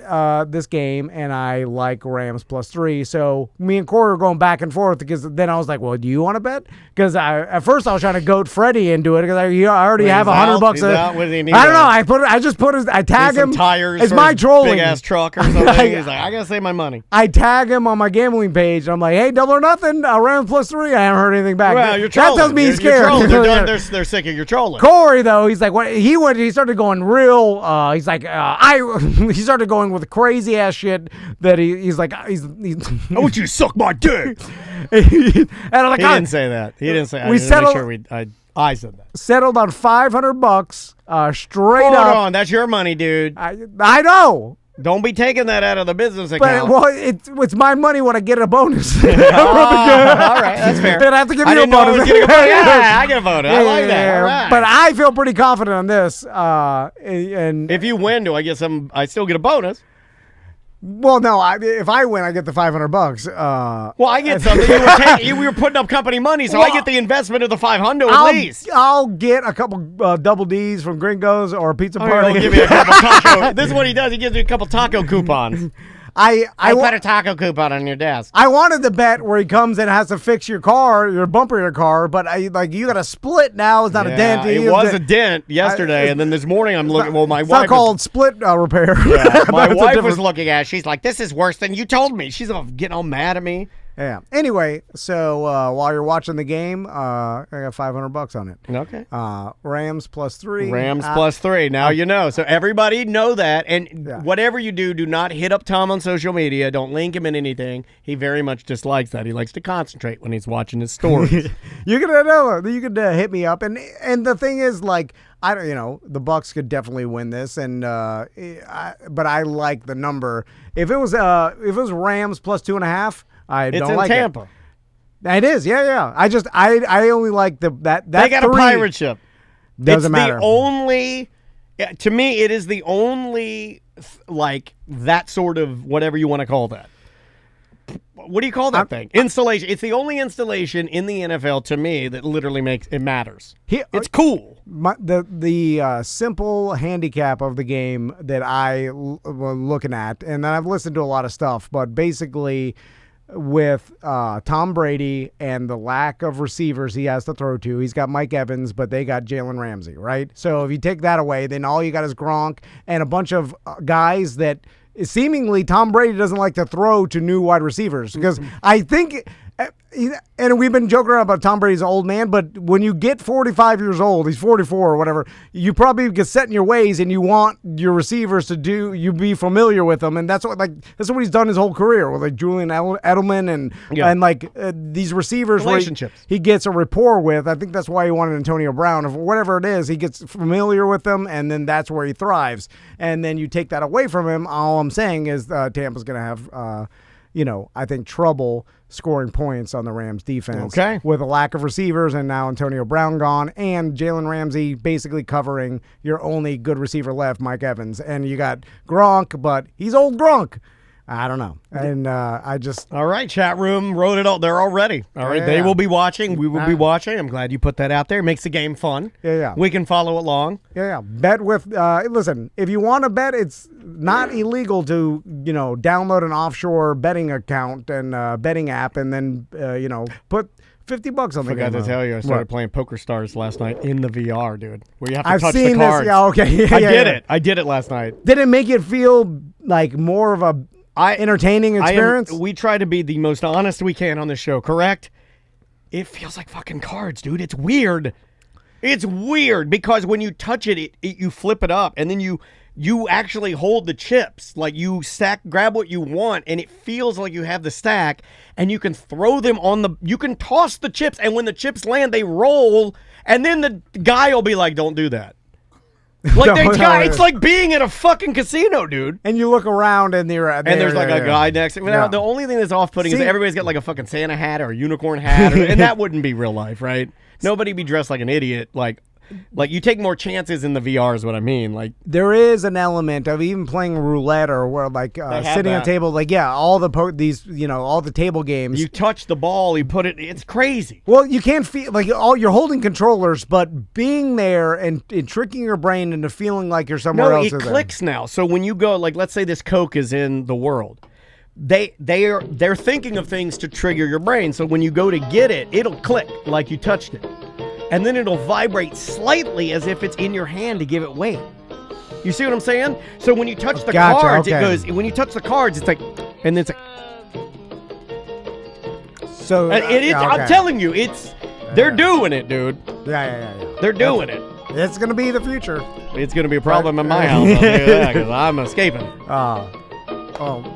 D: this game and I like Rams +3. So me and Corey were going back and forth because then I was like, well, do you want to bet? Because at first I was trying to goat Freddie into it because I already have $100.
C: He's out. What does he need?
D: I don't know. I just put his. I tag him.
C: Tires.
D: It's
C: for
D: my
C: his
D: trolling.
C: Big ass truck or something. He's like, I gotta save my money.
D: I tag him on my gambling page. I'm like, hey, double or nothing. Rams +3. I haven't heard anything back.
C: Well, you're trolling.
D: That tells me he's
C: You're
D: scared.
C: trolling. They're sick of your trolling.
D: Corey though, he's like, what? He started going real. He's like, he started going with crazy ass shit that he's like, he's
C: I want you to suck my dick.
D: and I'm like,
C: He didn't say that. He didn't say.
D: We settled.
C: I said that.
D: Settled on $500 straight
C: Hold
D: up.
C: on, that's your money, dude.
D: I know.
C: Don't be taking that out of the business
D: But
C: account.
D: well, it's my money when I get a bonus.
C: All right, that's fair.
D: Then I have to give
C: I
D: you a
C: didn't know I
D: bonus.
C: was getting a bonus. Yeah, I get a bonus. I like that. All right.
D: But I feel pretty confident on this. And
C: if you win, do I get some? I still get a bonus.
D: Well, no. If I win, I get the $500.
C: Well, I get something. You were putting up company money, so I get the investment of the $500 at least.
D: I'll get a couple double D's from Gringos or a pizza
C: Oh,
D: party.
C: he'll give me a couple taco. This is what he does. He gives me a couple taco coupons.
D: I
C: put a taco coupon on your desk.
D: I wanted the bet where he comes and has to fix your car, your bumper in your car, but you got a split now. It's not a dent.
C: It was a dent yesterday, and then this morning I'm looking. Well, my
D: it's
C: wife.
D: not called split repair.
C: Yeah, my wife was looking at it. She's like, "This is worse than you told me." She's getting all mad at me.
D: Yeah. Anyway, so while you're watching the game, I got $500 on it.
C: Okay.
D: Rams +3.
C: Rams +3. Now you know. So everybody know that. And whatever you do not hit up Tom on social media. Don't link him in anything. He very much dislikes that. He likes to concentrate when he's watching his stories.
D: You could hit me up, and the thing is, like, I don't, the Bucks could definitely win this, and but I like the number. If it was Rams +2.5.
C: It's
D: don't
C: in
D: like
C: Tampa.
D: It is, yeah. I only like that.
C: They got a pirate ship.
D: Doesn't matter.
C: The only, to me, it is the only like that sort of whatever you want to call that. What do you call that thing? Installation. It's the only installation in the NFL to me that literally makes it matters. It's cool.
D: The simple handicap of the game that I was looking at, and I've listened to a lot of stuff, but basically, with Tom Brady and the lack of receivers he has to throw to. He's got Mike Evans, but they got Jalen Ramsey, right? So if you take that away, then all you got is Gronk and a bunch of guys that seemingly Tom Brady doesn't like to throw to new wide receivers. Because I think, and we've been joking around about Tom Brady's an old man, but when you get 45 years old, he's 44 or whatever, you probably get set in your ways and you want your receivers to be familiar with them. And that's what he's done his whole career with like Julian Edelman and these receivers
C: relationships
D: he gets a rapport with. I think that's why he wanted Antonio Brown. If whatever it is, he gets familiar with them, and then that's where he thrives. And then you take that away from him. All I'm saying is Tampa's going to have, I think trouble scoring points on the Rams defense.
C: Okay.
D: With a lack of receivers and now Antonio Brown gone and Jalen Ramsey basically covering your only good receiver left, Mike Evans. And you got Gronk, but he's old Gronk. I don't know. And I just...
C: All right, chat room, wrote it all. They're all ready. All right, they will be watching. We will be watching. I'm glad you put that out there. It makes the game fun.
D: Yeah.
C: We can follow along.
D: Yeah. Bet with... listen, if you want to bet, it's not illegal to, download an offshore betting account and betting app and then, put... $50 on the game.
C: I forgot to tell you, I started playing Poker Stars last night in the VR, dude. Where you have to
D: I've
C: touch
D: seen
C: the cards.
D: This. Yeah, okay.
C: I did it last night.
D: Did it make it feel like more of a entertaining experience?
C: We try to be the most honest we can on this show, correct? It feels like fucking cards, dude. It's weird. It's weird because when you touch it, you flip it up, and then you actually hold the chips. Like you grab what you want, and it feels like you have the stack, and you can throw them you can toss the chips, and when the chips land, they roll, and then the guy will be like, don't do that. Like it's like being at a fucking casino, dude.
D: And you look around and
C: there's like a guy next to the only thing that's off-putting is that everybody's got like a fucking Santa hat or a unicorn hat, and that wouldn't be real life, right? Nobody be dressed like an idiot. Like you take more chances in the VR is what I mean. Like
D: there is an element of even playing roulette or where sitting on a table. Like all the table games.
C: You touch the ball, you put it. It's crazy.
D: Well, you can't feel like you're holding controllers, but being there and tricking your brain into feeling like you're somewhere else.
C: No, it clicks now. So when you go, like, let's say this Coke is in the world. They're thinking of things to trigger your brain. So when you go to get it, it'll click like you touched it. And then it'll vibrate slightly as if it's in your hand to give it weight. You see what I'm saying? So when you touch the cards, it goes. When you touch the cards, it's like, and then it's like.
D: So
C: it is. Okay. I'm telling you, they're doing it, dude.
D: Yeah.
C: They're doing it.
D: It's gonna be the future.
C: it's going to be a problem in my house. I'll tell you that, 'cause I'm escaping.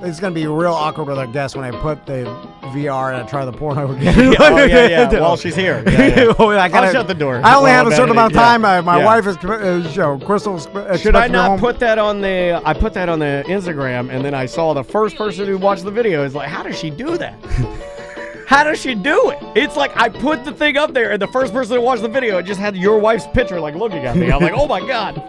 D: It's going to be real awkward with our guests when I put the VR and I try the porno again.
C: yeah. While she's here. Yeah. I'll shut the door.
D: I only have a certain amount of time. My wife is, Crystal.
C: Should I not put that on the? I put that on the Instagram, and then I saw the first person who watched the video is like, how does she do that? How does she do it? It's like I put the thing up there, and the first person who watched the video, it just had your wife's picture, like looking at me. I'm like, oh my god.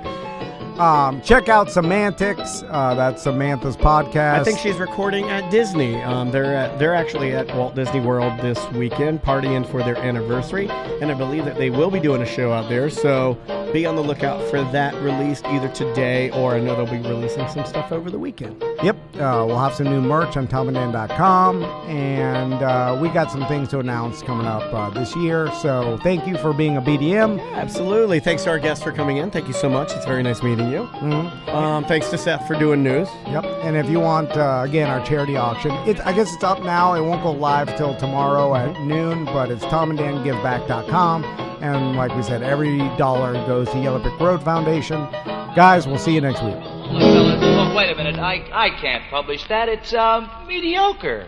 D: Check out Semantics. That's Samantha's podcast.
C: I think she's recording at Disney. They're actually at Walt Disney World this weekend, partying for their anniversary, and I believe that they will be doing a show out there. So be on the lookout for that released either today, or I know they'll be releasing some stuff over the weekend.
D: Yep. We'll have some new merch on TomandDan.com, and we got some things to announce coming up this year. So thank you for being a BDM.
C: Absolutely. Thanks to our guests for coming in. Thank you so much. It's very nice meeting you.
D: Mm-hmm.
C: Thanks to Seth for doing news.
D: Yep. And if you want, again, our charity auction, I guess it's up now. It won't go live till tomorrow at noon, but it's TomandDanGiveBack.com. And like we said, every dollar goes to Yellow Brick Road Foundation. Guys, we'll see you next week.
P: Look, fellas, wait a minute. I can't publish that. It's mediocre.